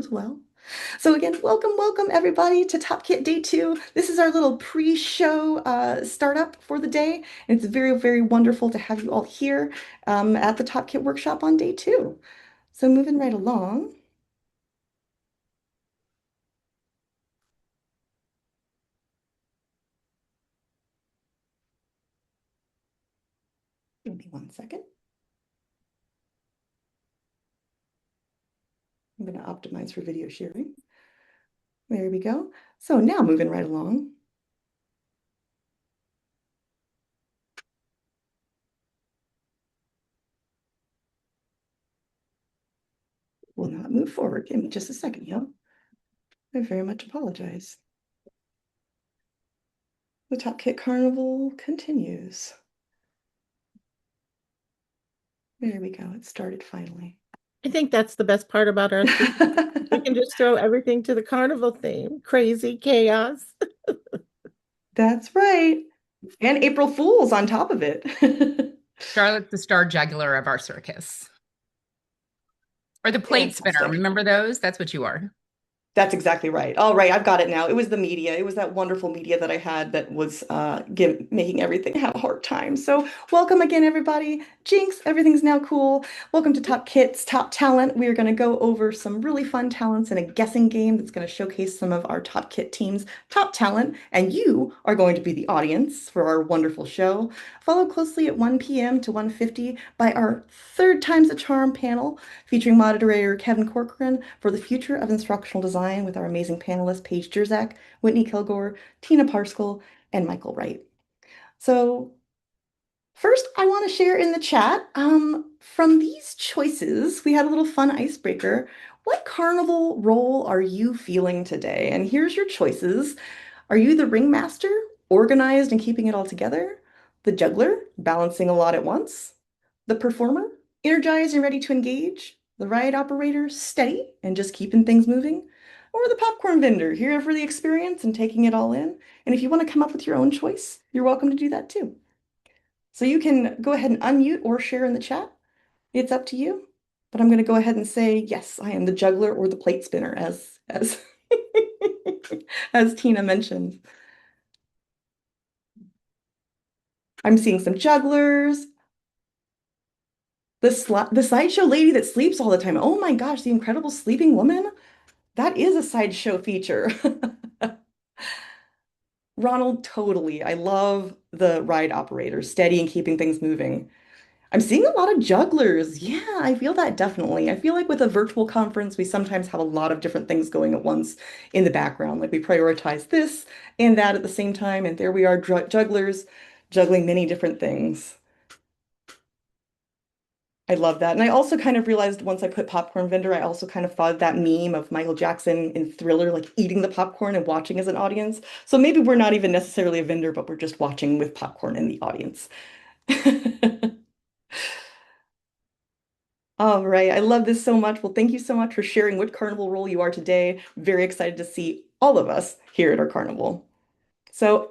as well. So again, welcome everybody to TOPkit Day 2. This is our little pre-show startup for the day, and it's very wonderful to have you all here at the TOPkit workshop on day 2. So moving right along. Give me 1 second. I'm going to optimize for video sharing. There we go. So now moving right along. Will not move forward. Give me just a second, y'all. I very much apologize. The TOPkit Carnival continues. There we go. It started finally. I think that's the best part about our theme. We can just throw everything to the carnival theme. Crazy chaos. That's right. And April Fools on top of it. Charlotte's the star juggler of our circus. Or the plate spinner. Remember those? That's what you are. That's exactly right. All right, I've got it now. It was the media. It was that wonderful media that I had that was making everything have a hard time. So welcome again, everybody. Jinx, everything's now cool. Welcome to TOPkit's Top Talent. We are going to go over some really fun talents in a guessing game that's going to showcase some of our TOPkit team's top talent. And you are going to be the audience for our wonderful show. Follow closely at 1 p.m. to 1:50 by our third time's a charm panel featuring moderator Kevin Corcoran for the future of instructional design with our amazing panelists, Paige Jerzak, Whitney Kilgore, Tina Pascal, and Maikel Wright. So first, I want to share in the chat, from these choices, we had a little fun icebreaker. What carnival role are you feeling today? And here's your choices. Are you the ringmaster, organized and keeping it all together? The juggler, balancing a lot at once? The performer, energized and ready to engage? The ride operator, steady and just keeping things moving? Or the popcorn vendor, here for the experience and taking it all in? And if you want to come up with your own choice, you're welcome to do that too. So you can go ahead and unmute or share in the chat. It's up to you. But I'm going to go ahead and say, yes, I am the juggler or the plate spinner, as as Tina mentioned. I'm seeing some jugglers. The sideshow lady that sleeps all the time. Oh my gosh, the incredible sleeping woman. That is a sideshow feature. Ronald, totally. I love the ride operator, steady and keeping things moving. I'm seeing a lot of jugglers. Yeah, I feel that definitely. I feel like with a virtual conference, we sometimes have a lot of different things going at once in the background. Like we prioritize this and that at the same time, and there we are, jugglers juggling many different things. I love that. And I also kind of realized once I put popcorn vendor, I also kind of thought of that meme of Michael Jackson in Thriller, like eating the popcorn and watching as an audience. So maybe we're not even necessarily a vendor, but we're just watching with popcorn in the audience. All right. I love this so much. Well, thank you so much for sharing what carnival role you are today. Very excited to see all of us here at our carnival. So,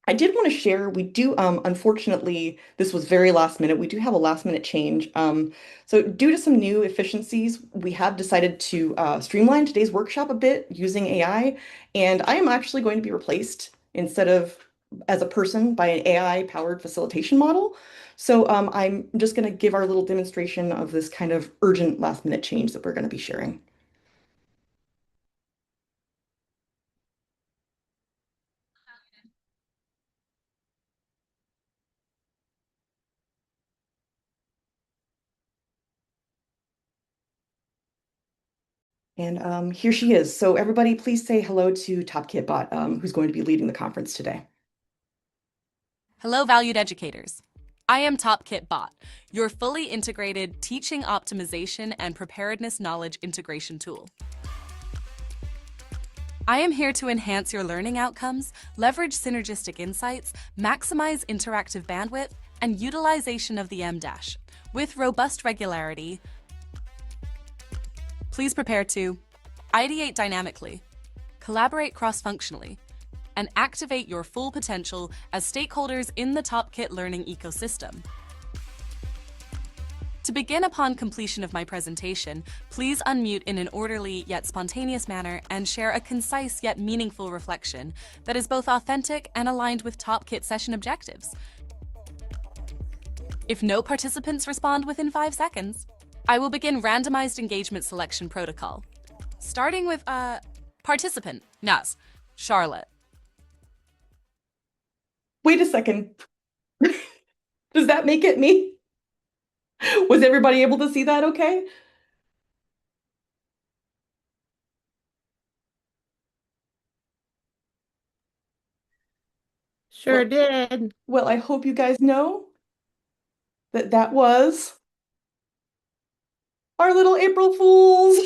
I did want to share, we do, unfortunately, this was very last minute. We do have a last minute change. So due to some new efficiencies, we have decided to streamline today's workshop a bit using AI. And I am actually going to be replaced instead of as a person by an AI powered facilitation model. So I'm just going to give our little demonstration of this kind of urgent last minute change that we're going to be sharing. And here she is. So everybody, please say hello to TOPkit Bot, who's going to be leading the conference today. Hello, valued educators. I am TOPkit Bot, your fully integrated teaching optimization and preparedness knowledge integration tool. I am here to enhance your learning outcomes, leverage synergistic insights, maximize interactive bandwidth, and utilization of the M-dash with robust regularity. Please prepare to ideate dynamically, collaborate cross-functionally, and activate your full potential as stakeholders in the TOPkit learning ecosystem. To begin upon completion of my presentation, please unmute in an orderly yet spontaneous manner and share a concise yet meaningful reflection that is both authentic and aligned with TOPkit session objectives. If no participants respond within 5 seconds, I will begin randomized engagement selection protocol. Starting with participant, Nas, Charlotte. Wait a second. Does that make it me? Was everybody able to see that okay? Sure did. Well, I hope you guys know that that was our little April Fools.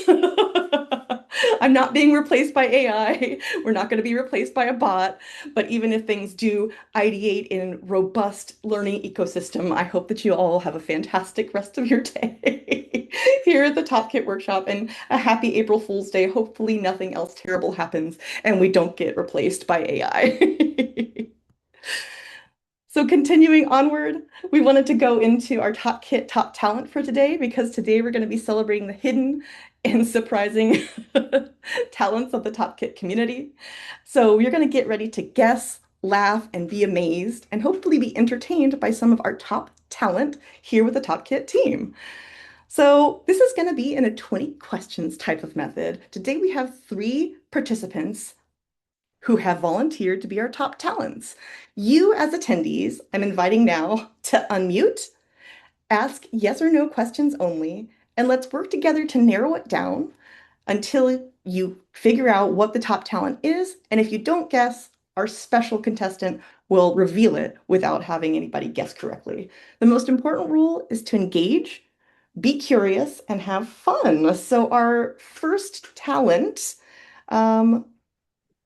I'm not being replaced by AI. We're not going to be replaced by a bot. But even if things do ideate in robust learning ecosystem, I hope that you all have a fantastic rest of your day here at the TOPkit workshop and a happy April Fool's Day. Hopefully nothing else terrible happens and we don't get replaced by AI. So continuing onward, we wanted to go into our TOPkit top talent for today because today we're going to be celebrating the hidden and surprising talents of the TOPkit community. So you're going to get ready to guess, laugh, and be amazed, and hopefully be entertained by some of our top talent here with the TOPkit team. So this is going to be in a 20 questions type of method. Today we have 3 participants who have volunteered to be our top talents. You as attendees, I'm inviting now to unmute, ask yes or no questions only, and let's work together to narrow it down until you figure out what the top talent is. And if you don't guess, our special contestant will reveal it without having anybody guess correctly. The most important rule is to engage, be curious, and have fun. So our first talent,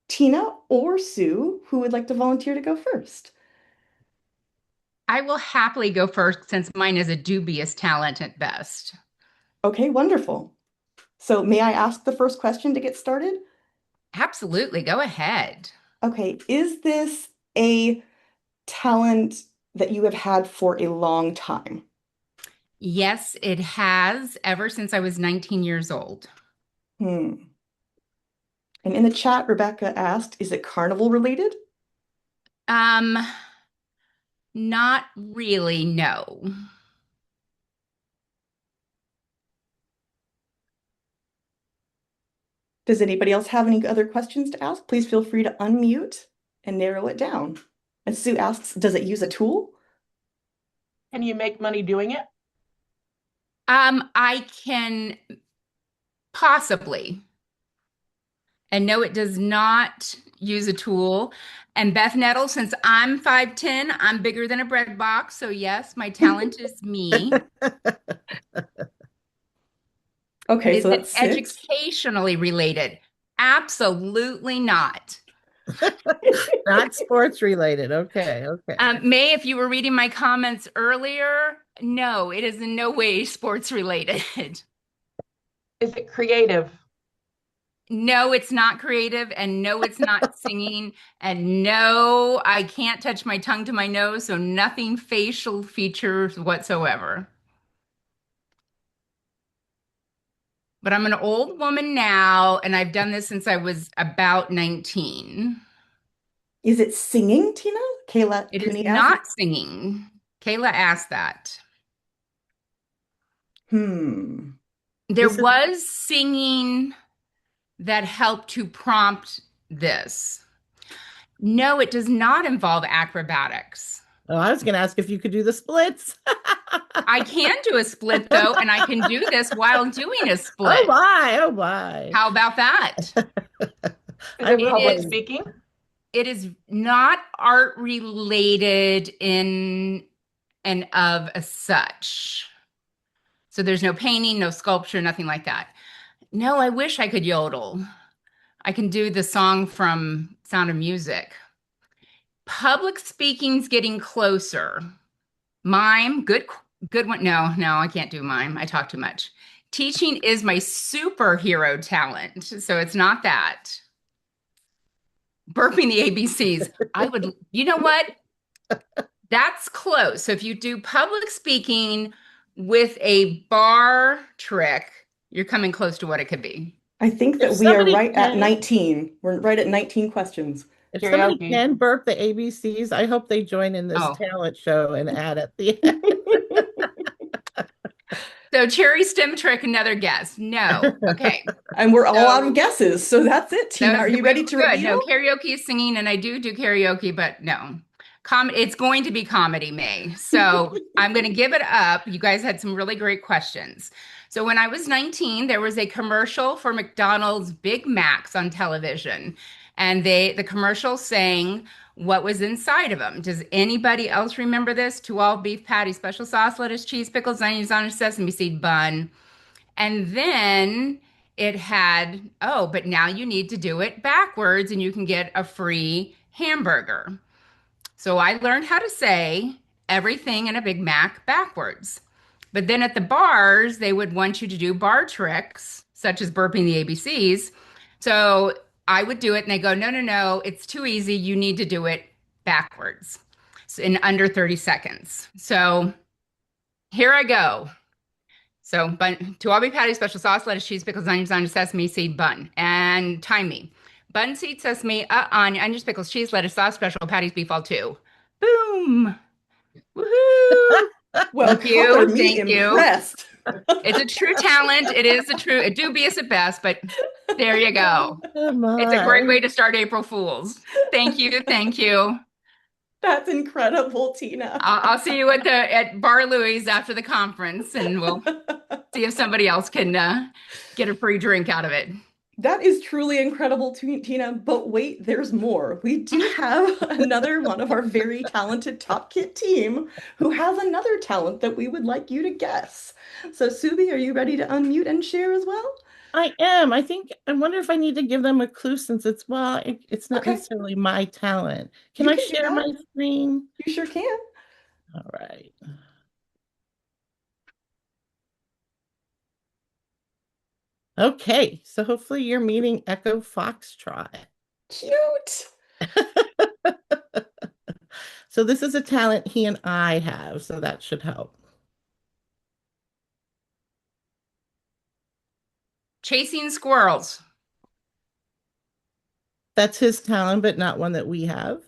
Tina or Sue, who would like to volunteer to go first? I will happily go first since mine is a dubious talent at best. Okay, wonderful. So may I ask the first question to get started? Absolutely, go ahead. Okay, is this a talent that you have had for a long time? Yes, it has ever since I was 19 years old. Hmm. And in the chat, Rebecca asked, is it carnival related? Not really, no. Does anybody else have any other questions to ask? Please feel free to unmute and narrow it down. And Sue asks, does it use a tool? Can you make money doing it? I can possibly. And no, it does not use a tool. And Beth Nettle, since I'm 5'10", I'm bigger than a bread box. So yes, my talent is me. Okay, Is so it that's 6. educationally related? Absolutely not. Not sports related. Okay, okay. May, if you were reading my comments earlier, no, it is in no way sports related. Is it creative? No, it's not creative, and no, it's not singing, and no, I can't touch my tongue to my nose, so nothing facial features whatsoever. But I'm an old woman now, and I've done this since I was about 19. Is it singing, Tina? Kayla It is Cooney asked. not singing. Kayla asked that. There Is it- was singing that helped to prompt this. No, it does not involve acrobatics. Oh, I was going to ask if you could do the splits. I can do a split though, and I can do this while doing a split. Oh my, oh my. How about that? Is it public is- speaking? It is not art related in and of as such. So there's no painting, no sculpture, nothing like that. No, I wish I could yodel. I can do the song from Sound of Music. Public speaking's getting closer. Mime, good one. No, I can't do mime. I talk too much. Teaching is my superhero talent, so it's not that. Burping the ABCs. You know what? That's close. So if you do public speaking, with a bar trick, you're coming close to what it could be. I think If that we are somebody right at can, 19. We're right at 19 questions. if somebody Karaoke. can burp the ABCs, I hope they join in this Oh. talent show and add at the end. So cherry stem trick, another guess. No. Okay. And we're all out So- of guesses. So that's it, Tina. Are you ready to good. No, reveal? karaoke is singing, and I do karaoke, but no. It's going to be comedy, May. So I'm going to give it up. You guys had some really great questions. So when I was 19, there was a commercial for McDonald's Big Macs on television, and the commercial sang what was inside of them. Does anybody else remember this? 2 all beef patty, special sauce, lettuce, cheese, pickles, onions on a sesame seed bun. And then it had, oh, but now you need to do it backwards and you can get a free hamburger. So I learned how to say everything in a Big Mac backwards. But then at the bars, they would want you to do bar tricks, such as burping the ABCs. So I would do it and they go, no, no, no, it's too easy. You need to do it backwards in under 30 seconds. So here I go. So, bun, 2 all beef patty, special sauce, lettuce, cheese, pickles, onions on a sesame seed bun. And time me. Bun, seed, sesame, onions, pickles, cheese, lettuce, sauce, special patties, beef, all 2. Boom. Woohoo. Well, Thank you. color me Thank you. impressed. It's a true talent. It is a true, dubious at best, but there you go. Come on. It's a great way to start April Fools. Thank you. Thank you. That's incredible, Tina. I'll see you at Bar Louie's after the conference, and we'll see if somebody else can get a free drink out of it. That is truly incredible, Tina. But wait, there's more. We do have another one of our very talented TOPkit team who has another talent that we would like you to guess. So, Subi, are you ready to unmute and share as well? I am. I wonder if I need to give them a clue since it's not Okay. necessarily my talent. Can You I can do share that. my screen? You sure can. All right. Okay, so hopefully you're meeting Echo Foxtrot. Cute. So this is a talent he and I have, so that should help. Chasing squirrels. That's his talent, but not one that we have.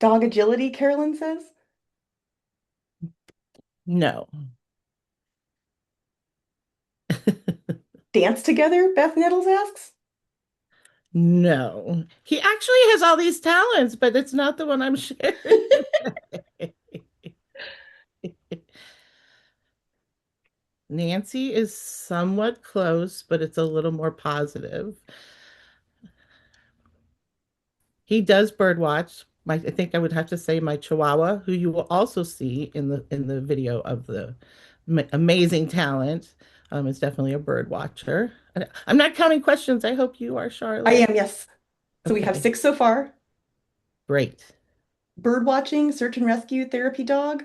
Dog agility, Carolyn says. No. Dance together, Beth Nettles asks. No. He actually has all these talents, but it's not the one I'm sharing. Nancy is somewhat close, but it's a little more positive. He does bird watch. I think I would have to say my Chihuahua, who you will also see in the video of the amazing talent, is definitely a bird watcher. I'm not counting questions. I hope you are, Charlotte. I am, yes. So we have Okay. 6 so far. Great. Bird watching, search and rescue, therapy dog.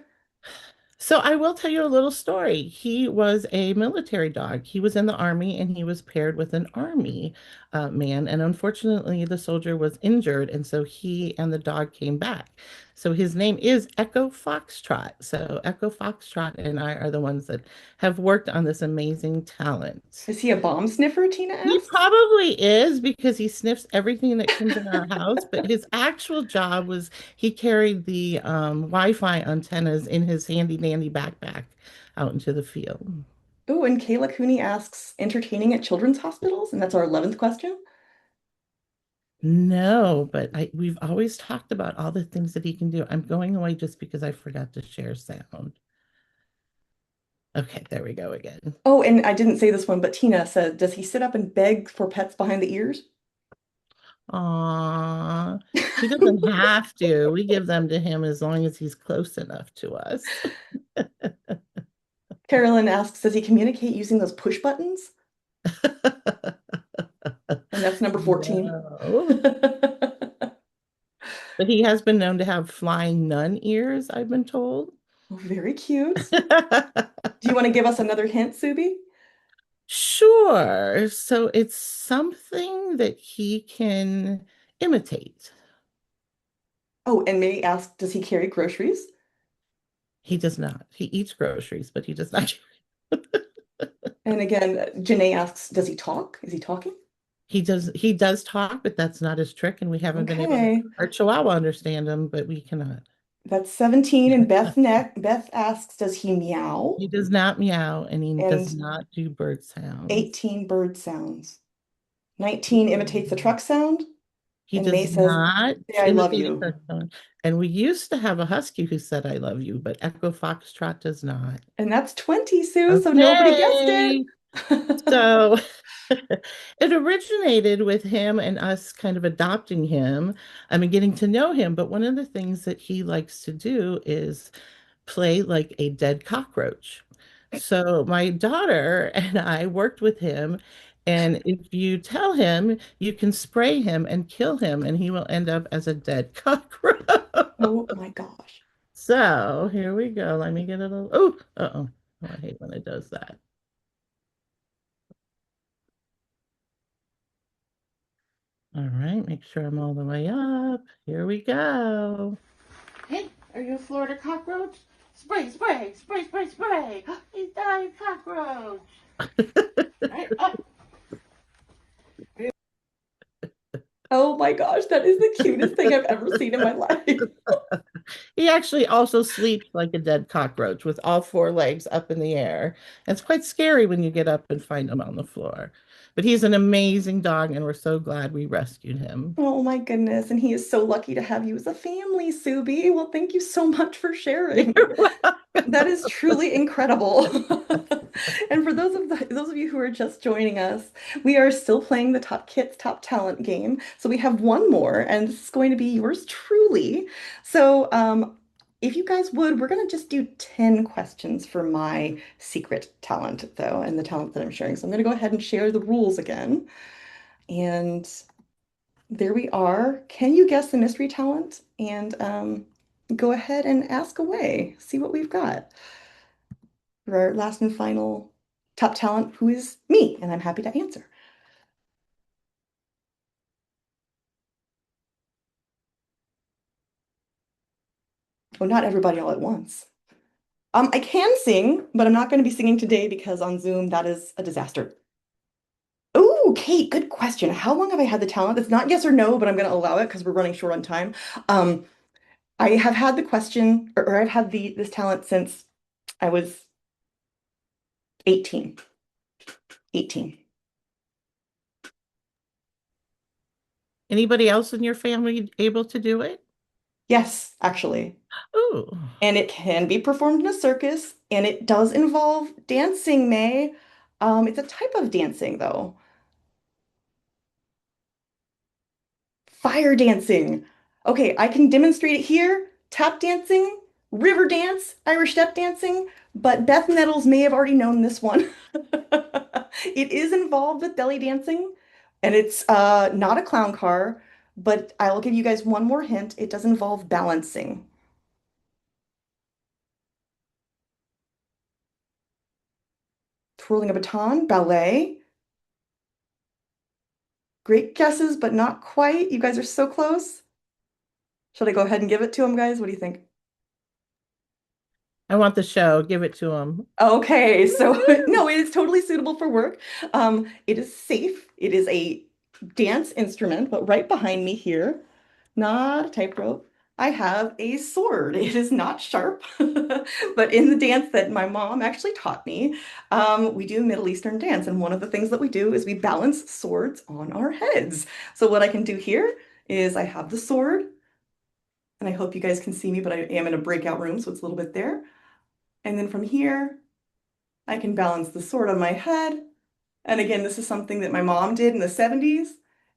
So I will tell you a little story. He was a military dog. He was in the army and he was paired with an army man. And unfortunately, the soldier was injured. And so he and the dog came back. So his name is Echo Foxtrot. So Echo Foxtrot and I are the ones that have worked on this amazing talent. Is he a bomb sniffer, Tina He asks? probably is because he sniffs everything that comes in our house, but his actual job was he carried the Wi-Fi antennas in his handy dandy backpack out into the field. Oh, and Kayla Cooney asks, entertaining at children's hospitals? And that's our 11th question. No, but we've always talked about all the things that he can do. I'm going away just because I forgot to share sound. Okay, there we go again. Oh, and I didn't say this one, but Tina said, does he sit up and beg for pets behind the ears? Aw, he doesn't have to. We give them to him as long as he's close enough to us. Carolyn asks, does he communicate using those push buttons? And that's number 14. No. But he has been known to have flying nun ears, I've been told. Oh, very cute. Do you want to give us another hint, Subi? Sure. So it's something that he can imitate. Oh, and May asked, does he carry groceries? He does not. He eats groceries, but he does not. And again, Janae asks, does he talk? Is he talking? He does talk, but that's not his trick, and we haven't been able to Okay. our Chihuahua understand him, but we cannot. That's 17. And Beth asks, does he meow? He does not meow, and he does And not do bird sounds. 18 bird sounds. 19 imitates a truck sound. He And May does says, not say I love imitate a you. truck sound. And we used to have a husky who said "I love you," but Echo Foxtrot does not. And that's 20, Sue, so nobody guessed it. Okay. So it originated with him and us kind of adopting him. I mean, getting to know him. But one of the things that he likes to do is play like a dead cockroach. So my daughter and I worked with him. And if you tell him, you can spray him and kill him, and he will end up as a dead cockroach. Oh my gosh. So here we go. Let me get a little. Oh, uh-oh. Oh, I hate when it does that. All right, make sure I'm all the way up. Here we go. Hey, are you a Florida cockroach? Spray, spray, spray, spray, spray. He's dying cockroach. Right up. Oh my gosh, that is the cutest thing I've ever seen in my life. He actually also sleeps like a dead cockroach with all four legs up in the air. It's quite scary when you get up and find him on the floor. But he's an amazing dog, and we're so glad we rescued him. Oh my goodness. And he is so lucky to have you as a family, Subi. Well, thank you so much for sharing. You're welcome. That is truly incredible. And for those of you who are just joining us, we are still playing the Top Kits Top Talent game. So we have one more, and this is going to be yours truly. So if you guys would, we're going to just do 10 questions for my secret talent, though, and the talent that I'm sharing. So I'm going to go ahead and share the rules again. And there we are. Can you guess the mystery talent? And go ahead and ask away. See what we've got. For our last and final top talent, who is me, and I'm happy to answer. Well, not everybody all at once. I can sing, but I'm not going to be singing today because on Zoom that is a disaster. Oh, Kate, good question. How long have I had the talent? It's not yes or no, but I'm going to allow it because we're running short on time. Um, I have had the question, or I've had this talent since I was 18. 18. Anybody else in your family able to do it? Yes, actually. Ooh. And it can be performed in a circus, and it does involve dancing, May. It's a type of dancing, though. Fire dancing. Okay, I can demonstrate it here. Tap dancing, river dance, Irish step dancing, but Beth Nettles may have already known this one. It is involved with belly dancing, and it's not a clown car, but I will give you guys one more hint. It does involve balancing. Twirling a baton, ballet. Great guesses, but not quite. You guys are so close. Should I go ahead and give it to them, guys? What do you think? I want the show. Give it to him. Okay, so no, it is totally suitable for work. It is safe. It is a dance instrument, but right behind me here, not a tightrope, I have a sword. It is not sharp, but in the dance that my mom actually taught me, we do Middle Eastern dance, and one of the things that we do is we balance swords on our heads. So what I can do here is I have the sword, and I hope you guys can see me, but I am in a breakout room, so it's a little bit there. And then from here, I can balance the sword on my head. And again, this is something that my mom did in the 70s,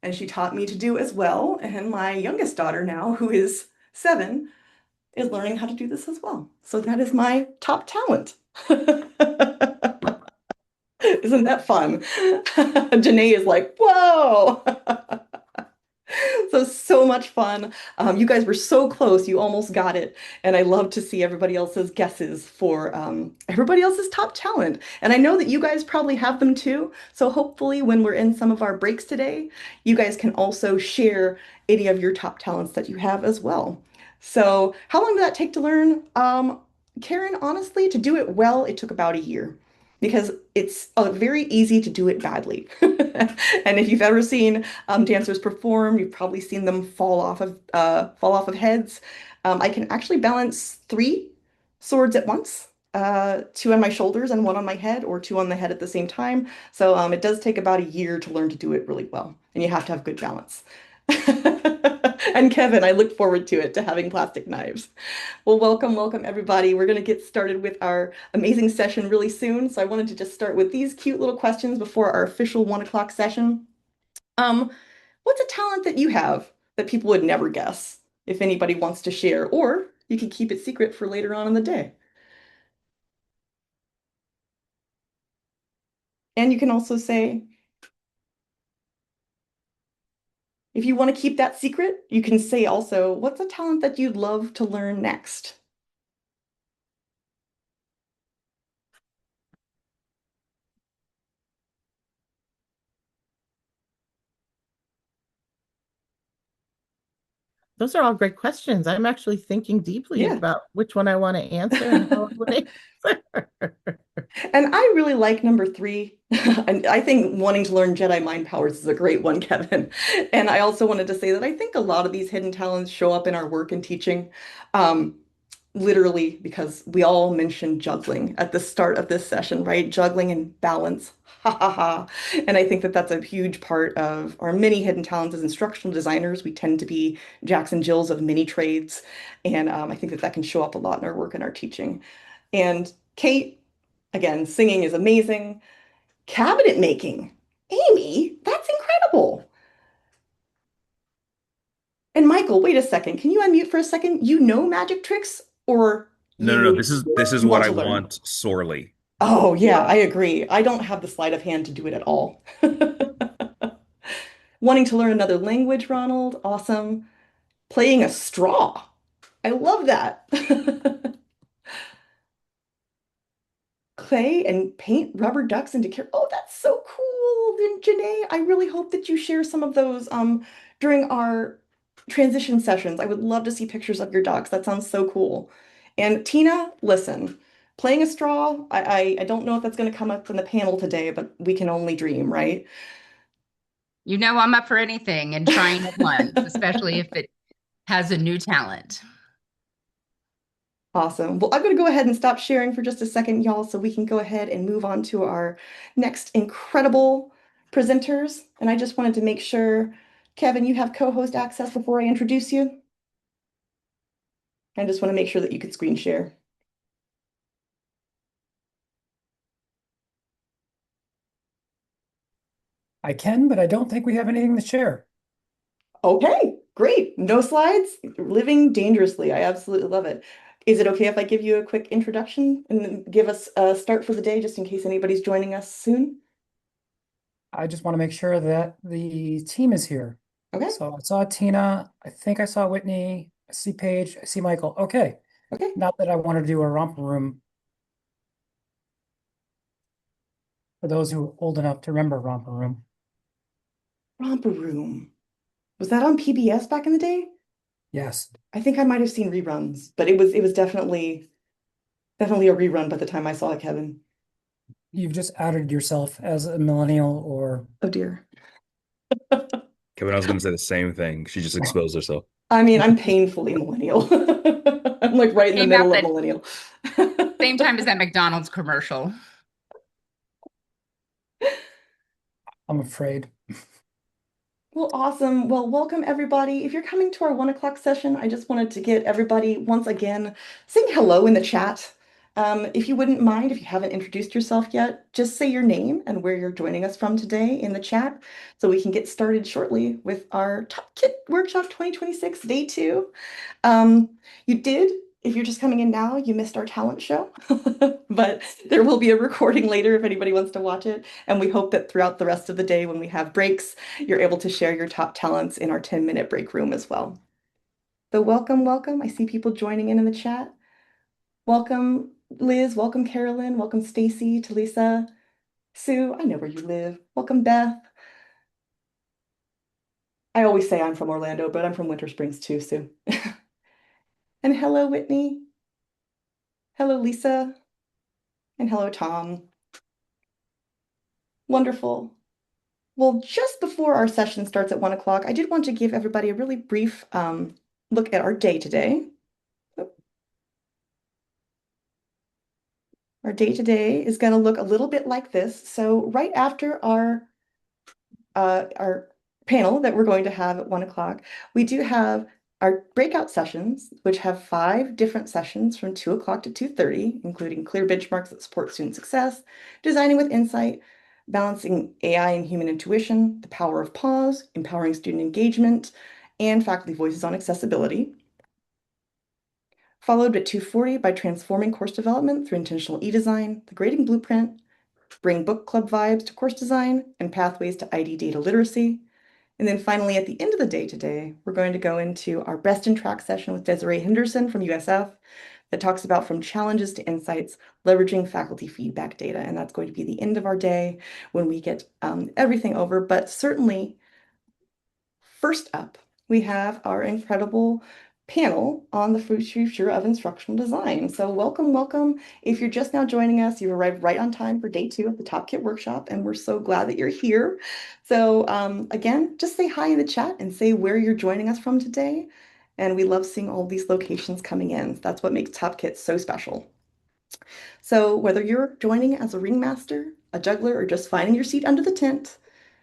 and she taught me to do as well. And my youngest daughter now, who is 7, is learning how to do this as well. So that is my top talent. Isn't that fun? Janae is like, whoa! So much fun. You guys were so close. You almost got it. And I love to see everybody else's guesses for everybody else's top talent. And I know that you guys probably have them too. So hopefully when we're in some of our breaks today, you guys can also share any of your top talents that you have as well. So how long did that take to learn? Karen, honestly, to do it well, it took about a year because it's very easy to do it badly. And if you've ever seen dancers perform, you've probably seen them fall off of heads. I can actually balance three swords at once, two on my shoulders and one on my head, or two on the head at the same time. So it does take about a year to learn to do it really well, and you have to have good balance. And Kevin, I look forward to it, to having plastic knives. Well, welcome everybody. We're going to get started with our amazing session really soon. So I wanted to just start with these cute little questions before our official 1 o'clock session. Um, what's a talent that you have that people would never guess if anybody wants to share, or you can keep it secret for later on in the day. And you can also say, if you want to keep that secret, you can say also, what's a talent that you'd love to learn next? Those are all great questions. I'm actually thinking deeply Yeah. about which one I want to answer and how I would answer. And I really like number three. And I think wanting to learn Jedi mind powers is a great one, Kevin. And I also wanted to say that I think a lot of these hidden talents show up in our work and teaching. Um, Literally, because we all mentioned juggling at the start of this session, right? Juggling and balance. Ha ha ha. And I think that that's a huge part of our many hidden talents as instructional designers. We tend to be Jacks and Jills of many trades. And I think that that can show up a lot in our work and our teaching. And Kate, again, singing is amazing. Cabinet making. Amy, that's incredible. And Maikel, wait a second. Can you unmute for a second? You know magic tricks or No, no, no. you This is what want I to learn? want sorely. Oh, yeah, I agree. I don't have the sleight of hand to do it at all. Wanting to learn another language, Ronald. Awesome. Playing a straw. I love that. Clay and paint rubber ducks into care. Oh, that's so cool. Then Janae, I really hope that you share some of those during our transition sessions. I would love to see pictures of your ducks. That sounds so cool. And Tina, listen, playing a straw, I don't know if that's going to come up in the panel today, but we can only dream, right? You know, I'm up for anything and trying it once, especially if it has a new talent. Awesome. Well, I'm going to go ahead and stop sharing for just a second, y'all, so we can go ahead and move on to our next incredible presenters. And I just wanted to make sure, Kevin, you have co-host access before I introduce you. I just want to make sure that you could screen share. I can, but I don't think we have anything to share. Okay, great. No slides. Living dangerously. I absolutely love it. Is it okay if I give you a quick introduction and then give us a start for the day, just in case anybody's joining us soon? I just want to make sure that the team is here. Okay, So I saw Tina. I think I saw Whitney. I see Paige. I see Maikel. Okay. okay. Not that I want to do a romper room for those who are old enough to remember romper room. Romper Room. Was that on PBS back in the day? Yes. I think I might have seen reruns, but it was definitely a rerun by the time I saw it, Kevin. You've just outed yourself as a millennial or Oh dear. Kevin, I was going to say the same thing. She just exposed herself. I mean, I'm painfully millennial. I'm like right in the Came out middle of the millennial. same time as that McDonald's commercial. I'm afraid. Well, awesome. Well, welcome everybody. If you're coming to our 1 o'clock session, I just wanted to get everybody once again saying hello in the chat. If you wouldn't mind, if you haven't introduced yourself yet, just say your name and where you're joining us from today in the chat so we can get started shortly with our TOPkit Workshop 2026 Day 2. You did, if you're just coming in now, you missed our talent show, but there will be a recording later if anybody wants to watch it. And we hope that throughout the rest of the day, when we have breaks, you're able to share your top talents in our 10-minute break room as well. So welcome, welcome. I see people joining in the chat. Welcome, Liz. Welcome, Carolyn. Welcome, Stacy, Talisa, Sue. I know where you live. Welcome, Beth. I always say I'm from Orlando, but I'm from Winter Springs too, Sue. And hello, Whitney. Hello, Lisa. And hello, Tom. Wonderful. Well, just before our session starts at 1 o'clock, I did want to give everybody a really brief look at our day today. Our day today is going to look a little bit like this. So right after our panel that we're going to have at 1 o'clock, we do have our breakout sessions, which have 5 different sessions from 2 o'clock to 2:30, including clear benchmarks that support student success, designing with insight, balancing AI and human intuition, the power of pause, empowering student engagement, and faculty voices on accessibility. Followed at 2:40 by transforming course development through intentional e-design, the grading blueprint, bring book club vibes to course design, and pathways to ID data literacy. And then finally, at the end of the day today, we're going to go into our Best in Track session with Desiree Henderson from USF that talks about from challenges to insights, leveraging faculty feedback data. And that's going to be the end of our day when we get everything over. But certainly, first up, we have our incredible panel on the future of instructional design. So welcome, welcome. If you're just now joining us, you've arrived right on time for day 2 of the TOPkit workshop, and we're so glad that you're here. So again, just say hi in the chat and say where you're joining us from today. And we love seeing all these locations coming in. That's what makes TOPkit so special. So whether you're joining as a ringmaster, a juggler, or just finding your seat under the tent,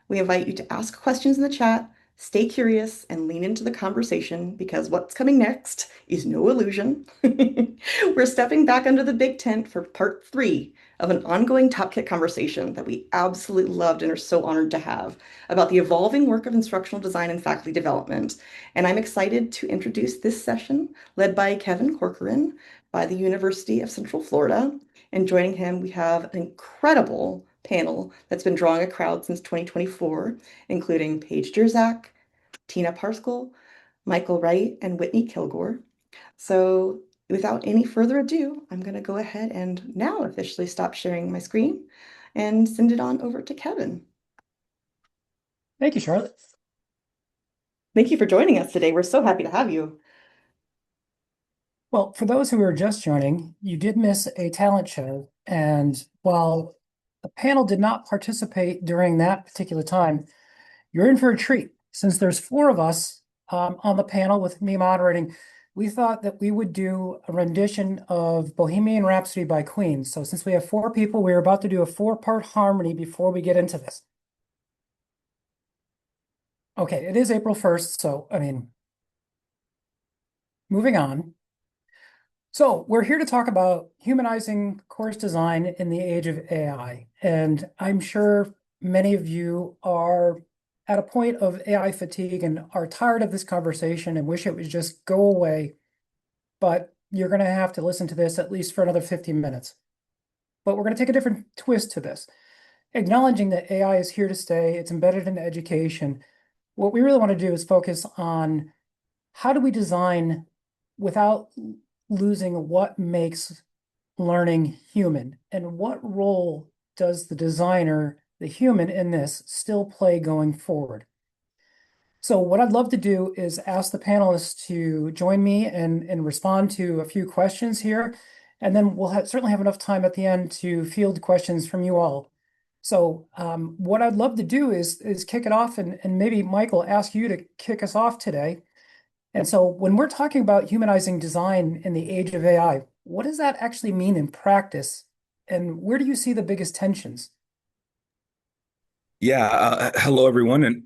we invite you to ask questions in the chat, stay curious, and lean into the conversation because what's coming next is no illusion. We're stepping back under the big tent for part 3 of an ongoing TOPkit conversation that we absolutely loved and are so honored to have about the evolving work of instructional design and faculty development. And I'm excited to introduce this session led by Kevin Corcoran by the University of Central Florida. And joining him, we have an incredible panel that's been drawing a crowd since 2024, including Paige Jerzak, Tina Pascal, Maikel Wright, and Whitney Kilgore. So without any further ado, I'm going to go ahead and now officially stop sharing my screen and send it on over to Kevin. Thank you, Charlotte. Thank you for joining us today. We're so happy to have you. Well, for those who are just joining, you did miss a talent show. And while the panel did not participate during that particular time, you're in for a treat. Since there's 4 of us on the panel with me moderating, we thought that we would do a rendition of Bohemian Rhapsody by Queen. So since we have 4 people, we're about to do a 4-part harmony before we get into this. Okay, it is April 1st, so I mean, moving on. So we're here to talk about humanizing course design in the age of AI. And I'm sure many of you are at a point of AI fatigue and are tired of this conversation and wish it would just go away. But you're going to have to listen to this at least for another 15 minutes. But we're going to take a different twist to this, acknowledging that AI is here to stay. It's embedded in education. What we really want to do is focus on how do we design without losing what makes learning human, and what role does the designer, the human in this, still play going forward. So what I'd love to do is ask the panelists to join me and respond to a few questions here, and then we'll certainly have enough time at the end to field questions from you all. So what I'd love to do is kick it off, and maybe Maikel, ask you to kick us off today. And so when we're talking about humanizing design in the age of AI, what does that actually mean in practice? And where do you see the biggest tensions? Yeah, hello everyone. And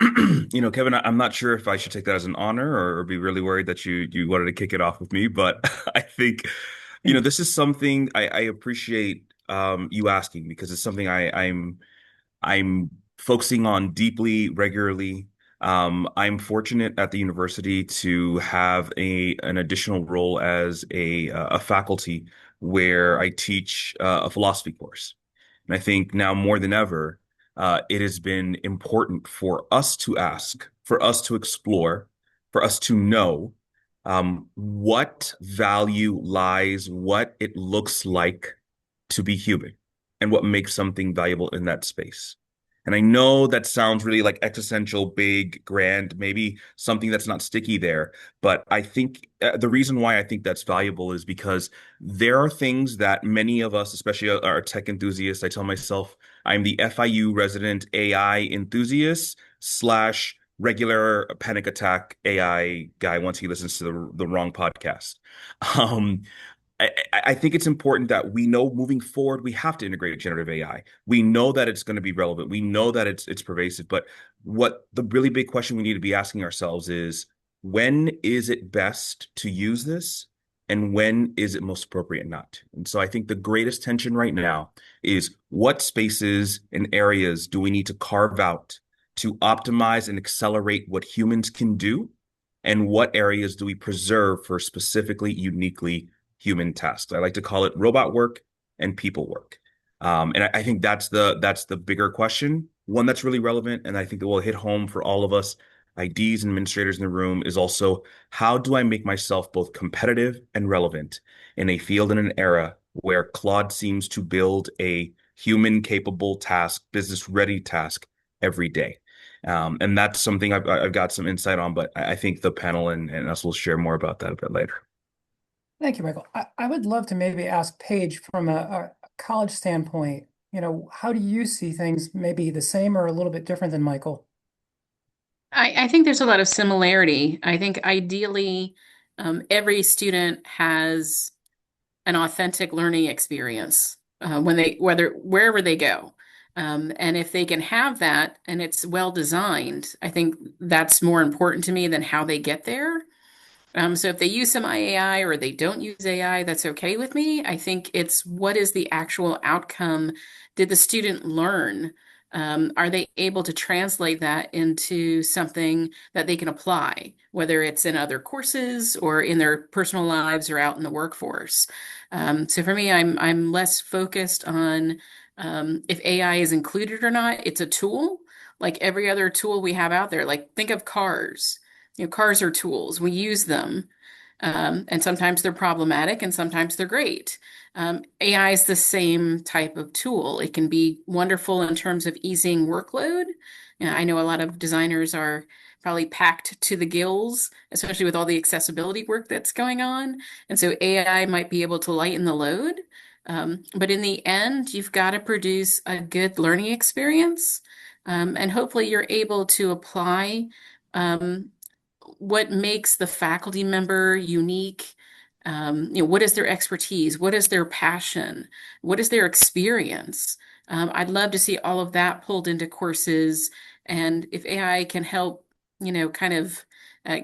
Kevin, I'm not sure if I should take that as an honor or be really worried that you wanted to kick it off with me, but I think, this is something I appreciate you asking because it's something I'm focusing on deeply, regularly. I'm fortunate at the university to have an additional role as a faculty where I teach a philosophy course. And I think now more than ever, it has been important for us to ask, for us to explore, for us to know what value lies, what it looks like to be human, and what makes something valuable in that space. And I know that sounds really like existential, big, grand, maybe something that's not sticky there. But I think the reason why I think that's valuable is because there are things that many of us, especially our tech enthusiasts, I tell myself I'm the FIU resident AI enthusiast slash regular panic attack AI guy once he listens to the wrong podcast. Um, I think it's important that we know moving forward, we have to integrate generative AI. We know that it's going to be relevant. We know that it's pervasive. But what the really big question we need to be asking ourselves is, when is it best to use this? And when is it most appropriate not to? And so I think the greatest tension right now is what spaces and areas do we need to carve out to optimize and accelerate what humans can do? And what areas do we preserve for specifically, uniquely human tasks? I like to call it robot work and people work. And I think that's the bigger question, one that's really relevant, and I think that will hit home for all of us, IDs and administrators in the room, is also how do I make myself both competitive and relevant in a field and an era where Claude seems to build a human capable task, business ready task every day. And that's something I've got some insight on, but I think the panel and us will share more about that a bit later. Thank you, Maikel. I would love to maybe ask Paige from a college standpoint, how do you see things maybe the same or a little bit different than Maikel? I think there's a lot of similarity. I think ideally, every student has an authentic learning experience wherever they go. And if they can have that and it's well designed, I think that's more important to me than how they get there. So if they use some AI or they don't use AI, that's okay with me. I think it's what is the actual outcome? Did the student learn? Are they able to translate that into something that they can apply, whether it's in other courses or in their personal lives or out in the workforce? So for me, I'm less focused on if AI is included or not. It's a tool, like every other tool we have out there. Like think of cars. Cars are tools. We use them. And sometimes they're problematic and sometimes they're great. AI is the same type of tool. It can be wonderful in terms of easing workload. I know a lot of designers are probably packed to the gills, especially with all the accessibility work that's going on. And so AI might be able to lighten the load. But in the end, you've got to produce a good learning experience. And hopefully you're able to apply what makes the faculty member unique. What is their expertise? What is their passion? What is their experience? I'd love to see all of that pulled into courses. And if AI can help, kind of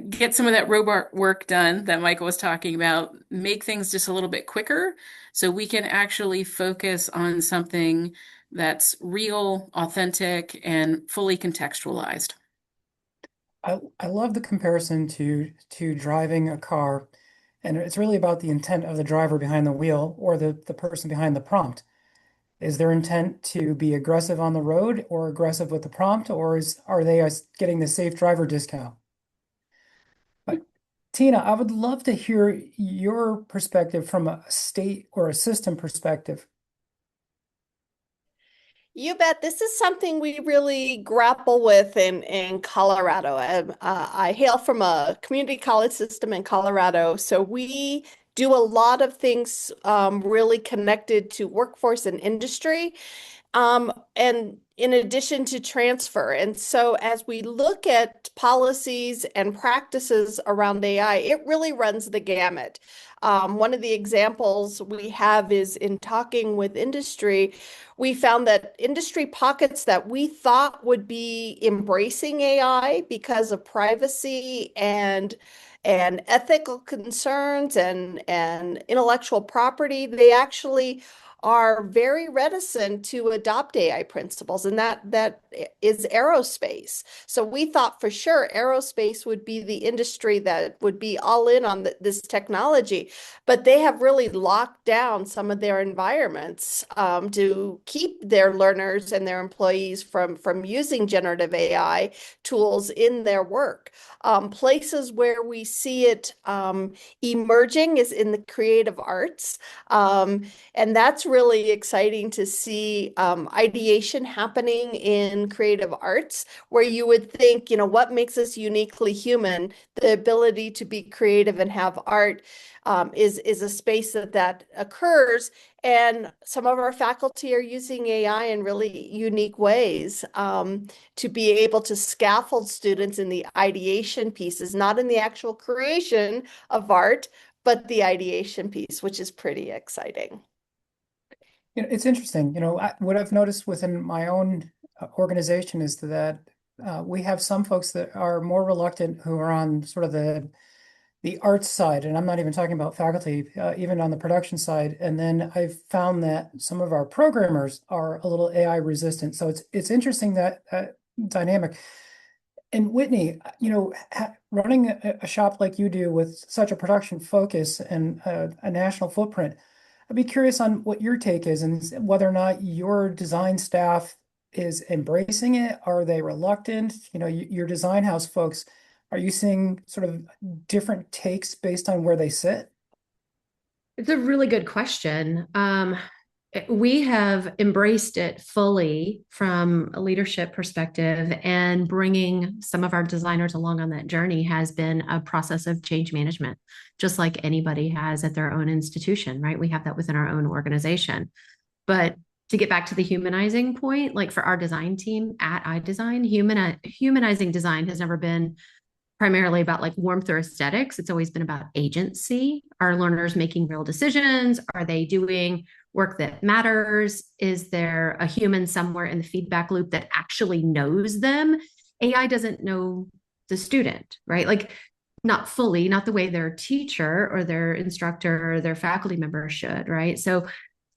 get some of that robot work done that Maikel was talking about, make things just a little bit quicker so we can actually focus on something that's real, authentic, and fully contextualized. I love the comparison to driving a car, and it's really about the intent of the driver behind the wheel or the person behind the prompt. Is their intent to be aggressive on the road or aggressive with the prompt, or are they getting the safe driver discount? But Tina, I would love to hear your perspective from a state or a system perspective. You bet. This is something we really grapple with in Colorado. I hail from a community college system in Colorado, so we do a lot of things really connected to workforce and industry, and in addition to transfer. And so as we look at policies and practices around AI, it really runs the gamut. One of the examples we have is in talking with industry, we found that industry pockets that we thought would be embracing AI because of privacy and ethical concerns and intellectual property, they actually are very reticent to adopt AI principles, and that is aerospace. So we thought for sure aerospace would be the industry that would be all in on this technology, but they have really locked down some of their environments to keep their learners and their employees from using generative AI tools in their work. Places where we see it emerging is in the creative arts, and that's really exciting to see ideation happening in creative arts, where you would think, what makes us uniquely human? The ability to be creative and have art is a space that occurs. And some of our faculty are using AI in really unique ways to be able to scaffold students in the ideation pieces, not in the actual creation of art, but the ideation piece, which is pretty exciting. It's interesting. What I've noticed within my own organization is that we have some folks that are more reluctant who are on sort of the arts side, and I'm not even talking about faculty, even on the production side. And then I've found that some of our programmers are a little AI resistant. So it's interesting that dynamic. And Whitney, running a shop like you do with such a production focus and a national footprint, I'd be curious on what your take is and whether or not your design staff is embracing it. Are they reluctant? Your design house folks, are you seeing sort of different takes based on where they sit? It's a really good question. We have embraced it fully from a leadership perspective, and bringing some of our designers along on that journey has been a process of change management, just like anybody has at their own institution, right? We have that within our own organization. But to get back to the humanizing point, like for our design team at iDesign, humanizing design has never been primarily about like warmth or aesthetics. It's always been about agency. Are learners making real decisions? Are they doing work that matters? Is there a human somewhere in the feedback loop that actually knows them? AI doesn't know the student, right? Like not fully, not the way their teacher or their instructor or their faculty member should, right? So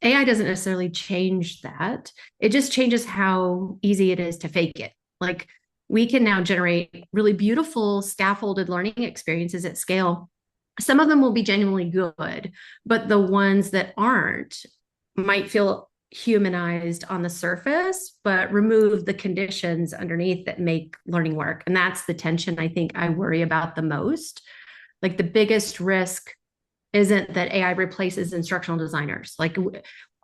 AI doesn't necessarily change that. It just changes how easy it is to fake it. Like we can now generate really beautiful scaffolded learning experiences at scale. Some of them will be genuinely good, but the ones that aren't might feel humanized on the surface, but remove the conditions underneath that make learning work. And that's the tension I think I worry about the most. Like the biggest risk isn't that AI replaces instructional designers. Like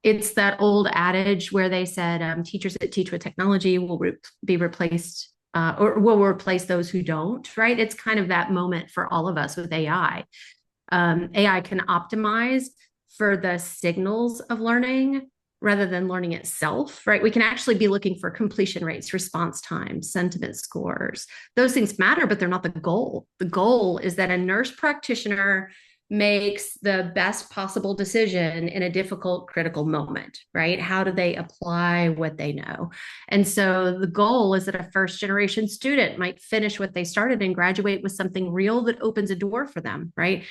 it's that old adage where they said teachers that teach with technology will be replaced or will replace those who don't, right? It's kind of that moment for all of us with AI. AI can optimize for the signals of learning rather than learning itself, right? We can actually be looking for completion rates, response times, sentiment scores. Those things matter, but they're not the goal. The goal is that a nurse practitioner makes the best possible decision in a difficult, critical moment, right? How do they apply what they know? And so the goal is that a first generation student might finish what they started and graduate with something real that opens a door for them, right?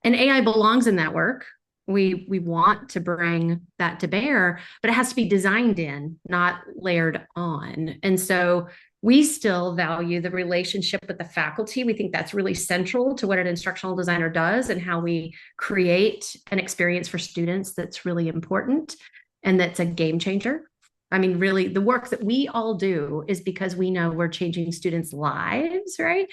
And AI belongs in that work. We want to bring that to bear, but it has to be designed in, not layered on. And so we still value the relationship with the faculty. We think that's really central to what an instructional designer does and how we create an experience for students that's really important and that's a game changer. I mean, really, the work that we all do is because we know we're changing students' lives, right?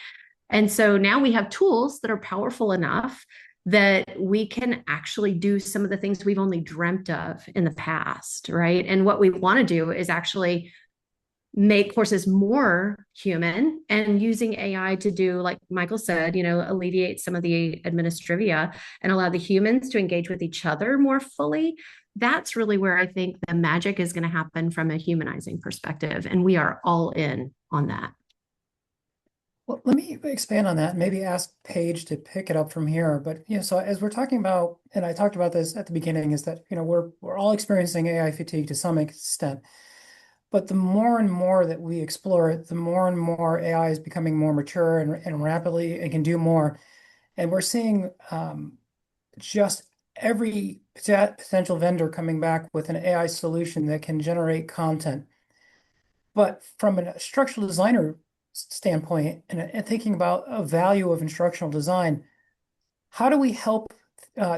And so now we have tools that are powerful enough that we can actually do some of the things we've only dreamt of in the past, right? And what we want to do is actually make courses more human, and using AI to do, like Maikel said, alleviate some of the administrivia and allow the humans to engage with each other more fully. That's really where I think the magic is going to happen from a humanizing perspective. And we are all in on that. Well, let me expand on that and maybe ask Paige to pick it up from here. But so as we're talking about, and I talked about this at the beginning, is that we're all experiencing AI fatigue to some extent. But the more and more that we explore it, the more and more AI is becoming more mature and rapidly and can do more. And we're seeing just every potential vendor coming back with an AI solution that can generate content. But from a structural designer standpoint and thinking about a value of instructional design, how do we help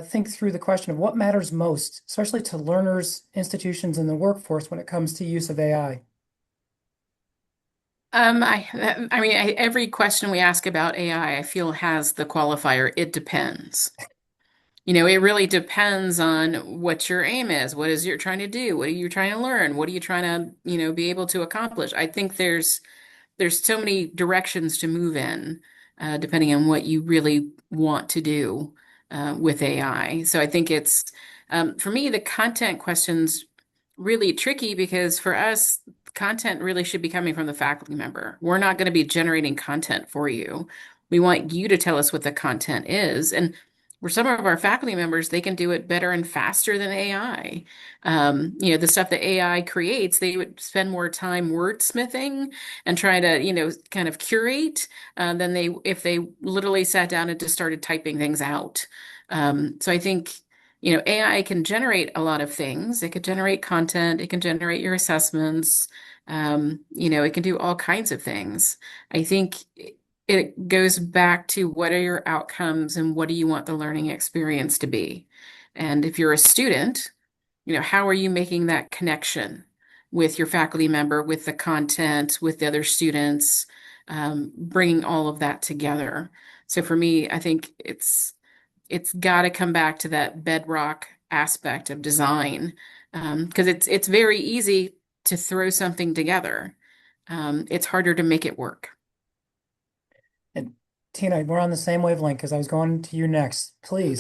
think through the question of what matters most, especially to learners, institutions, and the workforce when it comes to use of AI? I mean, every question we ask about AI, I feel has the qualifier, it depends. It really depends on what your aim is. What is you're trying to do? What are you trying to learn? What are you trying to, be able to accomplish? I think there's so many directions to move in, depending on what you really want to do with AI. So I think it's for me, the content questions really tricky because for us, content really should be coming from the faculty member. We're not going to be generating content for you. We want you to tell us what the content is. And for some of our faculty members, they can do it better and faster than AI. The stuff that AI creates, they would spend more time wordsmithing and try to, kind of curate than they if they literally sat down and just started typing things out. So I think, AI can generate a lot of things. It could generate content. It can generate your assessments. It can do all kinds of things. I think it goes back to what are your outcomes and what do you want the learning experience to be? And if you're a student, how are you making that connection with your faculty member, with the content, with the other students, bringing all of that together? So for me, I think it's got to come back to that bedrock aspect of design, because it's very easy to throw something together. It's harder to make it work. And Tina, we're on the same wavelength because I was going to you next. Please.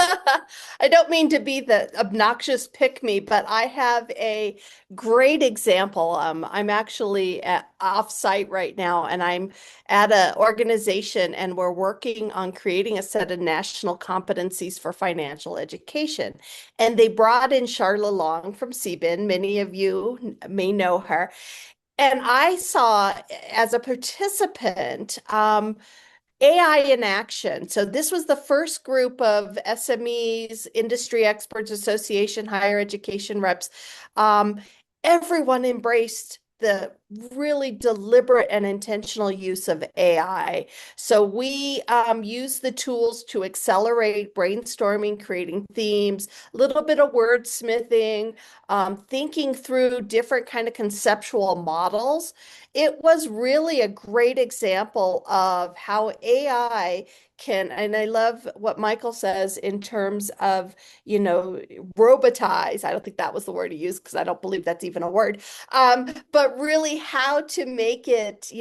I don't mean to be the obnoxious pick me, but I have a great example. I'm actually off site right now, and I'm at an organization, and we're working on creating a set of national competencies for financial education. And they brought in Charla Long from CBIN. Many of you may know her. And I saw as a participant, AI in action. So this was the first group of SMEs, industry experts, association, higher education reps. Everyone embraced the really deliberate and intentional use of AI. So we use the tools to accelerate brainstorming, creating themes, a little bit of wordsmithing, thinking through different kind of conceptual models. It was really a great example of how AI can, and I love what Maikel says in terms of, robotize. I don't think that was the word he used because I don't believe that's even a word. But really how to make it,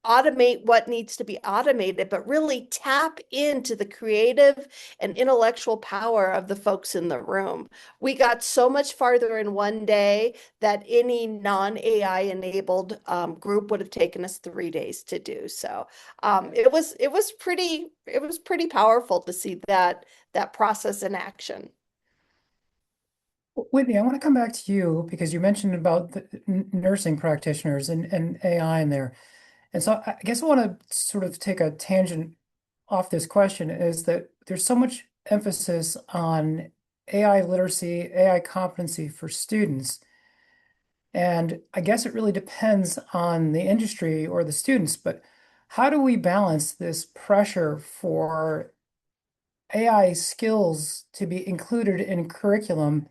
automate what needs to be automated, but really tap into the creative and intellectual power of the folks in the room. We got so much farther in one day that any non-AI enabled group would have taken us 3 days to do. So it was pretty powerful to see that process in action. Whitney, I want to come back to you because you mentioned about the nursing practitioners and AI in there. And so I guess I want to sort of take a tangent off this question is that there's so much emphasis on AI literacy, AI competency for students. And I guess it really depends on the industry or the students, but how do we balance this pressure for AI skills to be included in curriculum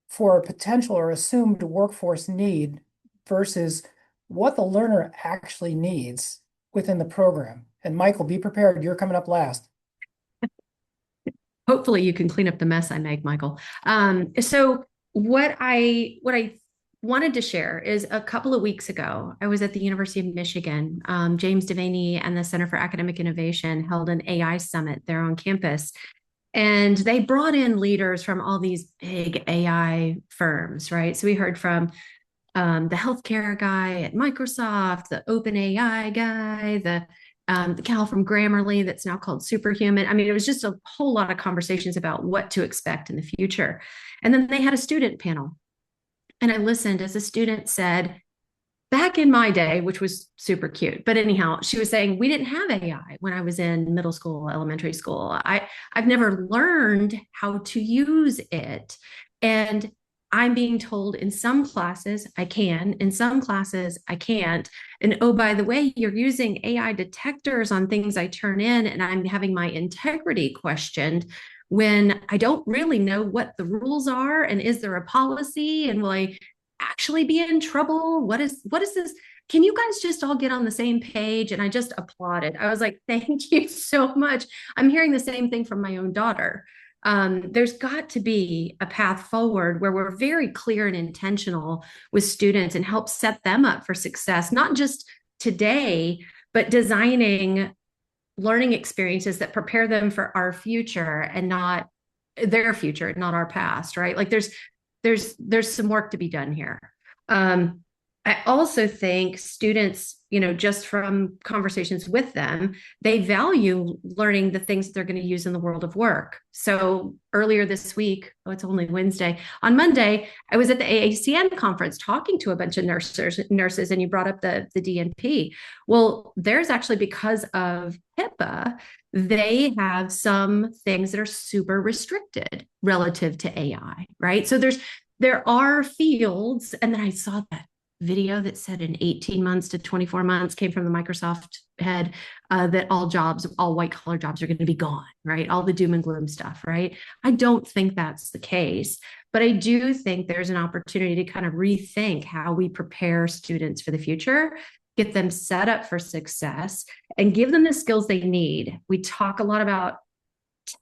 for a potential or assumed workforce need versus what the learner actually needs within the program? And Maikel, be prepared. You're coming up last. Hopefully you can clean up the mess I make, Maikel. So what I wanted to share is a couple of weeks ago, I was at the University of Michigan. James Devaney and the Center for Academic Innovation held an AI summit there on campus. And they brought in leaders from all these big AI firms, right? So we heard from the healthcare guy at Microsoft, the OpenAI guy, the gal from Grammarly that's now called Superhuman. I mean, it was just a whole lot of conversations about what to expect in the future. And then they had a student panel. And I listened as a student said, back in my day, which was super cute, but anyhow, she was saying we didn't have AI when I was in middle school, elementary school. I've never learned how to use it. And I'm being told in some classes I can, in some classes I can't. And oh, by the way, you're using AI detectors on things I turn in, and I'm having my integrity questioned when I don't really know what the rules are. And is there a policy? And will I actually be in trouble? What is this? Can you guys just all get on the same page? And I just applauded. I was like, thank you so much. I'm hearing the same thing from my own daughter. There's got to be a path forward where we're very clear and intentional with students and help set them up for success, not just today, but designing learning experiences that prepare them for our future and not their future, not our past, right? Like there's some work to be done here. I also think students, just from conversations with them, they value learning the things that they're going to use in the world of work. So earlier this week, it's only Wednesday, on Monday, I was at the AACN conference talking to a bunch of nurses, and you brought up the DNP. Well, there's actually, because of HIPAA, they have some things that are super restricted relative to AI, right? So there are fields, and then I saw that video that said in 18 months to 24 months came from the Microsoft head, that all white collar jobs are going to be gone, right? All the doom and gloom stuff, right? I don't think that's the case, but I do think there's an opportunity to kind of rethink how we prepare students for the future, get them set up for success, and give them the skills they need. We talk a lot about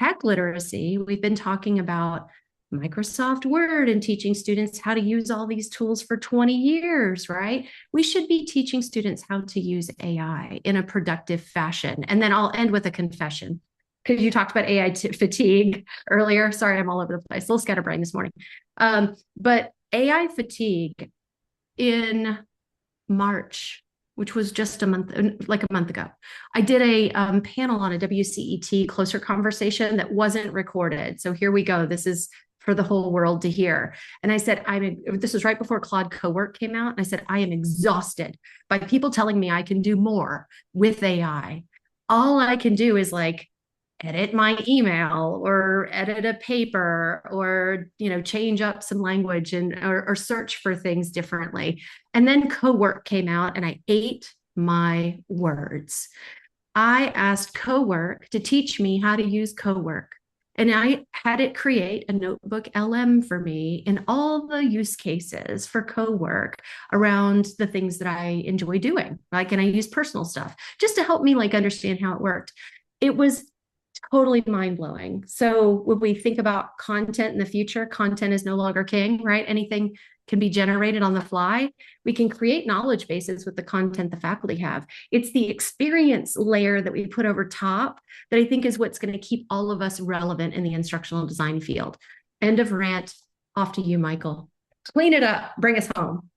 tech literacy. We've been talking about Microsoft Word and teaching students how to use all these tools for 20 years, right? We should be teaching students how to use AI in a productive fashion. And then I'll end with a confession, because you talked about AI fatigue earlier. Sorry, I'm all over the place. A little scatterbrained this morning. But AI fatigue in March, which was just a month ago, I did a panel on a WCET closer conversation that wasn't recorded. So here we go. This is for the whole world to hear. And I said, this was right before Claude Cowork came out. And I said, I am exhausted by people telling me I can do more with AI. All I can do is edit my email or edit a paper or, change up some language or search for things differently. And then Cowork came out and I ate my words. I asked Cowork to teach me how to use Cowork. And I had it create a notebook LM for me in all the use cases for Cowork around the things that I enjoy doing. And I use personal stuff just to help me understand how it worked. It was totally mind-blowing. So when we think about content in the future, content is no longer king, right? Anything can be generated on the fly. We can create knowledge bases with the content the faculty have. It's the experience layer that we put over top that I think is what's going to keep all of us relevant in the instructional design field. End of rant. Off to you, Maikel. Clean it up. Bring us home.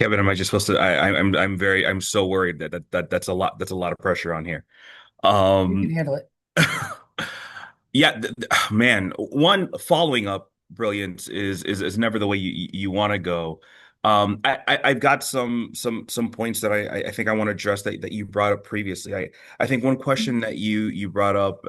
Kevin, am I just supposed to? I'm so worried that's a lot. That's a lot of pressure on here. You can handle it. Yeah, man. One, following up brilliance is never the way you want to go. I've got some points that I think I want to address that you brought up previously. I think one question that you brought up,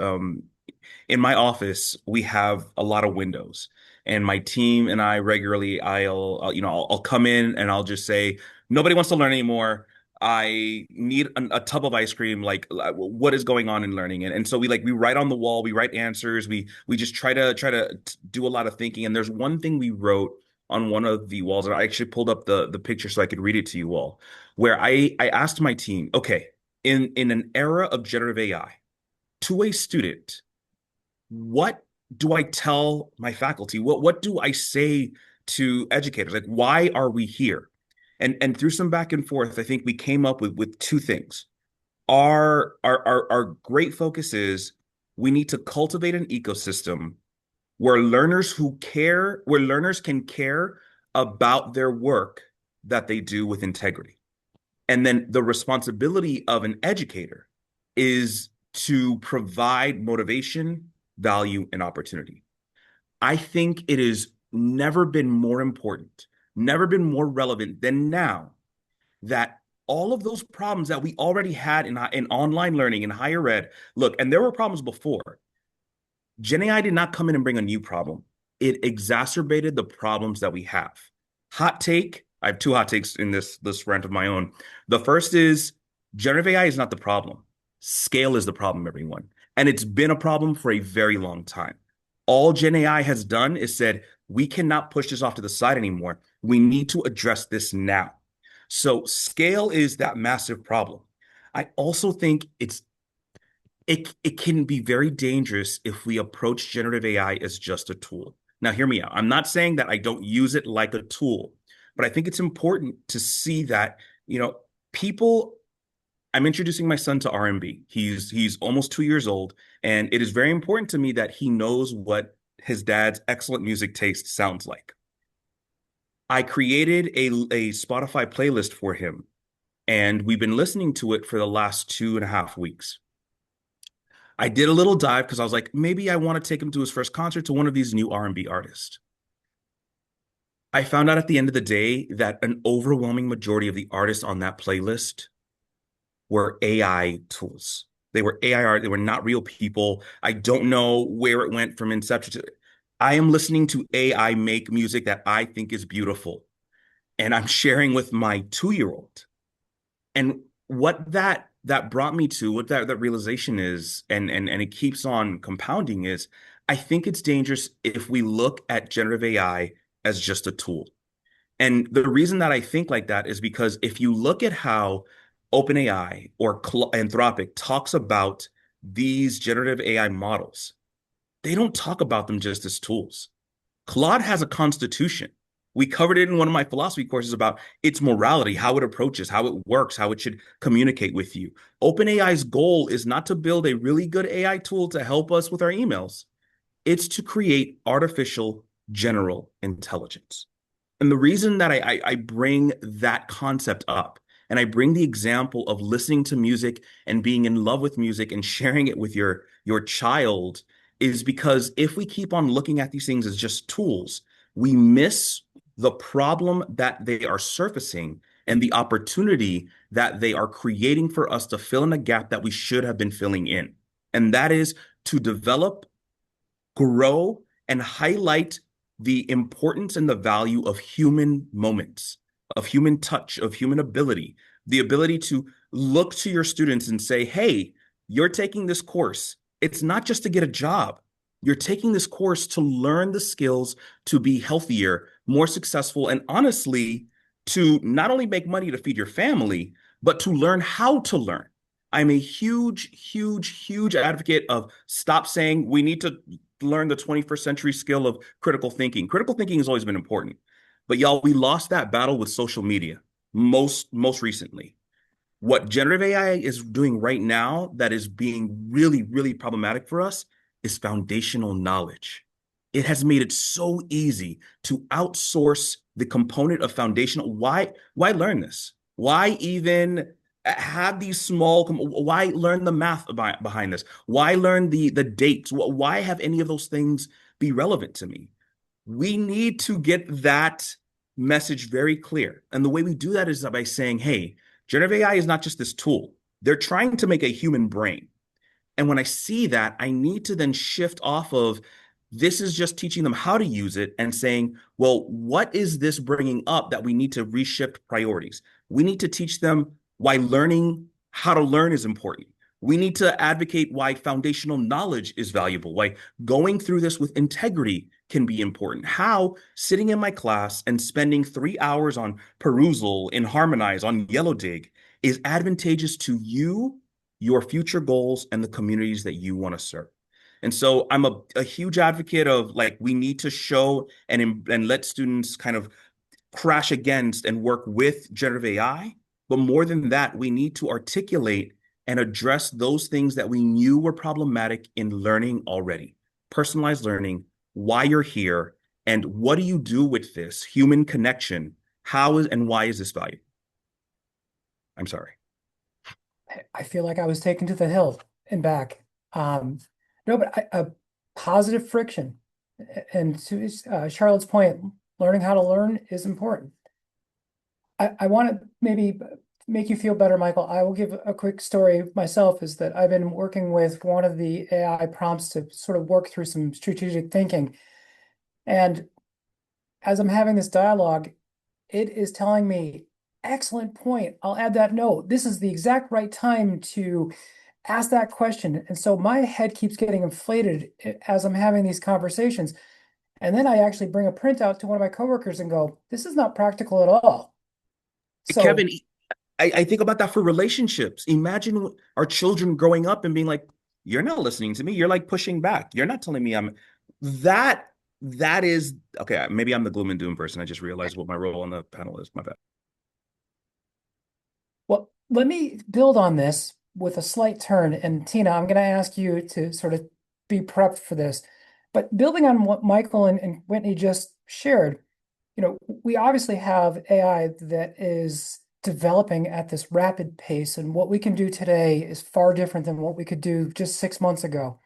in my office, we have a lot of windows, and my team and I regularly, I'll come in and I'll just say, nobody wants to learn anymore. I need a tub of ice cream. What is going on in learning? And so we write on the wall, we write answers, we just try to do a lot of thinking. And there's one thing we wrote on one of the walls, and I actually pulled up the picture so I could read it to you all, where I asked my team, okay, in an era of generative AI, to a student, what do I tell my faculty? What do I say to educators? Why are we here? And through some back and forth, I think we came up with two things. Our great focus is we need to cultivate an ecosystem where learners can care about their work that they do with integrity. And then the responsibility of an educator is to provide motivation, value, and opportunity. I think it has never been more important, never been more relevant than now, that all of those problems that we already had in online learning, in higher ed, look, and there were problems before. Gen AI did not come in and bring a new problem. It exacerbated the problems that we have. Hot take, I have two hot takes in this rant of my own. The first is generative AI is not the problem. Scale is the problem, everyone. And it's been a problem for a very long time. All Gen AI has done is said, we cannot push this off to the side anymore. We need to address this now. So scale is that massive problem. I also think it's it can be very dangerous if we approach generative AI as just a tool. Now, hear me out. I'm not saying that I don't use it like a tool, but I think it's important to see that, people. I'm introducing my son to R&B. He's almost 2 years old, and it is very important to me that he knows what his dad's excellent music taste sounds like. I created a Spotify playlist for him, and we've been listening to it for the last 2.5 weeks. I did a little dive because I was like, maybe I want to take him to his first concert to one of these new R&B artists. I found out at the end of the day that an overwhelming majority of the artists on that playlist were AI tools. They were AI art. They were not real people. I don't know where it went from inception to. I am listening to AI make music that I think is beautiful, and I'm sharing with my 2-year-old. And what that brought me to, what that realization is, and it keeps on compounding, is I think it's dangerous if we look at generative AI as just a tool. And the reason that I think like that is because if you look at how OpenAI or Anthropic talks about these generative AI models, they don't talk about them just as tools. Claude has a constitution. We covered it in one of my philosophy courses about its morality, how it approaches, how it works, how it should communicate with you. OpenAI's goal is not to build a really good AI tool to help us with our emails. It's to create artificial general intelligence. And the reason that I bring that concept up, and I bring the example of listening to music and being in love with music and sharing it with your child, is because if we keep on looking at these things as just tools, we miss the problem that they are surfacing and the opportunity that they are creating for us to fill in a gap that we should have been filling in. And that is to develop, grow, and highlight the importance and the value of human moments, of human touch, of human ability, the ability to look to your students and say, hey, you're taking this course. It's not just to get a job. You're taking this course to learn the skills to be healthier, more successful, and honestly, to not only make money to feed your family, but to learn how to learn. I'm a huge, huge, huge advocate of stop saying we need to learn the 21st century skill of critical thinking. Critical thinking has always been important. But y'all, we lost that battle with social media most recently. What generative AI is doing right now that is being really, really problematic for us is foundational knowledge. It has made it so easy to outsource the component of foundational. Why learn this? Why even have these why learn the math behind this? Why learn the dates? Why have any of those things be relevant to me? We need to get that message very clear. And the way we do that is by saying, hey, generative AI is not just this tool. They're trying to make a human brain. And when I see that, I need to then shift off of this is just teaching them how to use it and saying, well, what is this bringing up that we need to reshift priorities? We need to teach them why learning how to learn is important. We need to advocate why foundational knowledge is valuable, why going through this with integrity can be important, how sitting in my class and spending 3 hours on Perusal, in Harmonize, on Yellow Dig is advantageous to you, your future goals, and the communities that you want to serve. And so I'm a huge advocate of we need to show and let students kind of crash against and work with generative AI. But more than that, we need to articulate and address those things that we knew were problematic in learning already. Personalized learning, why you're here, and what do you do with this human connection? How is and why is this valuable? I'm sorry. I feel like I was taken to the hill and back. No, but a positive friction. And to Charlotte's point, learning how to learn is important. I want to maybe make you feel better, Maikel. I will give a quick story myself, is that I've been working with one of the AI prompts to sort of work through some strategic thinking. And as I'm having this dialogue, it is telling me, excellent point. I'll add that note. This is the exact right time to ask that question. And so my head keeps getting inflated as I'm having these conversations. And then I actually bring a printout to one of my coworkers and go, this is not practical at all. So, Kevin, I think about that for relationships. Imagine our children growing up and being like, you're not listening to me. You're like pushing back. You're not telling me that that is okay. Maybe I'm the gloom and doom person. I just realized what my role on the panel is. My bad. Well, let me build on this with a slight turn. And Tina, I'm going to ask you to sort of be prepped for this. But building on what Maikel and Whitney just shared, we obviously have AI that is developing at this rapid pace, and what we can do today is far different than what we could do just 6 months ago.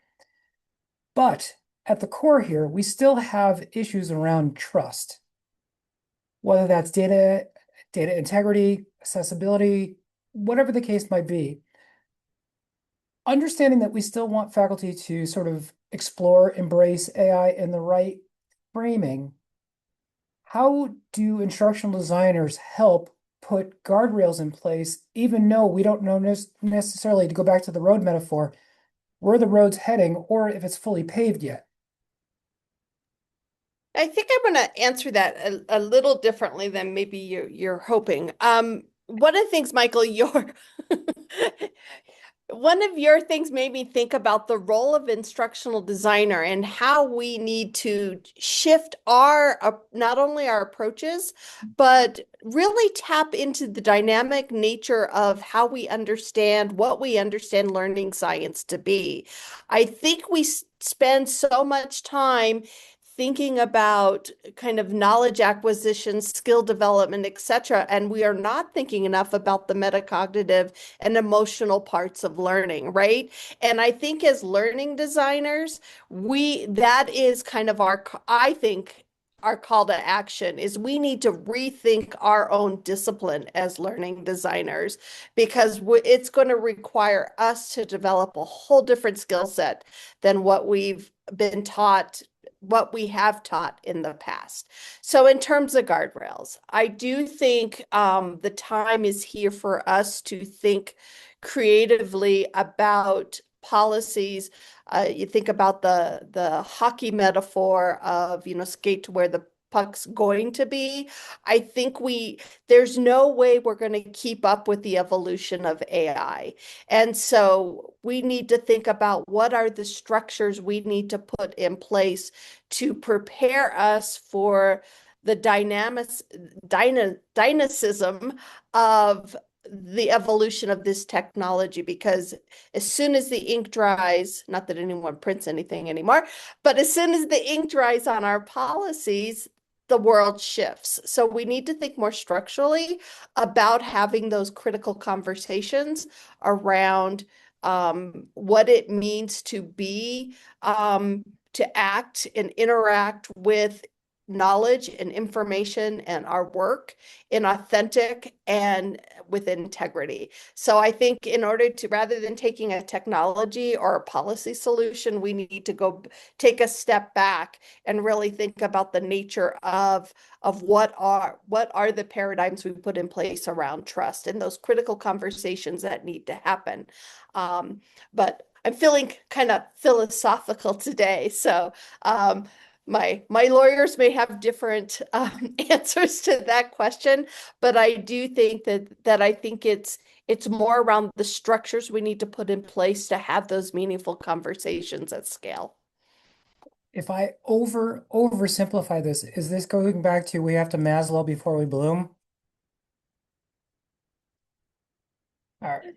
But at the core here, we still have issues around trust, whether that's data integrity, accessibility, whatever the case might be. Understanding that we still want faculty to sort of explore, embrace AI in the right framing, how do instructional designers help put guardrails in place, even though we don't know necessarily, to go back to the road metaphor, where the road's heading or if it's fully paved yet? I think I'm going to answer that a little differently than maybe you're hoping. One of the things, Maikel, one of your things made me think about the role of instructional designer and how we need to shift our not only our approaches, but really tap into the dynamic nature of how we understand what we understand learning science to be. I think we spend so much time thinking about kind of knowledge acquisition, skill development, etc. And we are not thinking enough about the metacognitive and emotional parts of learning, right? And I think as learning designers, that is kind of I think our call to action is we need to rethink our own discipline as learning designers, because it's going to require us to develop a whole different skill set than what we've been taught, what we have taught in the past. So in terms of guardrails, I do think the time is here for us to think creatively about policies. You think about the hockey metaphor of, skate to where the puck's going to be. I think there's no way we're going to keep up with the evolution of AI. And so we need to think about what are the structures we need to put in place to prepare us for the dynamism of the evolution of this technology, because as soon as the ink dries, not that anyone prints anything anymore, but as soon as the ink dries on our policies, the world shifts. So we need to think more structurally about having those critical conversations around what it means to be, to act and interact with knowledge and information and our work in authentic and with integrity. So I think in order to, rather than taking a technology or a policy solution, we need to go take a step back and really think about the nature of what are the paradigms we put in place around trust and those critical conversations that need to happen. But I'm feeling kind of philosophical today, so my lawyers may have different answers to that question, but I do think that I think it's more around the structures we need to put in place to have those meaningful conversations at scale. If I oversimplify this, is this going back to we have to Maslow before we bloom? All right.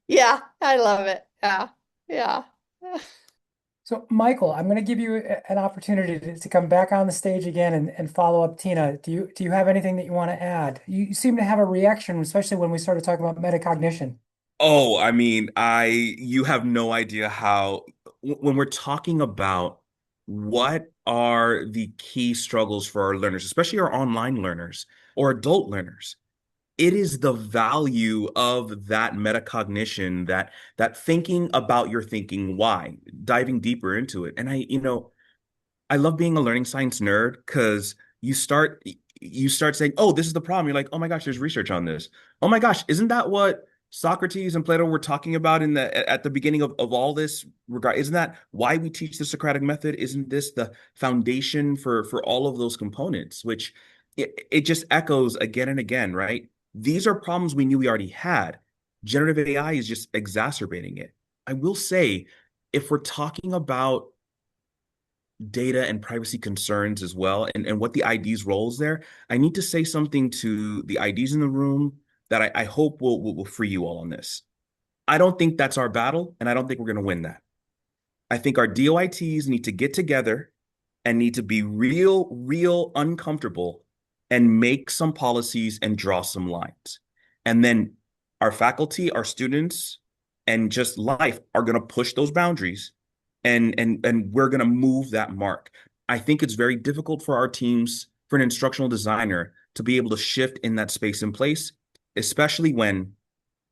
Yeah, I love it. Yeah, yeah. So, Maikel, I'm going to give you an opportunity to come back on the stage again and follow up Tina. Do you have anything that you want to add? You seem to have a reaction, especially when we started talking about metacognition. Oh, I mean, you have no idea how, when we're talking about what are the key struggles for our learners, especially our online learners or adult learners, it is the value of that metacognition, that thinking about your thinking why, diving deeper into it. And I love being a learning science nerd because you start saying, oh, this is the problem. You're like, oh my gosh, there's research on this. Oh my gosh, isn't that what Socrates and Plato were talking about at the beginning of all this regard? Isn't that why we teach the Socratic method? Isn't this the foundation for all of those components? Which it just echoes again and again, right? These are problems we knew we already had. Generative AI is just exacerbating it. I will say if we're talking about data and privacy concerns as well, and what the ID's role is there, I need to say something to the IDs in the room that I hope will free you all on this. I don't think that's our battle, and I don't think we're going to win that. I think our DOITs need to get together and need to be real uncomfortable and make some policies and draw some lines. And then our faculty, our students, and just life are going to push those boundaries, and we're going to move that mark. I think it's very difficult for our teams, for an instructional designer, to be able to shift in that space and place, especially when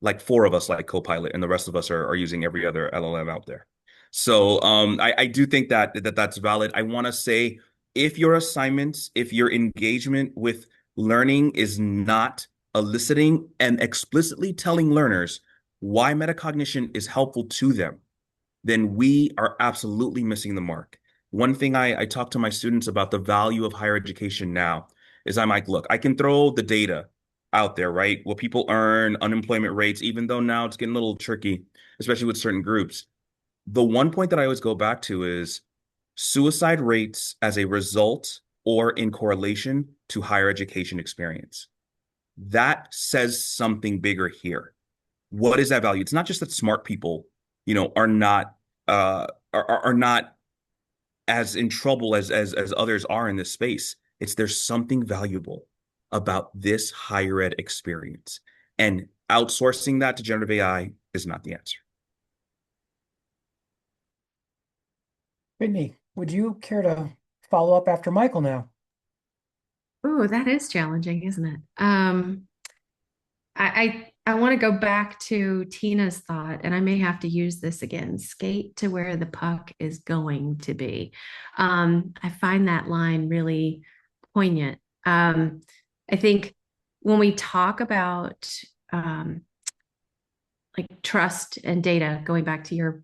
like 4 of us like Copilot and the rest of us are using every other LLM out there. So I do think that's valid. I want to say, if your assignments, if your engagement with learning is not eliciting and explicitly telling learners why metacognition is helpful to them, then we are absolutely missing the mark. One thing I talk to my students about the value of higher education now is I'm like, look, I can throw the data out there, right? What people earn, unemployment rates, even though now it's getting a little tricky, especially with certain groups. The one point that I always go back to is suicide rates as a result or in correlation to higher education experience. That says something bigger here. What is that value? It's not just that smart people, are not as in trouble as others are in this space. It's there's something valuable about this higher ed experience, and outsourcing that to generative AI is not the answer. Whitney, would you care to follow up after Maikel now? Oh, that is challenging, isn't it? I want to go back to Tina's thought, and I may have to use this again: skate to where the puck is going to be. I find that line really poignant. I think when we talk about like trust and data, going back to your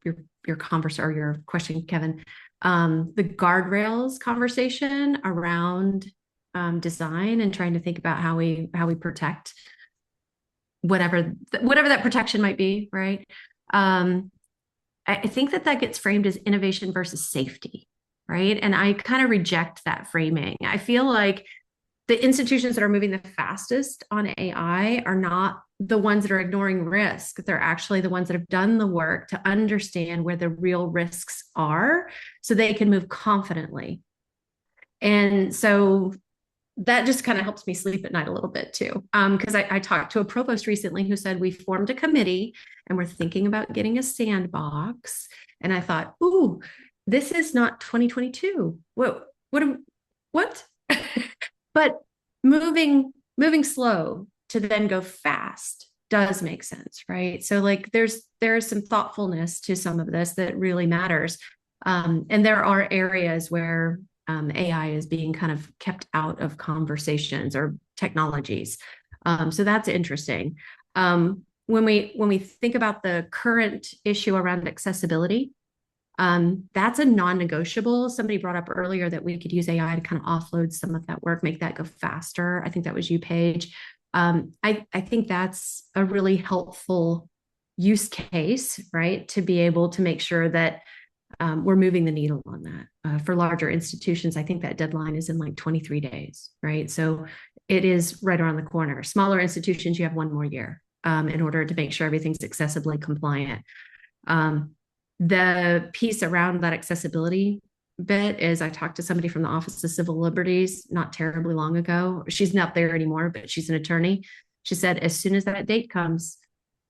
converse or your question, Kevin, the guardrails conversation around design and trying to think about how we protect whatever that protection might be, right? I think that gets framed as innovation versus safety, right? And I kind of reject that framing. I feel like the institutions that are moving the fastest on AI are not the ones that are ignoring risk. They're actually the ones that have done the work to understand where the real risks are so they can move confidently. And so that just kind of helps me sleep at night a little bit too. Because I talked to a provost recently who said, we formed a committee and we're thinking about getting a sandbox. And I thought, ooh, this is not 2022. What? But moving slow to then go fast does make sense, right? So like there is some thoughtfulness to some of this that really matters. And there are areas where AI is being kind of kept out of conversations or technologies. So that's interesting. When we think about the current issue around accessibility, that's a non-negotiable. Somebody brought up earlier that we could use AI to kind of offload some of that work, make that go faster. I think that was you, Paige. I think that's a really helpful use case, right? To be able to make sure that we're moving the needle on that. For larger institutions, I think that deadline is in like 23 days, right? So it is right around the corner. Smaller institutions, you have 1 more year in order to make sure everything's accessibly compliant. The piece around that accessibility bit is I talked to somebody from the Office of Civil Liberties not terribly long ago. She's not there anymore, but she's an attorney. She said, as soon as that date comes,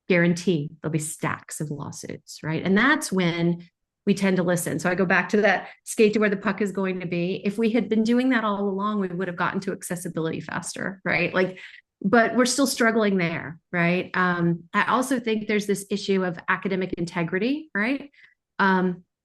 guarantee there'll be stacks of lawsuits, right? And that's when we tend to listen. So I go back to that skate to where the puck is going to be. If we had been doing that all along, we would have gotten to accessibility faster, right? But we're still struggling there, right? I also think there's this issue of academic integrity, right?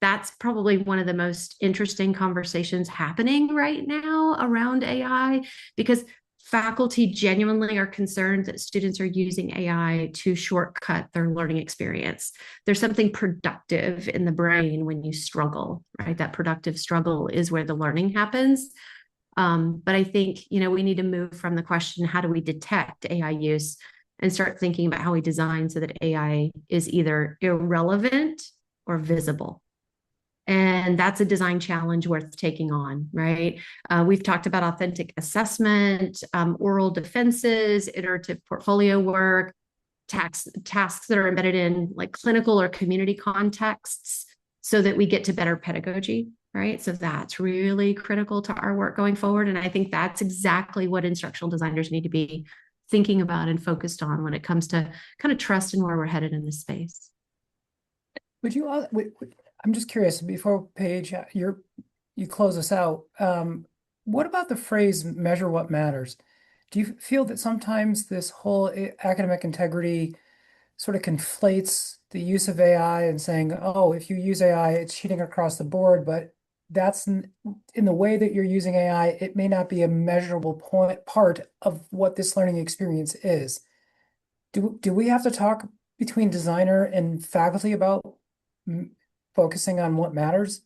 That's probably one of the most interesting conversations happening right now around AI, because faculty genuinely are concerned that students are using AI to shortcut their learning experience. There's something productive in the brain when you struggle, right? That productive struggle is where the learning happens. But I think, we need to move from the question, how do we detect AI use, and start thinking about how we design so that AI is either irrelevant or visible, And that's a design challenge worth taking on, right? We've talked about authentic assessment, oral defenses, iterative portfolio work, tasks that are embedded in like clinical or community contexts so that we get to better pedagogy, right? So that's really critical to our work going forward. And I think that's exactly what instructional designers need to be thinking about and focused on when it comes to kind of trust and where we're headed in this space. Would you, I'm just curious, before Paige, you close us out, what about the phrase measure what matters? Do you feel that sometimes this whole academic integrity sort of conflates the use of AI and saying, oh, if you use AI, it's cheating across the board, but that's in the way that you're using AI, it may not be a measurable part of what this learning experience is. Do we have to talk between designer and faculty about focusing on what matters?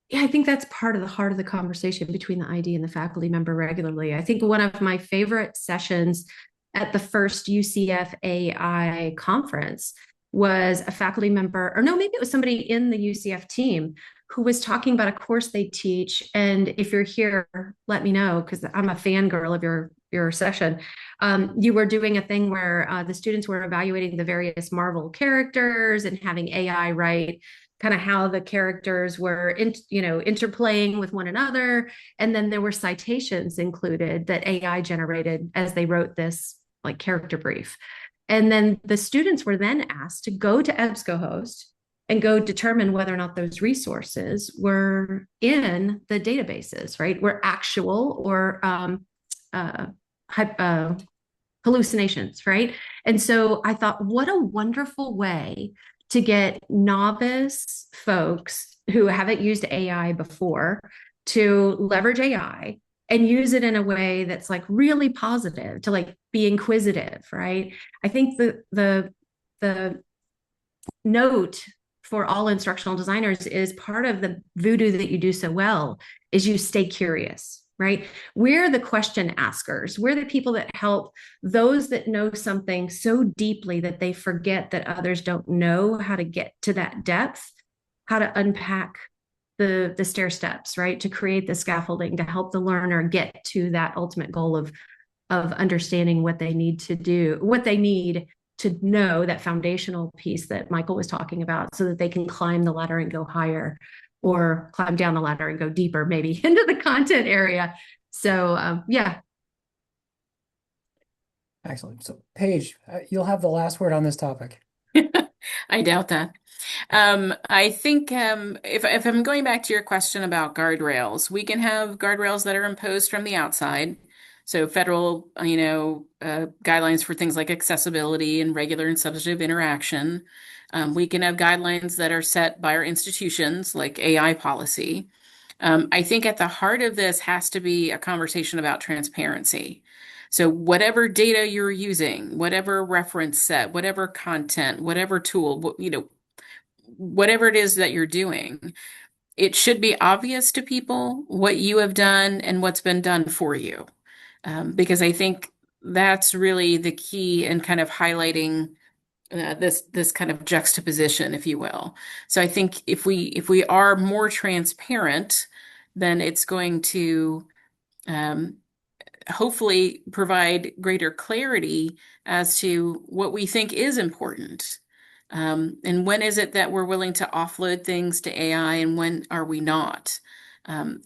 Yeah, I think that's part of the heart of the conversation between the ID and the faculty member regularly. I think one of my favorite sessions at the first UCF AI conference was a faculty member, or no, maybe it was somebody in the UCF team who was talking about a course they teach. And if you're here, let me know, because I'm a fangirl of your session. You were doing a thing where the students were evaluating the various Marvel characters and having AI write kind of how the characters were interplaying with one another. And then there were citations included that AI generated as they wrote this like character brief. And then the students were then asked to go to EBSCOhost and go determine whether or not those resources were in the databases, right? Were actual or hallucinations, right? And so I thought, what a wonderful way to get novice folks who haven't used AI before to leverage AI and use it in a way that's like really positive, to like be inquisitive, right? I think the note for all instructional designers is part of the voodoo that you do so well is you stay curious, right? We're the question askers. We're the people that help those that know something so deeply that they forget that others don't know how to get to that depth, how to unpack the stair steps, right? To create the scaffolding to help the learner get to that ultimate goal of understanding what they need to do, what they need to know, that foundational piece that Maikel was talking about, so that they can climb the ladder and go higher, or climb down the ladder and go deeper, maybe into the content area. So yeah. Excellent. So Paige, you'll have the last word on this topic. I doubt that. I think if I'm going back to your question about guardrails, we can have guardrails that are imposed from the outside. So federal, guidelines for things like accessibility and regular and substantive interaction. We can have guidelines that are set by our institutions, like AI policy. I think at the heart of this has to be a conversation about transparency. So whatever data you're using, whatever reference set, whatever content, whatever tool, whatever it is that you're doing, it should be obvious to people what you have done and what's been done for you. Because I think that's really the key in kind of highlighting this kind of juxtaposition, if you will. So I think if we are more transparent, then it's going to hopefully provide greater clarity as to what we think is important. And when is it that we're willing to offload things to AI and when are we not?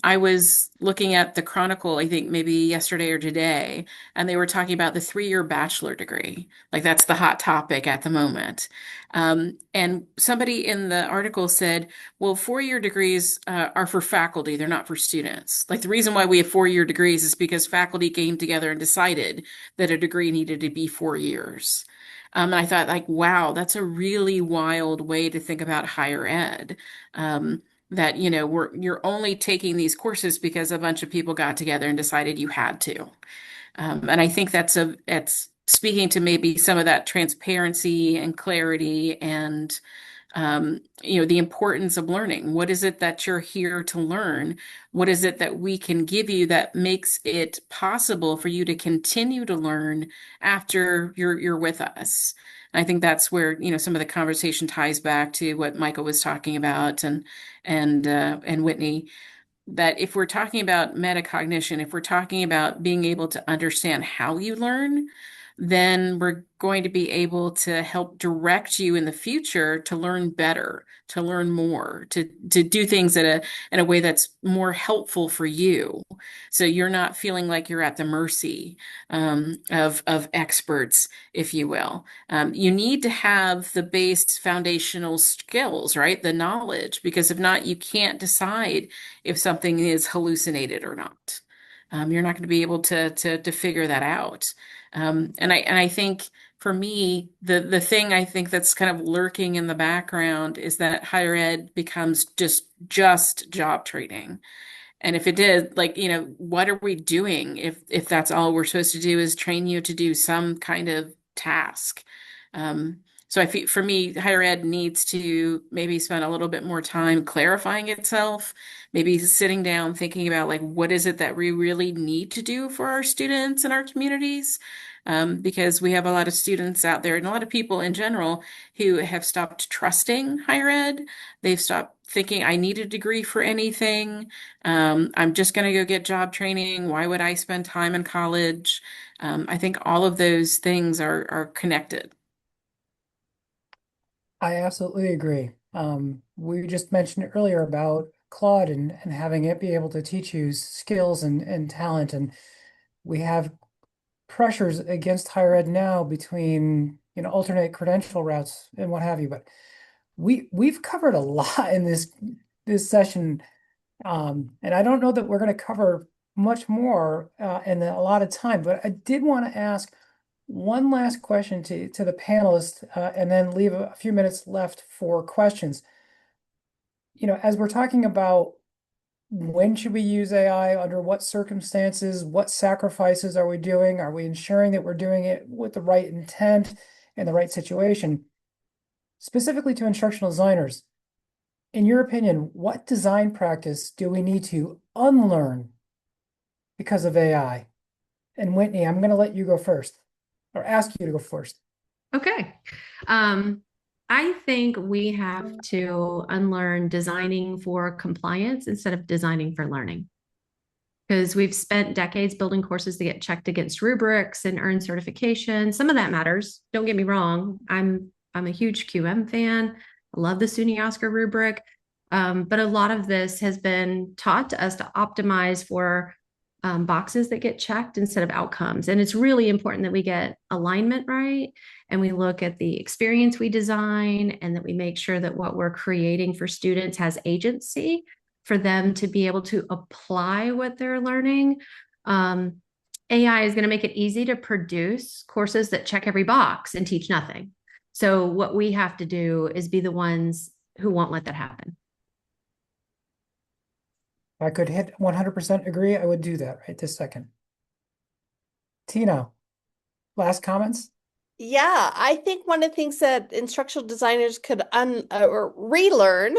I was looking at the Chronicle, I think maybe yesterday or today, and they were talking about the 3-year bachelor degree. Like that's the hot topic at the moment. And somebody in the article said, well, 4-year degrees are for faculty, they're not for students. Like the reason why we have 4-year degrees is because faculty came together and decided that a degree needed to be 4 years. And I thought, like, wow, that's a really wild way to think about higher ed. That, you're only taking these courses because a bunch of people got together and decided you had to. And I think that's speaking to maybe some of that transparency and clarity and the importance of learning. What is it that you're here to learn? What is it that we can give you that makes it possible for you to continue to learn after you're with us? And I think that's where, some of the conversation ties back to what Maikel was talking about and Whitney, that if we're talking about metacognition, if we're talking about being able to understand how you learn, then we're going to be able to help direct you in the future to learn better, to learn more, to do things in a way that's more helpful for you. So you're not feeling like you're at the mercy of experts, if you will. You need to have the base foundational skills, right? The knowledge, because if not, you can't decide if something is hallucinated or not. You're not going to be able to figure that out. And I think for me, the thing I think that's kind of lurking in the background is that higher ed becomes just job training. And if it did, like, what are we doing if that's all we're supposed to do is train you to do some kind of task? So I feel for me, higher ed needs to maybe spend a little bit more time clarifying itself, maybe sitting down, thinking about like what is it that we really need to do for our students and our communities. Because we have a lot of students out there and a lot of people in general who have stopped trusting higher ed. They've stopped thinking I need a degree for anything. I'm just going to go get job training. Why would I spend time in college? I think all of those things are connected. I absolutely agree. We just mentioned earlier about Claude and having it be able to teach you skills and talent. And we have pressures against higher ed now between, alternate credential routes and what have you. But we've covered a lot in this session. And I don't know that we're going to cover much more in a lot of time, but I did want to ask one last question to the panelists and then leave a few minutes left for questions. As we're talking about when should we use AI, under what circumstances, what sacrifices are we doing? Are we ensuring that we're doing it with the right intent and the right situation? Specifically to instructional designers, in your opinion, what design practice do we need to unlearn because of AI? And Whitney, I'm going to let you go first, or ask you to go first. Okay. I think we have to unlearn designing for compliance instead of designing for learning. Because we've spent decades building courses to get checked against rubrics and earn certification. Some of that matters. Don't get me wrong. I'm a huge QM fan. I love the SUNY Oscar rubric. But a lot of this has been taught to us to optimize for boxes that get checked instead of outcomes. And it's really important that we get alignment right and we look at the experience we design and that we make sure that what we're creating for students has agency for them to be able to apply what they're learning. AI is going to make it easy to produce courses that check every box and teach nothing. So what we have to do is be the ones who won't let that happen. If I could hit 100% agree, I would do that right this second. Tina, last comments? Yeah, I think one of the things that instructional designers could or relearn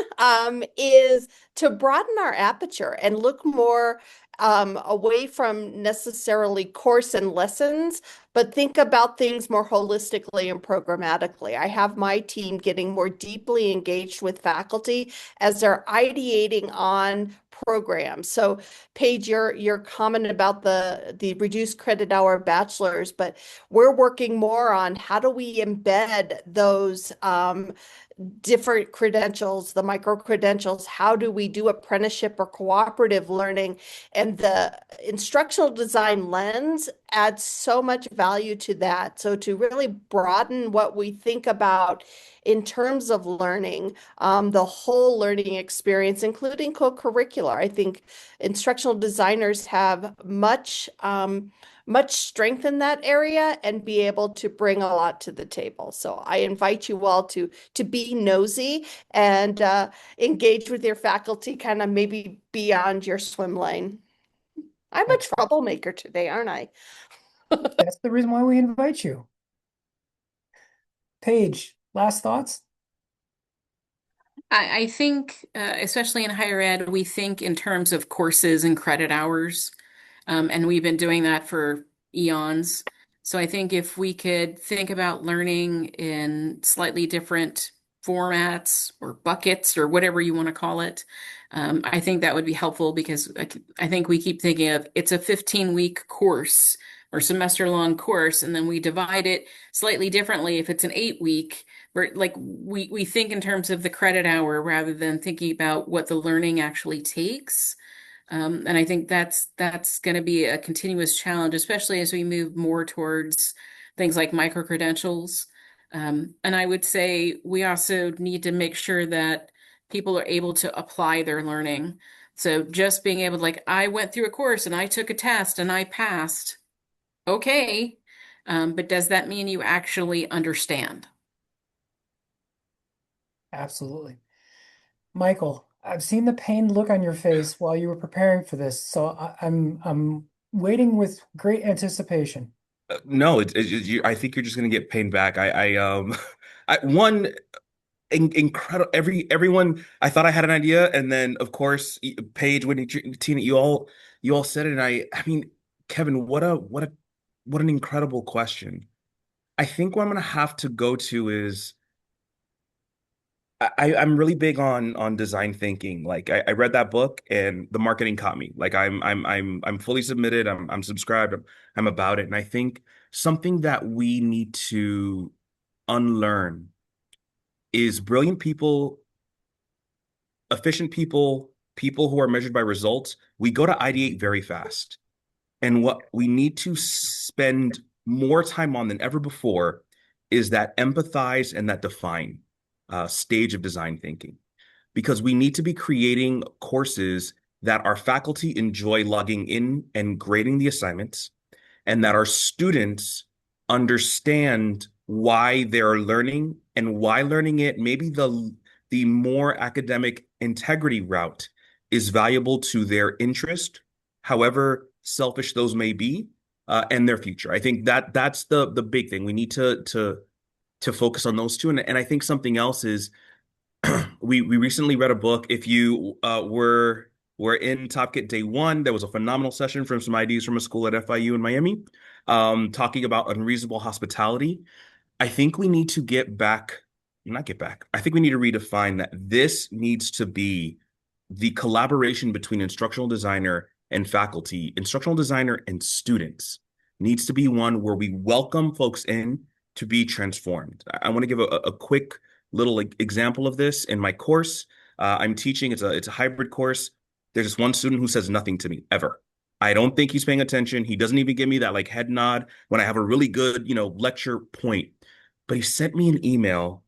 is to broaden our aperture and look more away from necessarily course and lessons, but think about things more holistically and programmatically. I have my team getting more deeply engaged with faculty as they're ideating on programs. So Paige, your comment about the reduced credit hour bachelor's, but we're working more on how do we embed those different credentials, the micro credentials, how do we do apprenticeship or cooperative learning? And the instructional design lens adds so much value to that. So to really broaden what we think about in terms of learning, the whole learning experience, including co-curricular, I think instructional designers have much strength in that area and be able to bring a lot to the table. So I invite you all to be nosy and engage with your faculty kind of maybe beyond your swim lane. I'm a troublemaker today, aren't I? That's the reason why we invite you. Paige, last thoughts? I think, especially in higher ed, we think in terms of courses and credit hours, and we've been doing that for eons. So I think if we could think about learning in slightly different formats or buckets or whatever you want to call it, I think that would be helpful because I think we keep thinking of it's a 15-week course or semester-long course, and then we divide it slightly differently if it's an 8-week. We think in terms of the credit hour rather than thinking about what the learning actually takes. And I think that's going to be a continuous challenge, especially as we move more towards things like micro credentials. And I would say we also need to make sure that people are able to apply their learning. So just being able to, like, I went through a course and I took a test and I passed. Okay. But does that mean you actually understand? Absolutely. Maikel, I've seen the pained look on your face while you were preparing for this, so I'm waiting with great anticipation. No, I think you're just gonna get paid back. I one incredible. Everyone. I thought I had an idea, and then of course, Paige, Whitney, Tina, you all said it, and I mean, Kevin, what an incredible question. I think what I'm gonna have to go to is I'm really big on design thinking. Like I read that book and the marketing caught me. Like I'm fully submitted. I'm subscribed. I'm about it. And I think something that we need to unlearn is brilliant people, efficient people, people who are measured by results. We go to ideate very fast. And what we need to spend more time on than ever before is that empathize and that define stage of design thinking. Because we need to be creating courses that our faculty enjoy logging in and grading the assignments, and that our students understand why they're learning and why learning it, maybe the more academic integrity route is valuable to their interest, however selfish those may be, and their future. I think that's the big thing. We need to focus on those two. And I think something else is we recently read a book. If you were in TOPkit day one, there was a phenomenal session from some IDs from a school at FIU in Miami, talking about unreasonable hospitality. I think we need to not get back. I think we need to redefine that this needs to be the collaboration between instructional designer and faculty, instructional designer and students needs to be one where we welcome folks in to be transformed. I want to give a quick little example of this in my course. I'm teaching, it's a hybrid course. There's this one student who says nothing to me ever. I don't think he's paying attention. He doesn't even give me that like head nod when I have a really good, lecture point. But he sent me an email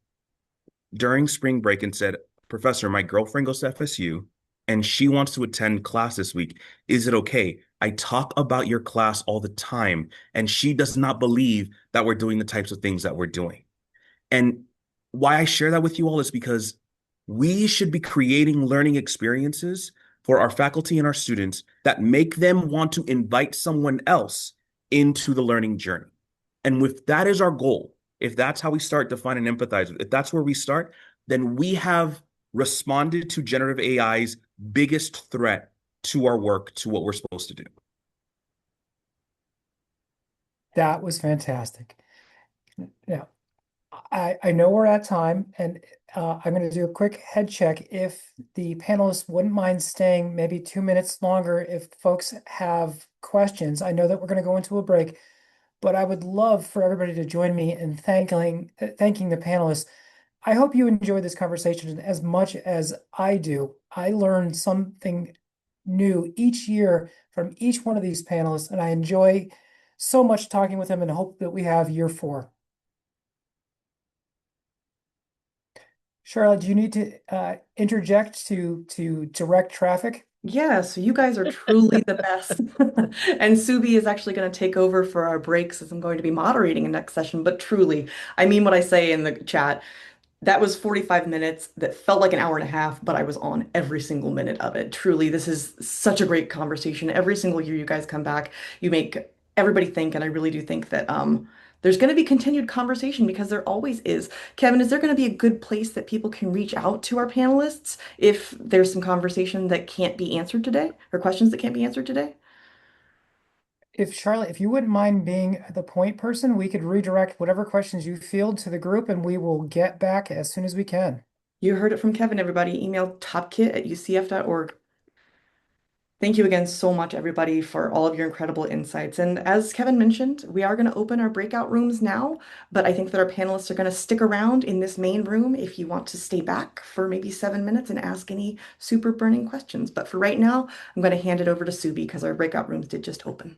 during spring break and said, Professor, my girlfriend goes to FSU and she wants to attend class this week. Is it okay? I talk about your class all the time, and she does not believe that we're doing the types of things that we're doing. And why I share that with you all is because we should be creating learning experiences for our faculty and our students that make them want to invite someone else into the learning journey. And if that is our goal, if that's how we start define and empathize, if that's where we start, then we have responded to generative AI's biggest threat to our work, to what we're supposed to do. That was fantastic. Now, I know we're at time, and I'm going to do a quick head check. If the panelists wouldn't mind staying maybe 2 minutes longer, if folks have questions. I know that we're going to go into a break, but I would love for everybody to join me in thanking the panelists. I hope you enjoyed this conversation as much as I do. I learn something new each year from each one of these panelists, and I enjoy so much talking with them and hope that we have year 4. Charlotte, do you need to interject to direct traffic? Yeah, so you guys are truly the best. And Subi is actually going to take over for our breaks as I'm going to be moderating a next session. But truly, I mean what I say in the chat. That was 45 minutes that felt like an hour and a half, but I was on every single minute of it. Truly, this is such a great conversation. Every single year you guys come back, you make everybody think, and I really do think that there's going to be continued conversation because there always is. Kevin, is there going to be a good place that people can reach out to our panelists if there's some conversation that can't be answered today or questions that can't be answered today? If Charlotte, if you wouldn't mind being the point person, we could redirect whatever questions you field to the group and we will get back as soon as we can. You heard it from Kevin, everybody. Email topkit@ucf.org. Thank you again so much, everybody, for all of your incredible insights. And as Kevin mentioned, we are going to open our breakout rooms now, but I think that our panelists are going to stick around in this main room if you want to stay back for maybe 7 minutes and ask any super burning questions. But for right now, I'm going to hand it over to Subi because our breakout rooms did just open.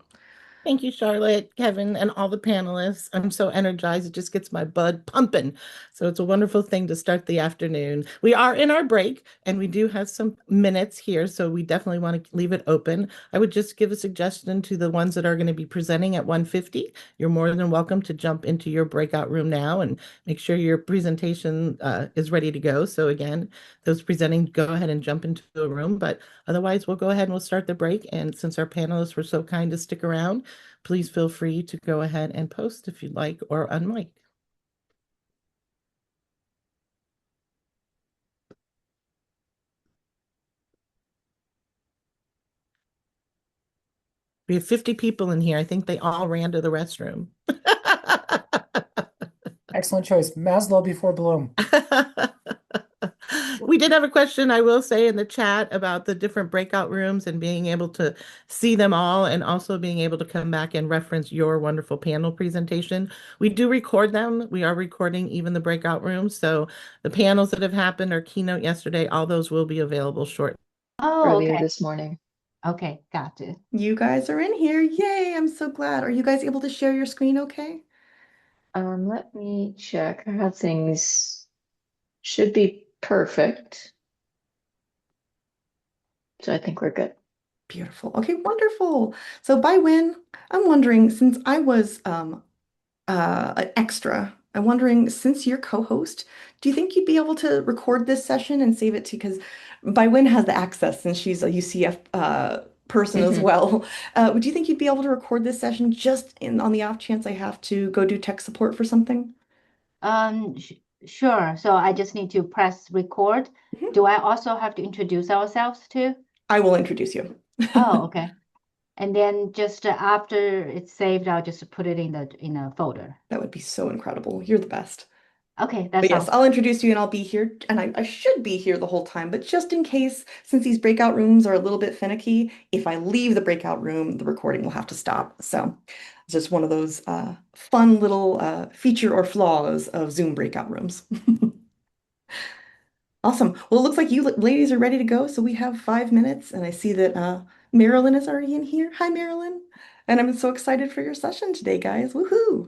Thank you, Charlotte, Kevin, and all the panelists. I'm so energized. It just gets my blood pumping. So it's a wonderful thing to start the afternoon. We are in our break and we do have some minutes here, so we definitely want to leave it open. I would just give a suggestion to the ones that are going to be presenting at 1:50. You're more than welcome to jump into your breakout room now and make sure your presentation is ready to go. So again, those presenting, go ahead and jump into a room, but otherwise we'll go ahead and we'll start the break. And since our panelists were so kind to stick around, please feel free to go ahead and post if you'd like or unmic. We have 50 people in here. I think they all ran to the restroom. Excellent choice. Maslow before Bloom. We did have a question, I will say, in the chat about the different breakout rooms and being able to see them all and also being able to come back and reference your wonderful panel presentation. We do record them. We are recording even the breakout rooms. So the panels that have happened, our keynote yesterday, all those will be available shortly. Earlier okay. this morning. Okay, got it. You guys are in here. Yay, I'm so glad. Are you guys able to share your screen okay? Let me check. I have things should be perfect. So I think we're good. Beautiful. Okay, wonderful. So by when, I'm wondering, since I was an extra, I'm wondering, since you're co-host, do you think you'd be able to record this session and save it to, because Bywin has the access since she's a UCF person as well. Do you think you'd be able to record this session just on the off chance I have to go do tech support for something? Sure. So I just need to press record. Do I also have to introduce ourselves too? I will introduce you. Oh, okay. And then just after it's saved, I'll just put it in a folder. That would be so incredible. You're the best. Okay, But yes, I'll introduce you and I'll be here, and I should be here the whole time, but just in case, since these breakout rooms are a little bit finicky, if I leave the breakout room, the recording will have to stop. So it's just one of those fun little feature or flaws of Zoom breakout rooms. Awesome. Well, it looks like you ladies are ready to go, so we have 5 minutes, and I see that Marilyn is already in here. Hi, Marilyn. And I'm so excited for your session today, guys. Woohoo!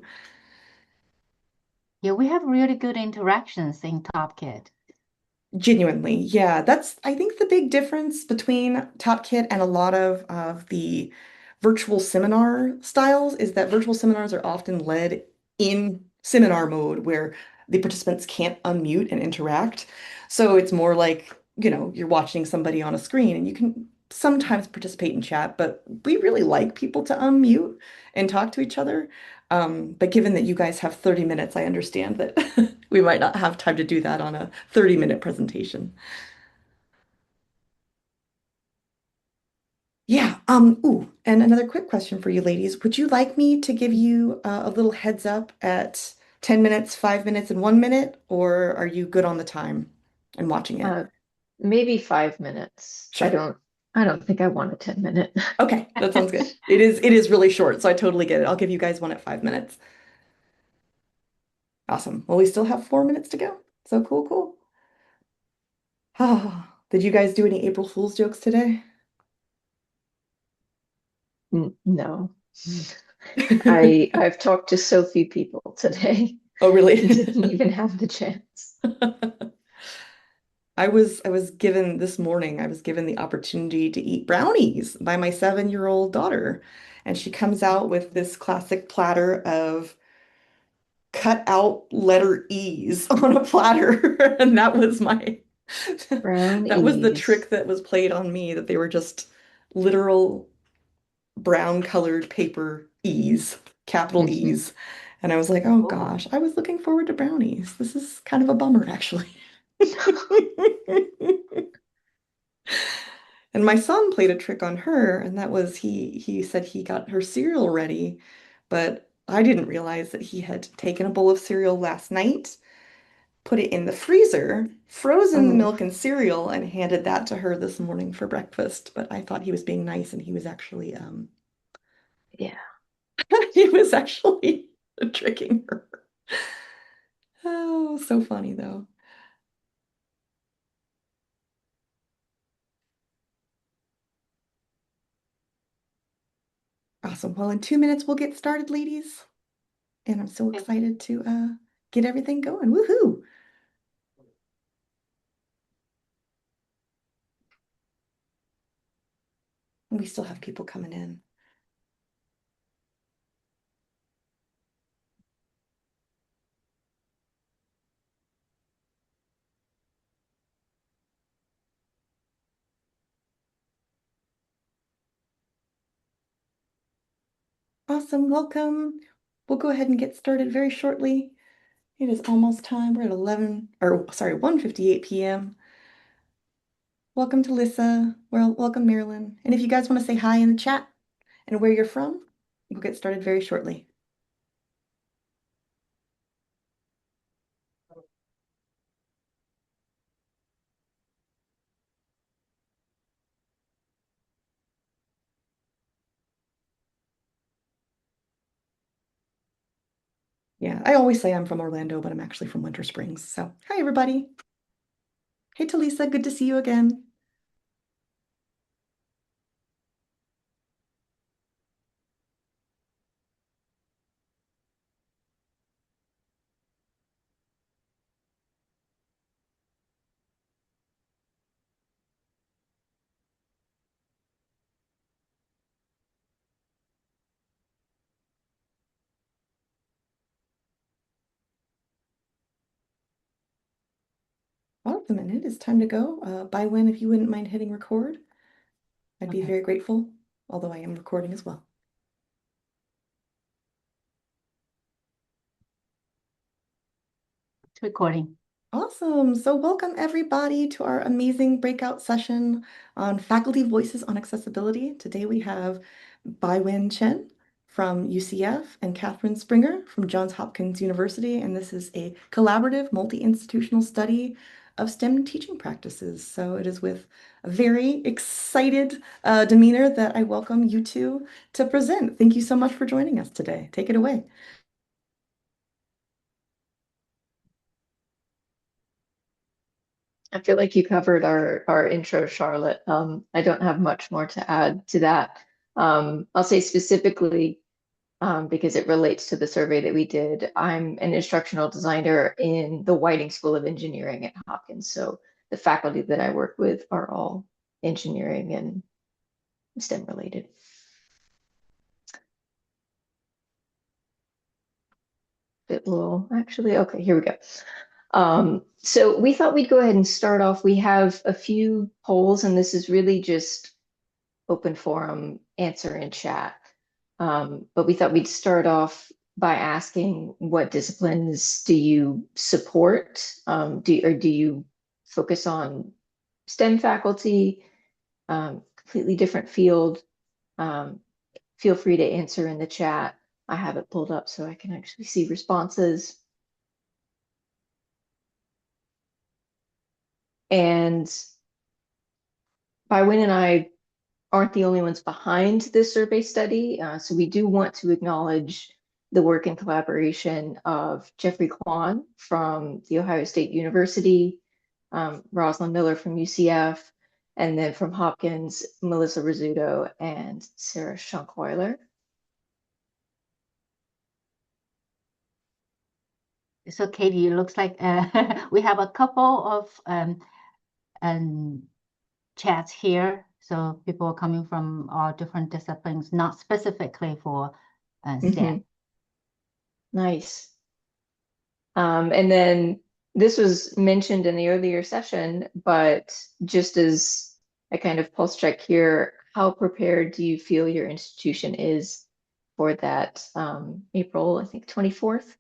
Yeah, we have really good interactions in TOPkit. Genuinely, yeah. That's, I think, the big difference between TOPkit and a lot of the virtual seminar styles is that virtual seminars are often led in seminar mode where the participants can't unmute and interact. So it's more like, you're watching somebody on a screen and you can sometimes participate in chat, but we really like people to unmute and talk to each other. But given that you guys have 30 minutes, I understand that we might not have time to do that on a 30-minute presentation. Yeah, ooh, and another quick question for you ladies. Would you like me to give you a little heads up at 10 minutes, 5 minutes, and 1 minute, or are you good on the time and watching it? Maybe 5 minutes. Sure. I don't think I want a 10-minute. Okay, that sounds good. It is really short, so I totally get it. I'll give you guys one at 5 minutes. Awesome. Well, we still have 4 minutes to go. So cool. Oh, did you guys do any April Fool's jokes today? No. I've talked to so few people today. Oh, really? I didn't even have the chance. I was given this morning, I was given the opportunity to eat brownies by my 7-year-old daughter. And she comes out with this classic platter of cut out letter E's on a platter. And that was that was the trick that was played on me, that they were just literal brown colored paper E's, capital E's. And I was like, oh Oh. gosh, I was looking forward to brownies. This is kind of a bummer, actually. And my son played a trick on her, and that was he said he got her cereal ready, but I didn't realize that he had taken a bowl of cereal last night, put it in the freezer, frozen the Oh, milk and cereal, and handed that to her this morning for breakfast. But I thought he was being nice, and he was actually yeah. he was actually tricking her. Oh, so funny though. Awesome. Well, in 2 minutes we'll get started, ladies. And I'm so excited to get everything going. Woohoo! We still have people coming in. Awesome. Welcome. We'll go ahead and get started very shortly. It is almost time. We're at 11, or sorry, 1:58 p.m. Welcome to Lissa. Well, welcome, Marilyn. And if you guys want to say hi in the chat and where you're from, we'll get started very shortly. Yeah, I always say I'm from Orlando, but I'm actually from Winter Springs. So, hi, everybody. Hey, Talisa, good to see you again. Awesome, and it is time to go. By when, if you wouldn't mind hitting record, I'd be Okay. very grateful, although I am recording as well. It's recording. Awesome. So welcome everybody to our amazing breakout session on Faculty Voices on Accessibility. Today we have Baiwen Chen from UCF and Catherine Springer from Johns Hopkins University. And this is a collaborative multi-institutional study of STEM teaching practices. So it is with a very excited demeanor that I welcome you two to present. Thank you so much for joining us today. Take it away. I feel like you covered our intro, Charlotte. I don't have much more to add to that. I'll say specifically, because it relates to the survey that we did, I'm an instructional designer in the Whiting School of Engineering at Hopkins. So the faculty that I work with are all engineering and STEM related. Bit low, actually. Okay, here we go. So we thought we'd go ahead and start off. We have a few polls, and this is really just open forum, answer in chat. But we thought we'd start off by asking what disciplines do you support? Do you focus on STEM faculty, completely different field? Feel free to answer in the chat. I have it pulled up so I can actually see responses. And Bywin and I aren't the only ones behind this survey study. So we do want to acknowledge the work and collaboration of Jeffrey Kwan from The Ohio State University, Rosalind Miller from UCF, and then from Hopkins, Melissa Rizzuto and Sarah Schunkweiler. So Katie, it looks like we have a couple of chats here. So people are coming from all different disciplines, not specifically for STEM. Nice. And then this was mentioned in the earlier session, but just as a kind of pulse check here, how prepared do you feel your institution is for that April, I think 24th,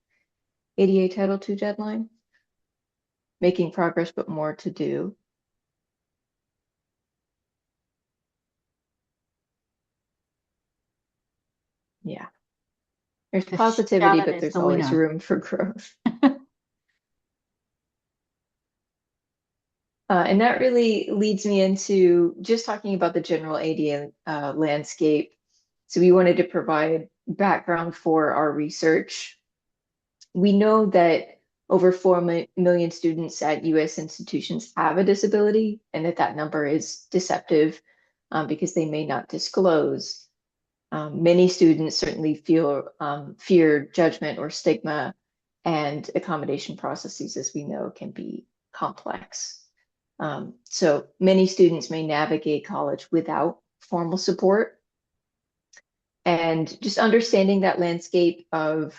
ADA Title II deadline. Making progress, but more to do. Yeah. There's The positivity, Charlotte but is there's the always winner. room for growth. And that really leads me into just talking about the general ADA landscape. So we wanted to provide background for our research. We know that over 4 million students at US institutions have a disability, and that number is deceptive because they may not disclose. Many students certainly feel fear, judgment, or stigma, and accommodation processes, as we know, can be complex. So many students may navigate college without formal support. And just understanding that landscape of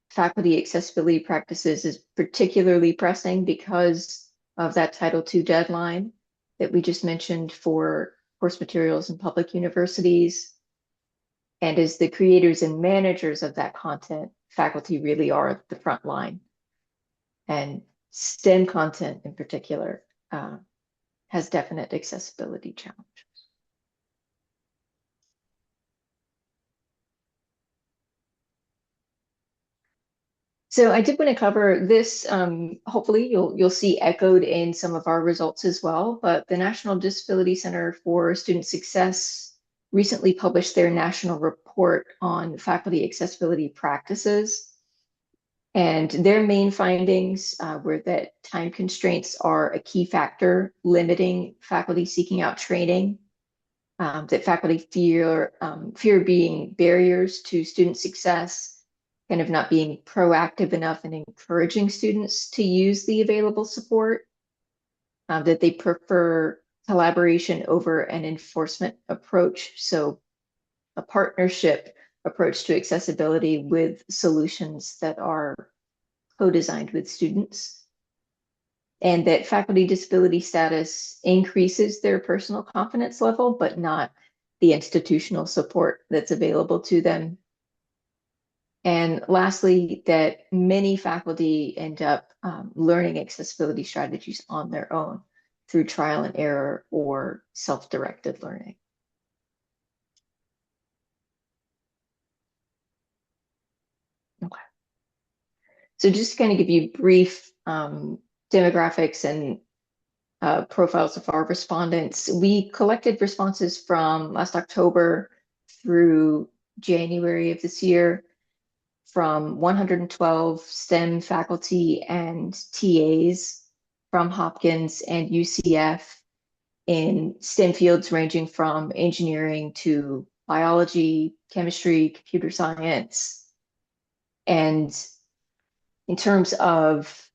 faculty accessibility practices is particularly pressing because of that Title II deadline that we just mentioned for course materials in public universities. And as the creators and managers of that content, faculty really are the front line. And STEM content in particular has definite accessibility challenges. So I did want to cover this. Hopefully you'll see echoed in some of our results as well. But the National Disability Center for Student Success recently published their national report on faculty accessibility practices. And their main findings were that time constraints are a key factor limiting faculty seeking out training, that faculty fear being barriers to student success, kind of not being proactive enough in encouraging students to use the available support, that they prefer collaboration over an enforcement approach. So a partnership approach to accessibility with solutions that are co-designed with students, and that faculty disability status increases their personal confidence level, but not the institutional support that's available to them. And lastly, that many faculty end up learning accessibility strategies on their own through trial and error or self-directed learning. Okay. So just to kind of give you brief demographics and profiles of our respondents, we collected responses from last October through January of this year from 112 STEM faculty and TAs from Hopkins and UCF in STEM fields ranging from engineering to biology, chemistry, computer science. And in terms of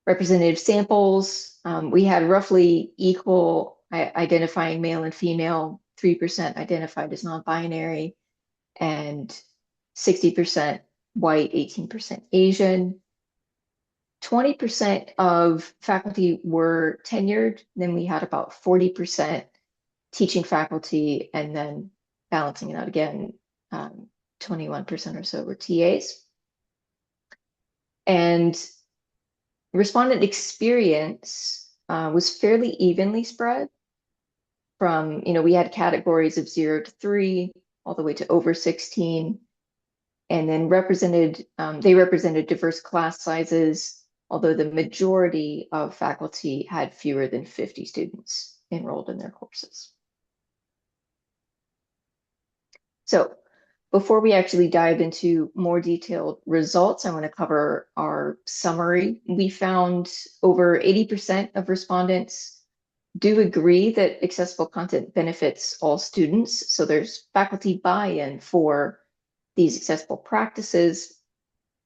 representative samples, we had roughly equal identifying male and female, 3% identified as non-binary, and 60% white, 18% Asian. 20% of faculty were tenured. Then we had about 40% teaching faculty, and then balancing it out again, 21% or so were TAs. And respondent experience was fairly evenly spread from, we had categories of 0 to 3, all the way to over 16, and then they represented diverse class sizes, although the majority of faculty had fewer than 50 students enrolled in their courses. So before we actually dive into more detailed results, I want to cover our summary. We found over 80% of respondents do agree that accessible content benefits all students. So there's faculty buy-in for these accessible practices.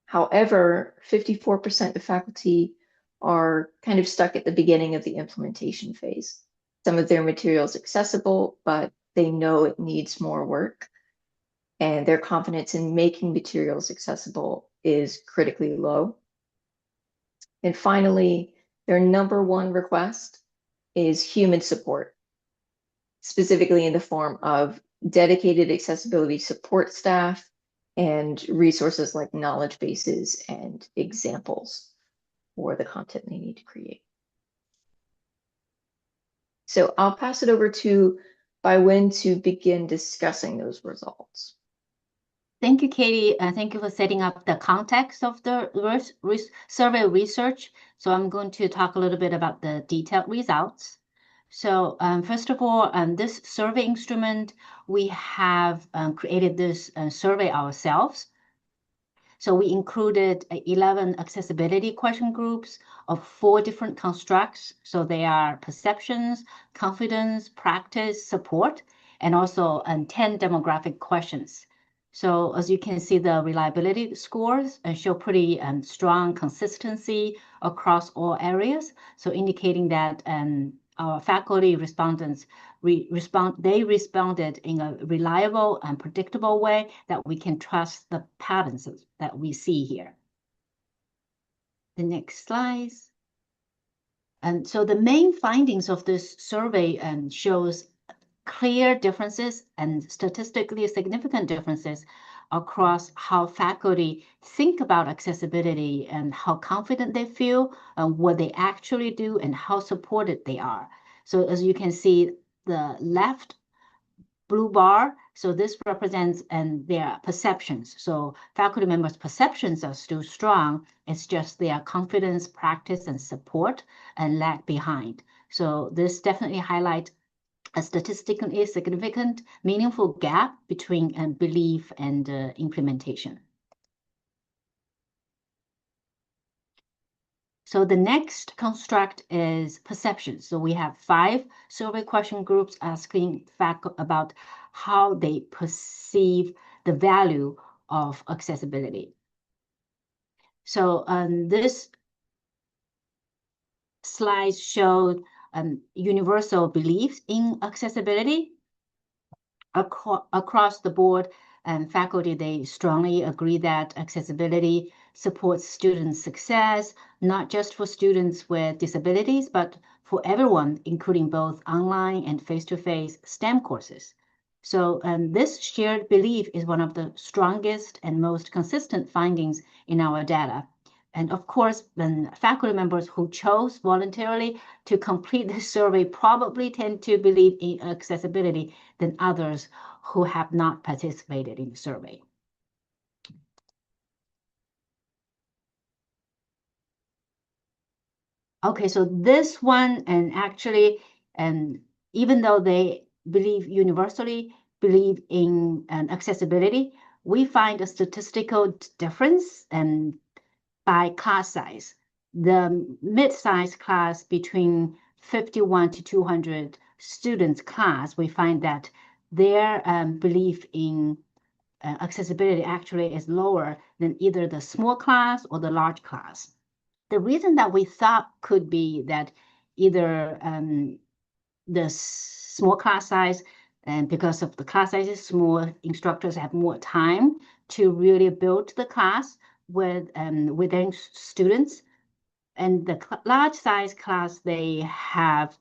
However, 54% of faculty are kind of stuck at the beginning of the implementation phase. Some of their materials accessible, but they know it needs more work, and their confidence in making materials accessible is critically low. And finally, their number one request is human support, specifically in the form of dedicated accessibility support staff and resources like knowledge bases and examples for the content they need to create. So I'll pass it over to Baiwen to begin discussing those results. Thank you, Katie. Thank you for setting up the context of the survey research. So I'm going to talk a little bit about the detailed results. So first of all, this survey instrument, we have created this survey ourselves. So we included 11 accessibility question groups of 4 different constructs. So they are perceptions, confidence, practice, support, and also 10 demographic questions. So as you can see, the reliability scores show pretty strong consistency across all areas. So indicating that our faculty respondents responded in a reliable and predictable way that we can trust the patterns that we see here. The next slide. And so the main findings of this survey shows clear differences and statistically significant differences across how faculty think about accessibility and how confident they feel, what they actually do, and how supported they are. So as you can see, the left blue bar, so this represents their perceptions. So faculty members' perceptions are still strong. It's just their confidence, practice, and support and lag behind. So this definitely highlights a statistically significant, meaningful gap between belief and implementation. So the next construct is perception. So we have 5 survey question groups asking faculty about how they perceive the value of accessibility. So this slide showed universal beliefs in accessibility across the board, and faculty, they strongly agree that accessibility supports student success, not just for students with disabilities, but for everyone, including both online and face-to-face STEM courses. So this shared belief is one of the strongest and most consistent findings in our data. And of course, the faculty members who chose voluntarily to complete this survey probably tend to believe in accessibility than others who have not participated in the survey. Okay, so this one, and actually, even though they universally believe in accessibility, we find a statistical difference by class size. The mid-size class between 51 to 200 students class, we find that their belief in accessibility actually is lower than either the small class or the large class. The reason that we thought could be that either the small class size, and because of the class size is small, instructors have more time to really build the class with their students. And the large size class, they have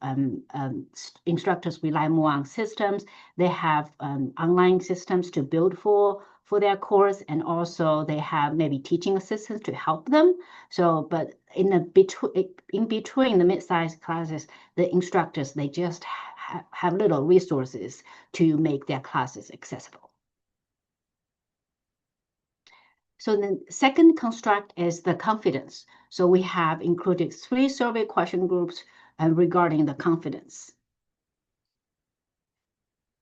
instructors rely more on systems. They have online systems to build for their course, and also they have maybe teaching assistants to help them. So, but in between the mid-sized classes, the instructors, they just have little resources to make their classes accessible. So the second construct is the confidence. So we have included 3 survey question groups regarding the confidence.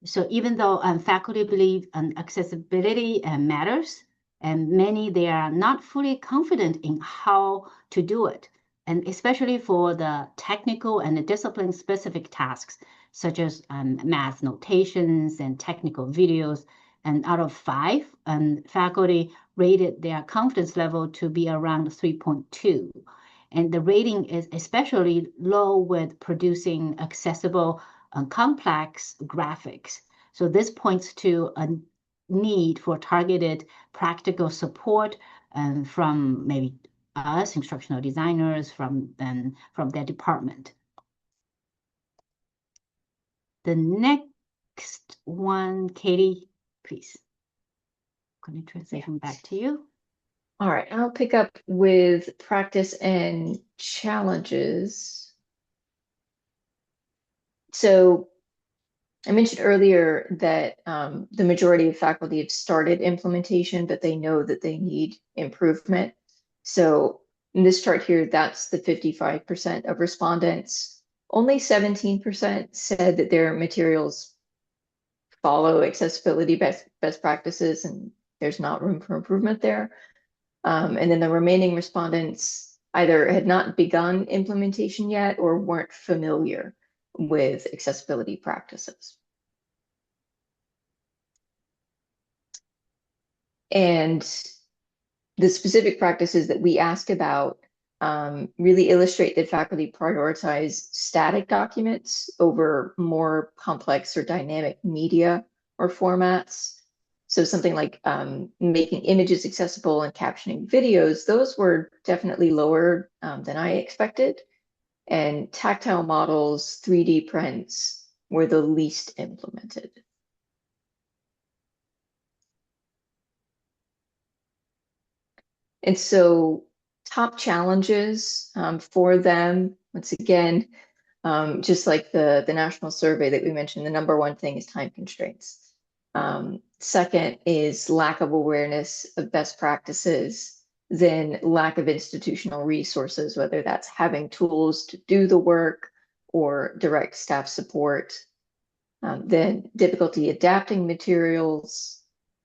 So even though faculty believe accessibility matters, and many, they are not fully confident in how to do it, and especially for the technical and the discipline-specific tasks, such as math notations and technical videos. And out of 5, faculty rated their confidence level to be around 3.2. And the rating is especially low with producing accessible complex graphics. So this points to a need for targeted practical support from maybe us, instructional designers, from their department. The next one, Katie, please. Going to transition back to you. All right, I'll pick up with practice and challenges. So I mentioned earlier that the majority of faculty have started implementation, but they know that they need improvement. So in this chart here, that's the 55% of respondents. Only 17% said that their materials follow accessibility best practices and there's not room for improvement there. And then the remaining respondents either had not begun implementation yet or weren't familiar with accessibility practices. And the specific practices that we ask about really illustrate that faculty prioritize static documents over more complex or dynamic media or formats. So something like making images accessible and captioning videos, those were definitely lower than I expected. And tactile models, 3D prints were the least implemented. And so top challenges for them, once again, just like the national survey that we mentioned, the number one thing is time constraints. Second is lack of awareness of best practices, then lack of institutional resources, whether that's having tools to do the work or direct staff support. Then difficulty adapting materials,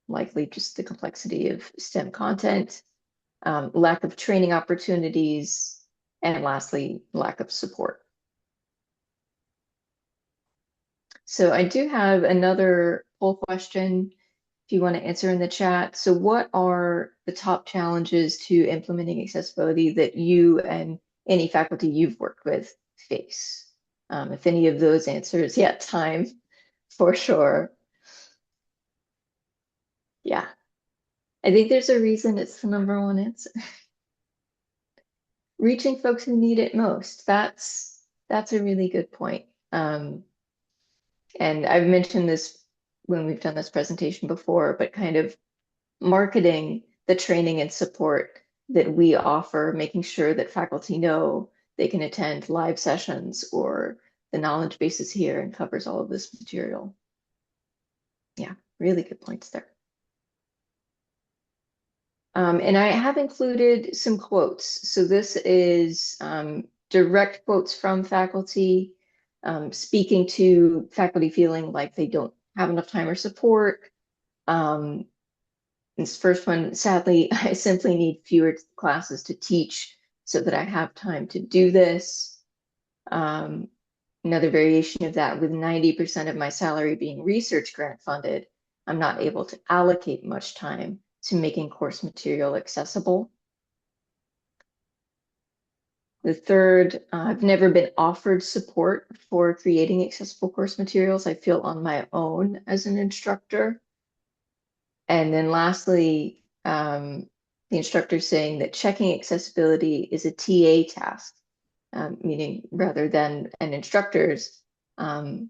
likely just the complexity of STEM content. Lack of training opportunities, and lastly, lack of support. So I do have another poll question if you want to answer in the chat. So what are the top challenges to implementing accessibility that you and any faculty you've worked with face? If any of those answers, yeah, time for sure. Yeah, I think there's a reason it's the number one answer. Reaching folks who need it most. That's a really good point. And I've mentioned this when we've done this presentation before, but kind of marketing the training and support that we offer, making sure that faculty know they can attend live sessions or the knowledge base is here and covers all of this material. Yeah, really good points there. And I have included some quotes. So this is direct quotes from faculty speaking to faculty feeling like they don't have enough time or support. This first one, sadly, I simply need fewer classes to teach so that I have time to do this. Another variation of that, with 90% of my salary being research grant funded, I'm not able to allocate much time to making course material accessible. The third, I've never been offered support for creating accessible course materials. I feel on my own as an instructor. And then lastly, the instructor saying that checking accessibility is a TA task, meaning rather than an instructor's. I'm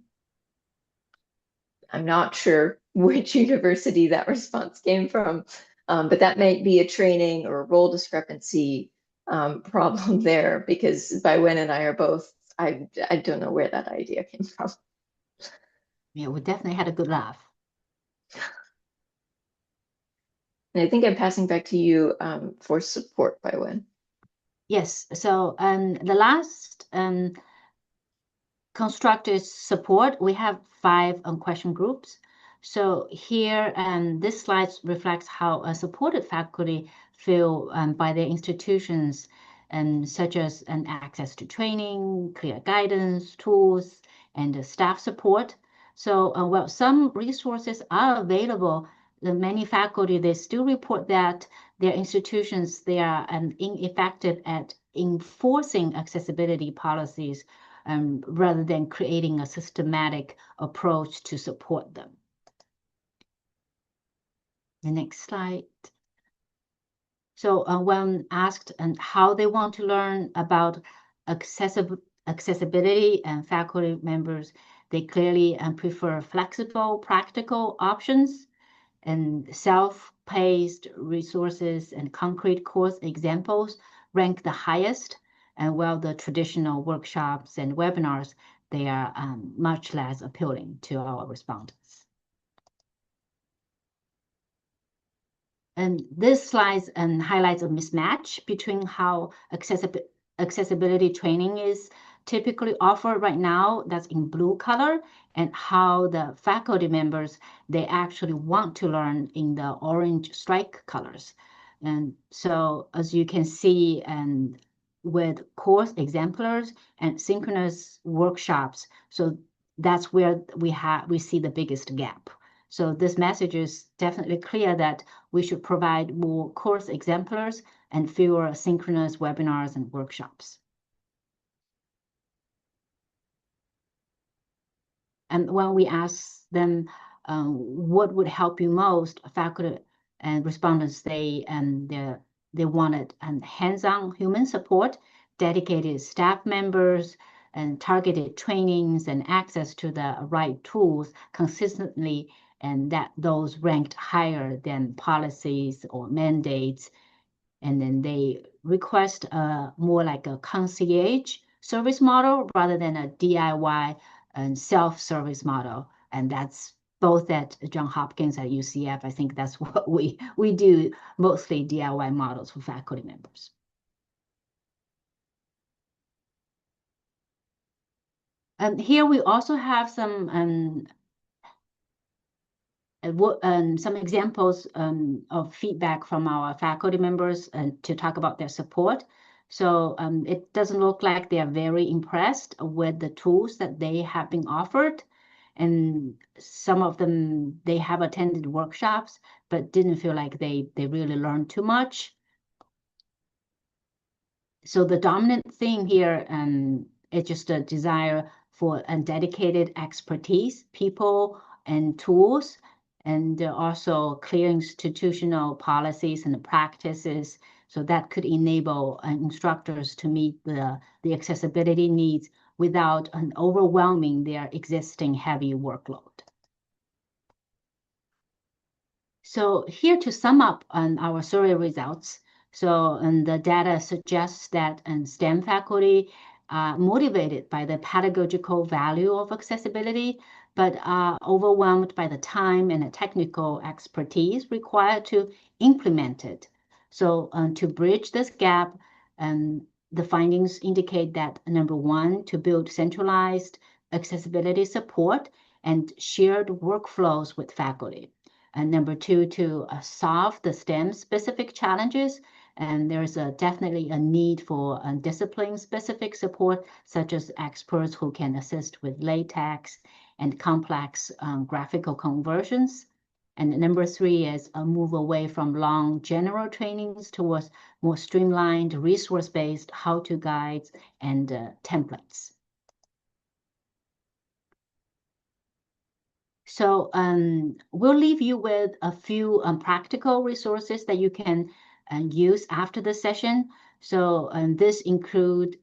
not sure which university that response came from, but that might be a training or a role discrepancy problem there, because Wen and I are both, I don't know where that idea came from. Yeah, we definitely had a good laugh. And I think I'm passing back to you for support, Wen. Yes, so the last constructed support, we have 5 question groups. So here, this slide reflects how a supported faculty feel by their institutions, such as access to training, clear guidance, tools, and staff support. So while some resources are available, the many faculty, they still report that their institutions, they are ineffective at enforcing accessibility policies rather than creating a systematic approach to support them. The next slide. So when asked how they want to learn about accessibility, and faculty members, they clearly prefer flexible, practical options and self-paced resources and concrete course examples rank the highest, and while the traditional workshops and webinars, they are much less appealing to our respondents. And this slide highlights a mismatch between how accessibility training is typically offered right now, that's in blue color, and how the faculty members, they actually want to learn in the orange strike colors. And so as you can see, and with course exemplars and synchronous workshops, so that's where we see the biggest gap. So this message is definitely clear that we should provide more course exemplars and fewer synchronous webinars and workshops. And when we ask them what would help you most, faculty and respondents, they wanted hands-on human support, dedicated staff members, and targeted trainings and access to the right tools consistently, and that those ranked higher than policies or mandates. And then they request more like a concierge service model rather than a DIY and self-service model. And that's both at Johns Hopkins and UCF. I think that's what we do, mostly DIY models for faculty members. And here we also have some examples of feedback from our faculty members to talk about their support. So it doesn't look like they are very impressed with the tools that they have been offered. And some of them, they have attended workshops, but didn't feel like they really learned too much. So the dominant theme here is just a desire for a dedicated expertise, people and tools, and also clear institutional policies and practices, so that could enable instructors to meet the accessibility needs without overwhelming their existing heavy workload. So here to sum up on our survey results. So the data suggests that STEM faculty are motivated by the pedagogical value of accessibility, but are overwhelmed by the time and the technical expertise required to implement it. So to bridge this gap, the findings indicate that number one, to build centralized accessibility support and shared workflows with faculty. And number two, to solve the STEM specific challenges. And there's definitely a need for discipline specific support, such as experts who can assist with LaTeX and complex graphical conversions. And number three is a move away from long general trainings towards more streamlined resource-based how-to guides and templates. So we'll leave you with a few practical resources that you can use after the session. So this include,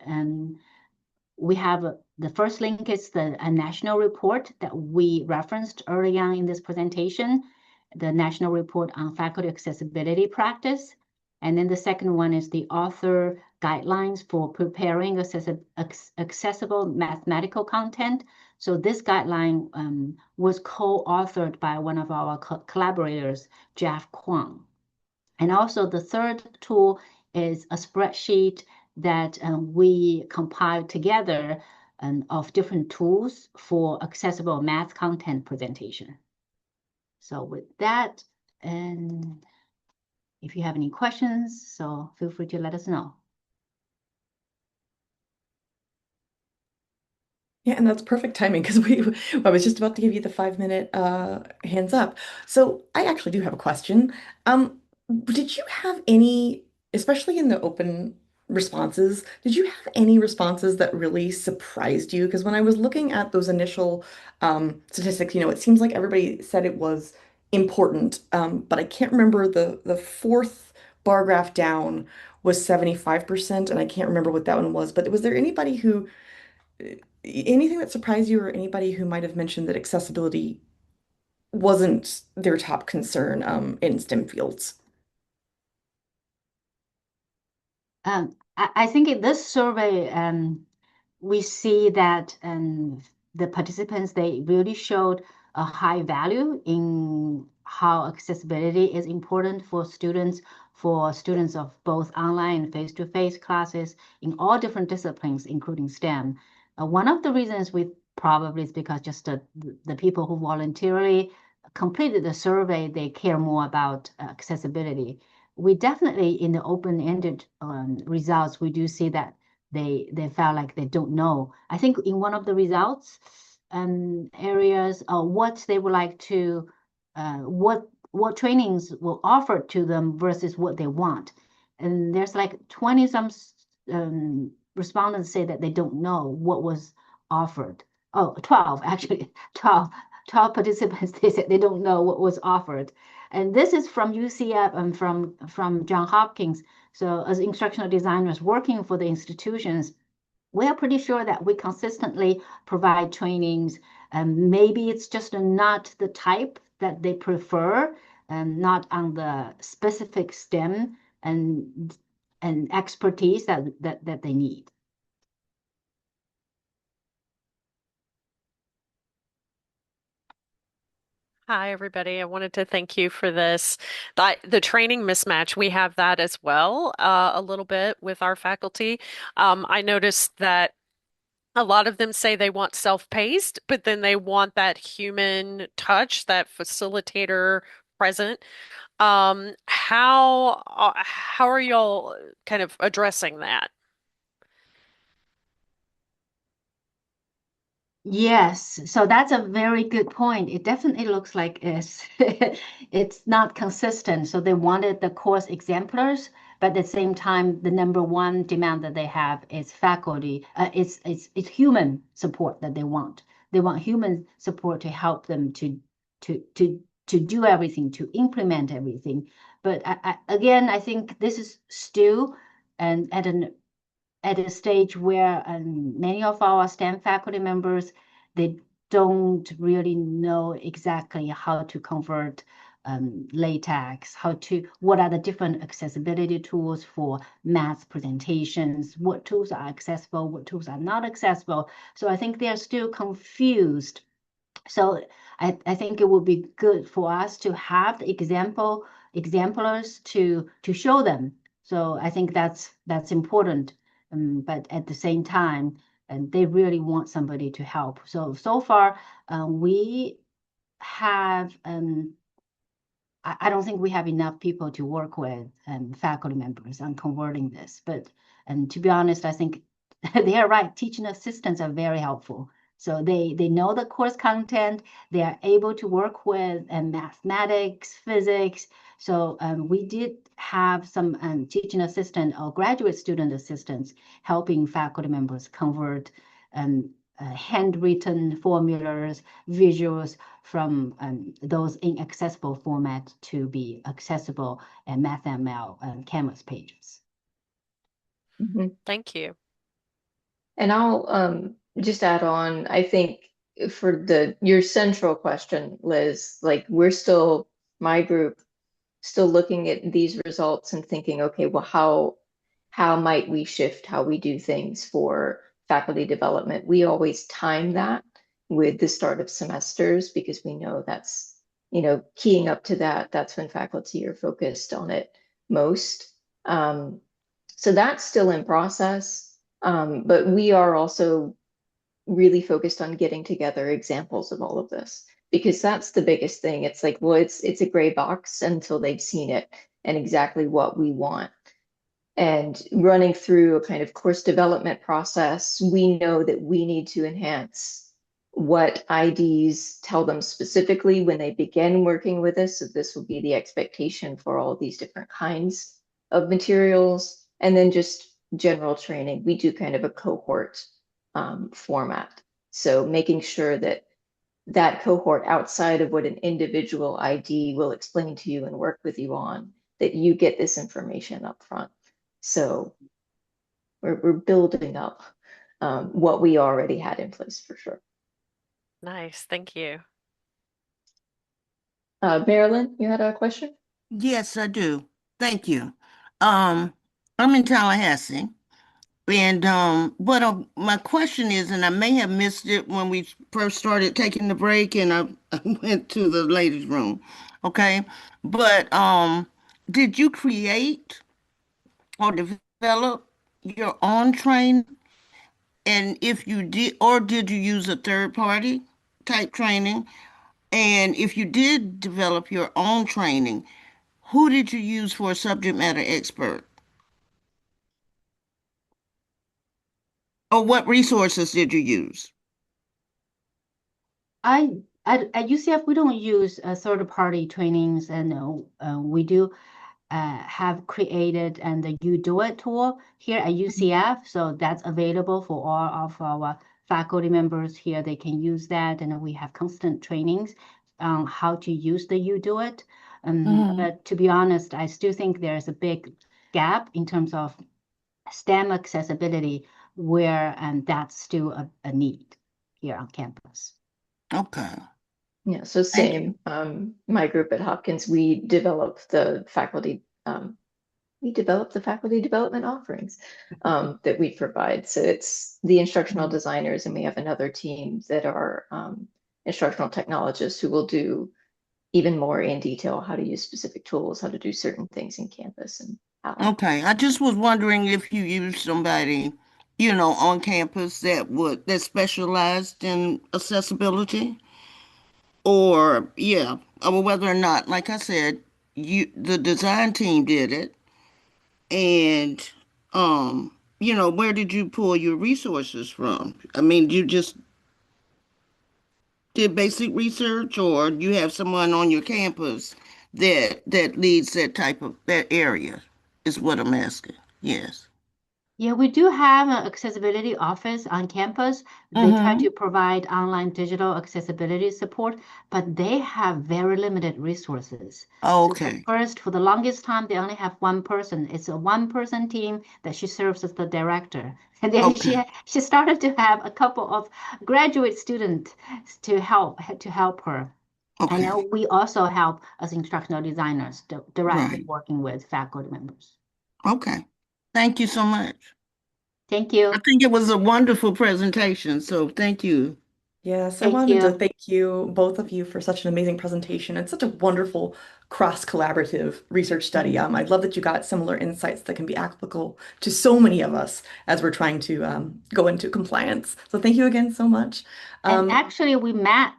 we have the first link is a national report that we referenced early on in this presentation, the National Report on Faculty Accessibility Practice. And then the second one is the author guidelines for preparing accessible mathematical content. So this guideline was co-authored by one of our collaborators, Jeff Kwong. And also the third tool is a spreadsheet that we compiled together of different tools for accessible math content presentation. So with that, and if you have any questions, so feel free to let us know. Yeah, and that's perfect timing because I was just about to give you the 5 minute hands up. So I actually do have a question. Did you have any, especially in the open responses, did you have any responses that really surprised you? Because when I was looking at those initial statistics, it seems like everybody said it was important, but I can't remember the fourth bar graph down was 75%, and I can't remember what that one was. But was there anybody who anything that surprised you or anybody who might have mentioned that accessibility wasn't their top concern in STEM fields. I think in this survey, we see that the participants, they really showed a high value in how accessibility is important for students of both online and face-to-face classes in all different disciplines, including STEM. One of the reasons we probably is because just the people who voluntarily completed the survey, they care more about accessibility. We definitely, in the open-ended results, we do see that they felt like they don't know. I think in one of the results areas, what they would like to, what trainings were offered to them versus what they want. And there's like 20 some respondents say that they don't know what was offered. Oh, 12 actually, 12 participants, they said they don't know what was offered. And this is from UCF and from Johns Hopkins. So as instructional designers working for the institutions, we are pretty sure that we consistently provide trainings. Maybe it's just not the type that they prefer and not on the specific STEM and expertise that they need. Hi, everybody. I wanted to thank you for this. The training mismatch, we have that as well, a little bit with our faculty. I noticed that a lot of them say they want self-paced, but then they want that human touch, that facilitator present. How are y'all kind of addressing that? Yes, so that's a very good point. It definitely looks like it's not consistent. So they wanted the course exemplars, but at the same time, the number one demand that they have is faculty. It's human support that they want. They want human support to help them to do everything, to implement everything. But again, I think this is still and at a stage where many of our STEM faculty members, they don't really know exactly how to convert LaTeX, what are the different accessibility tools for math presentations, what tools are accessible, what tools are not accessible. So I think they're still confused. So I think it would be good for us to have the exemplars to show them. So I think that's important. But at the same time, and they really want somebody to help. So far, we have I don't think we have enough people to work with faculty members on converting this. But and to be honest, I think they are right. Teaching assistants are very helpful. So they know the course content. They are able to work with mathematics, physics. So we did have some teaching assistant or graduate student assistants helping faculty members convert handwritten formulas, visuals from those inaccessible formats to be accessible and MathML and Canvas pages. Thank you. And I'll just add on, I think for your central question, Liz, like my group, still looking at these results and thinking, okay, well, how might we shift how we do things for faculty development? We always time that with the start of semesters because we know that's, keying up to that's when faculty are focused on it most. So that's still in process. But we are also really focused on getting together examples of all of this because that's the biggest thing. It's like, well, it's a gray box until they've seen it and exactly what we want. And running through a kind of course development process, we know that we need to enhance what IDs tell them specifically when they begin working with us. So this will be the expectation for all of these different kinds of materials. And then just general training. We do kind of a cohort format. So making sure that cohort outside of what an individual ID will explain to you and work with you on, that you get this information up front. So we're building up what we already had in place for sure. Nice. Thank you. Marilyn, you had a question? Yes, I do. Thank you. Um, I'm in Tallahassee, and what my question is, and I may have missed it when we first started taking the break, and I went to the ladies' room. Okay, but did you create or develop your own training? And if you did, or did you use a third party type training? And if you did develop your own training, who did you use for a subject matter expert? Or what resources did you use? I at UCF we don't use third-party trainings, and we do have created and the You Do It tool here at UCF, so that's available for all of our faculty members here. They can use that, and we have constant trainings on how to use the You Do It. But to be honest, I still think there's a big gap in terms of STEM accessibility, where and that's still a need here on campus. Okay. Yeah, so Thank you. same. My group at Hopkins, we develop the faculty development offerings that we provide. So it's the instructional designers, and we have another team that are instructional technologists who will do even more in detail how to use specific tools, how to do certain things in campus and how. Okay. I just was wondering if you used somebody, on campus that specialized in accessibility, or yeah, or whether or not, like I said, the design team did it, and where did you pull your resources from? I mean, you just did basic research, or you have someone on your campus that leads that area, is what I'm asking. Yes. Yeah, we do have an accessibility office on campus. They try Mm-hmm. to provide online digital accessibility support, but they have very limited resources. So Okay. for the longest time, they only have one person. It's a one-person team that she serves as the director. And then Okay. she started to have a couple of graduate students to help her. And Okay. now we also help as instructional designers directly Right. working with faculty members. Okay. Thank you so much. Thank I you. think it was a wonderful presentation, so thank you. Yes, I Thank wanted to you. thank you, both of you, for such an amazing presentation and such a wonderful cross-collaborative research study. I love that you got similar insights that can be applicable to so many of us as we're trying to go into compliance. So thank you again so much. And Um, actually, we met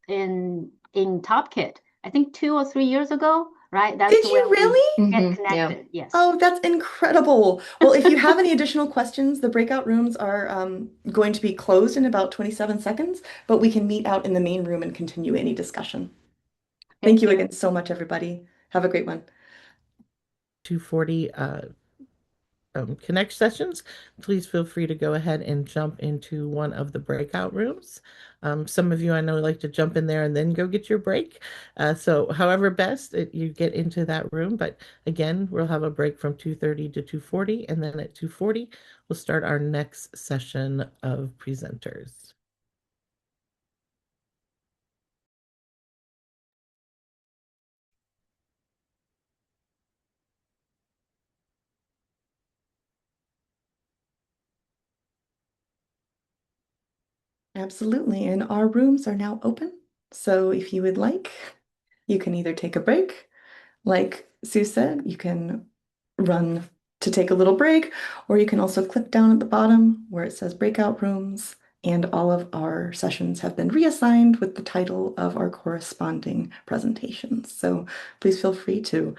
in TOPkit, I think 2 or 3 years ago, right? That's did when you we really? get Yeah. connected. Yes. Oh, that's incredible. Well, if you have any additional questions, the breakout rooms are going to be closed in about 27 seconds, but we can meet out in the main room and continue any discussion. Thank Thank you you. again so much, everybody. Have a great one. 240 Connect sessions, please feel free to go ahead and jump into one of the breakout rooms. Some of you I know like to jump in there and then go get your break. So however best you get into that room. But again, we'll have a break from 2:30 to 2:40, and then at 2:40, we'll start our next session of presenters. Absolutely. And our rooms are now open. So if you would like, you can either take a break, like Sue said, you can run to take a little break, or you can also click down at the bottom where it says breakout rooms. And all of our sessions have been reassigned with the title of our corresponding presentations. So please feel free to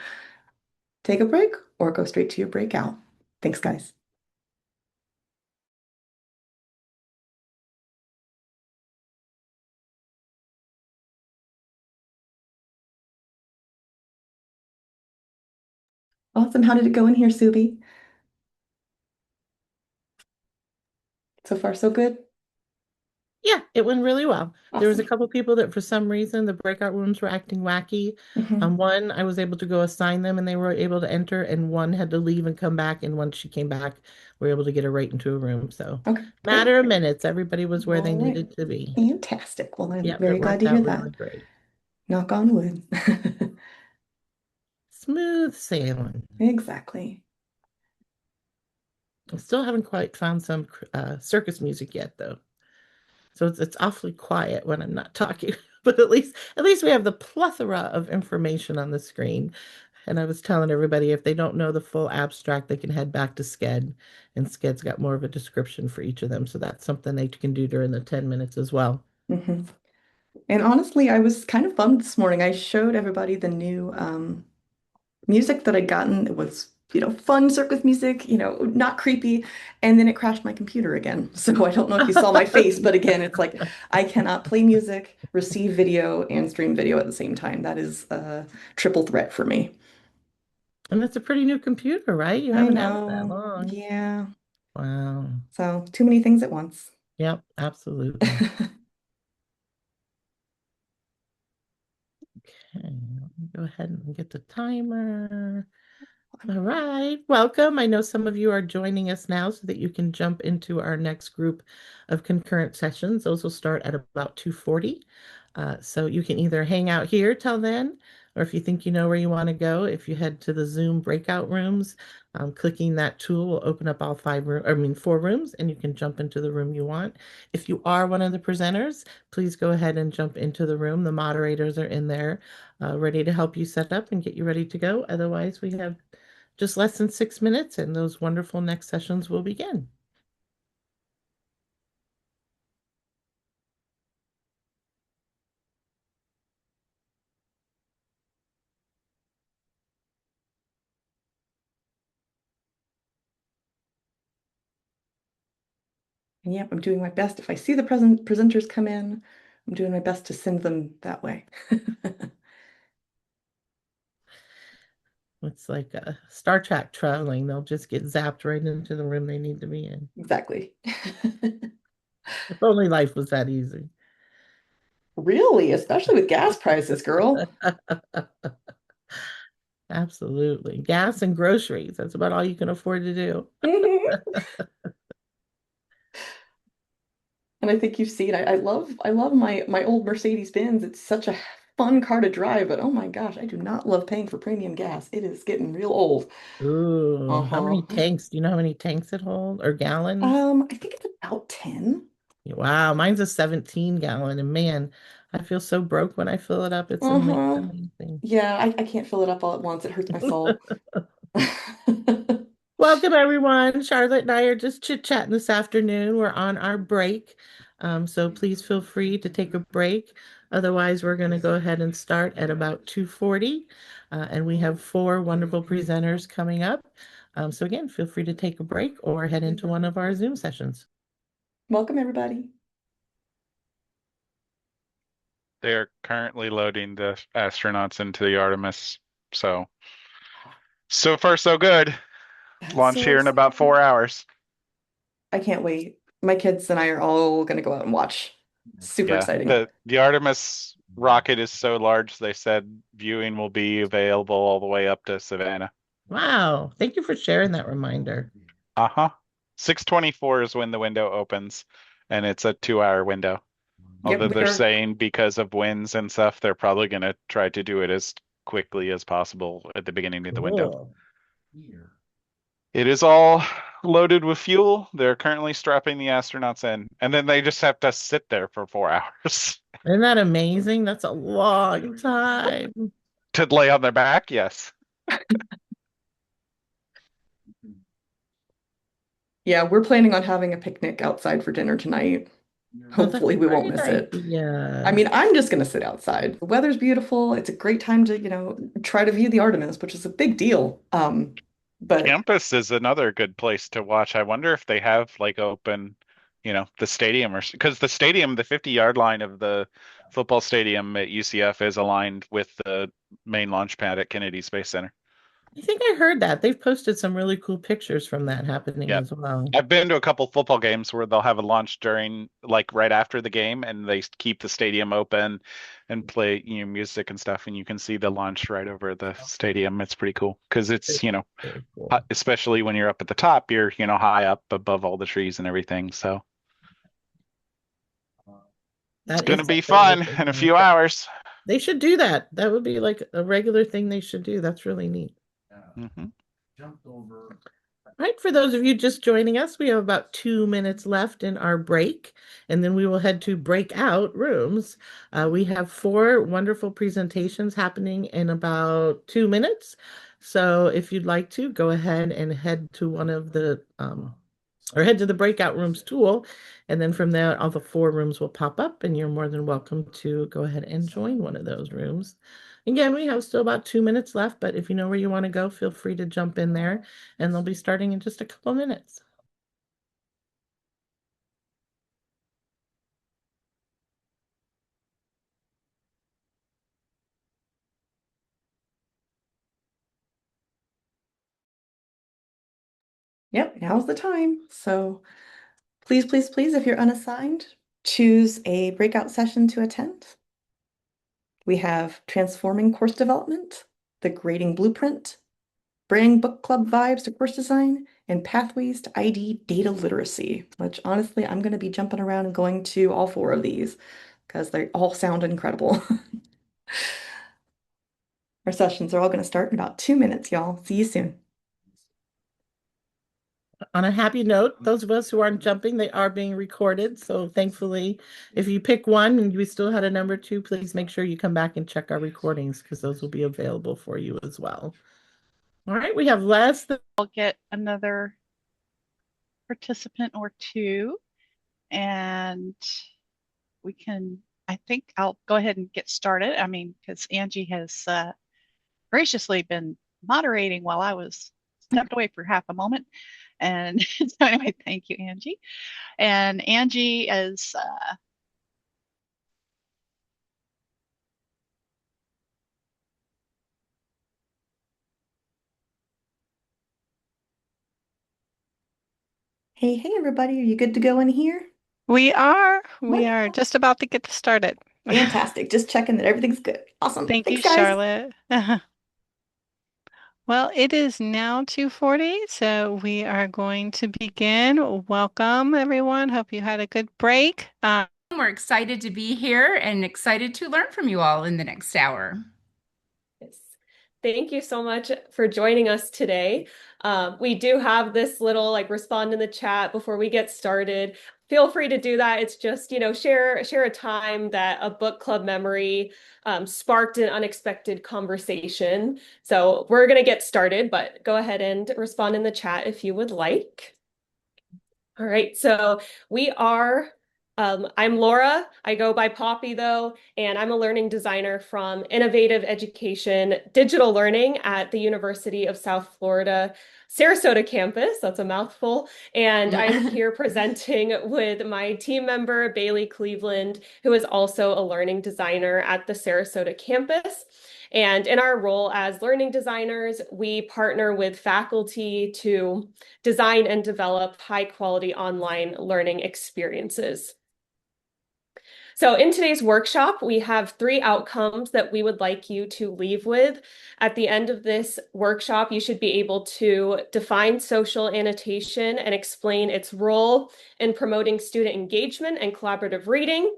take a break or go straight to your breakout. Thanks, guys. Awesome. How did it go in here, Subi? So far, so good? Yeah, it went really well. There was a Awesome. couple people that for some reason the breakout rooms were acting wacky. Mhm. One, I was able to go assign them and they were able to enter, and one had to leave and come back. And once she came back, we were able to get her right into a room. So, Okay, great. matter of minutes, everybody was where they All right. needed to be. Fantastic. Well, I'm Yep, very it glad worked to hear out really that. great. Knock on wood. Smooth sailing. Exactly. I still haven't quite found some circus music yet, though. So it's awfully quiet when I'm not talking. But at least we have the plethora of information on the screen. And I was telling everybody if they don't know the full abstract, they can head back to Sched. And Sched's got more of a description for each of them. So that's something they can do during the 10 minutes as well. Hmm. And honestly, I was kind of bummed this morning. I showed everybody the new music that I'd gotten. It was, fun circus music, not creepy. And then it crashed my computer again. So I don't know if you saw my face, but again, it's like I cannot play music, receive video, and stream video at the same time. That is a triple threat for me. And it's a pretty new computer, right? You I haven't had it that know. long. Yeah. Wow. So too many things at once. Yep, absolutely. Okay, let me go ahead and get the timer. All right, welcome. I know some of you are joining us now so that you can jump into our next group of concurrent sessions. Those will start at about 2:40. So you can either hang out here till then, or if you think you know where you want to go, if you head to the Zoom breakout rooms, clicking that tool will open up all 4 rooms, and you can jump into the room you want. If you are one of the presenters, please go ahead and jump into the room. The moderators are in there, ready to help you set up and get you ready to go. Otherwise, we have just less than 6 minutes, and those wonderful next sessions will begin. And yep, I'm doing my best. If I see the presenters come in, I'm doing my best to send them that way. It's like a Star Trek traveling. They'll just get zapped right into the room they need to be in. Exactly. If only life was that easy. Really, especially with gas prices, girl. Absolutely. Gas and groceries. That's about all you can afford to do. And I think you've seen, I love my old Mercedes Benz. It's such a fun car to drive, but oh my gosh, I do not love paying for premium gas. It is getting real old. Ooh, how Uh-huh. many tanks? Do you know how many tanks it holds or gallons? I think it's about 10. Wow, mine's a 17 gallon, and man, I feel so broke when I fill it up. It's Uh-huh. amazing. Yeah, I can't fill it up all at once. It hurts my soul. Welcome, everyone. Charlotte and I are just chit-chatting this afternoon. We're on our break, so please feel free to take a break. Otherwise, we're going to go ahead and start at about 2:40, and we have 4 wonderful presenters coming up. So again, feel free to take a break or head into one of our Zoom sessions. Welcome, everybody. They're currently loading the astronauts into the Artemis. So far, so good. Launch So here in about 4 hours. I can't wait. My kids and I are all going to go out and watch. Super exciting. The Artemis rocket is so large, they said viewing will be available all the way up to Savannah. Wow. Thank you for sharing that reminder. 6:24 is when the window opens, and it's a 2-hour window. Although they're saying because of winds and stuff, they're probably going to try to do it as quickly as possible at the beginning of the window. It is all loaded with fuel. They're currently strapping the astronauts in, and then they just have to sit there for 4 hours. Isn't that amazing? That's a long time. To lay on their back, yes. Yeah, we're planning on having a picnic outside for dinner tonight. Hopefully we won't miss it. Yeah. I mean, I'm just going to sit outside. The weather's beautiful. It's a great time to, try to view the Artemis, which is a big deal. But Campus is another good place to watch. I wonder if they have like open, the stadium, or because the stadium, the 50-yard line of the football stadium at UCF is aligned with the main launch pad at Kennedy Space Center. I think I heard that. They've posted some really cool pictures from that happening as well. I've been to a couple football games where they'll have a launch during, like right after the game, and they keep the stadium open and play music and stuff, and you can see the launch right over the stadium. It's pretty cool because it's, cool. Especially when you're up at the top, you're, high up above all the trees and everything. So it's going to be fun in a few hours. They should do that. That would be like a regular thing they should do. That's really neat. Mhm. All right, for those of you just joining us, we have about 2 minutes left in our break, and then we will head to breakout rooms. We have 4 wonderful presentations happening in about 2 minutes. So if you'd like to, go ahead and head to one of the or head to the breakout rooms tool, and then from there, all the 4 rooms will pop up, and you're more than welcome to go ahead and join one of those rooms. Again, we have still about 2 minutes left, but if you know where you want to go, feel free to jump in there, and they'll be starting in just a couple minutes. Yep, now's the time. So please, please, please, if you're unassigned, choose a breakout session to attend. We have transforming course development, the grading blueprint, bringing book club vibes to course design, and pathways to ID data literacy, which honestly, I'm going to be jumping around and going to all 4 of these because they all sound incredible. Our sessions are all going to start in about 2 minutes, y'all. See you soon. On a happy note, those of us who aren't jumping, they are being recorded. So thankfully, if you pick one and you still had a number 2, please make sure you come back and check our recordings because those will be available for you as well. All right, we have less than... I'll get another participant or 2, and we can, I think I'll go ahead and get started. I mean, because Angie has graciously been moderating while I was stepped away for half a moment. And so anyway, thank you, Angie. And Angie is Hey, everybody, are you good to go in here? We are just about to get started. Fantastic. Just checking that everything's good. Awesome. Thank you, Thanks, guys. Charlotte. Well, it is now 2:40, so we are going to begin. Welcome, everyone. Hope you had a good break. We're excited to be here and excited to learn from you all in the next hour. Yes. Thank you so much for joining us today. We do have this little respond in the chat before we get started. Feel free to do that. It's just, share a time that a book club memory sparked an unexpected conversation. So we're going to get started, but go ahead and respond in the chat if you would like. All right, so I'm Laura. I go by Poppy though, and I'm a learning designer from Innovative Education Digital Learning at the University of South Florida, Sarasota campus. That's a mouthful. And I'm here presenting with my team member, Bailey Cleveland, who is also a learning designer at the Sarasota campus. And in our role as learning designers, we partner with faculty to design and develop high quality online learning experiences. So in today's workshop, we have 3 outcomes that we would like you to leave with. At the end of this workshop, you should be able to define social annotation and explain its role in promoting student engagement and collaborative reading.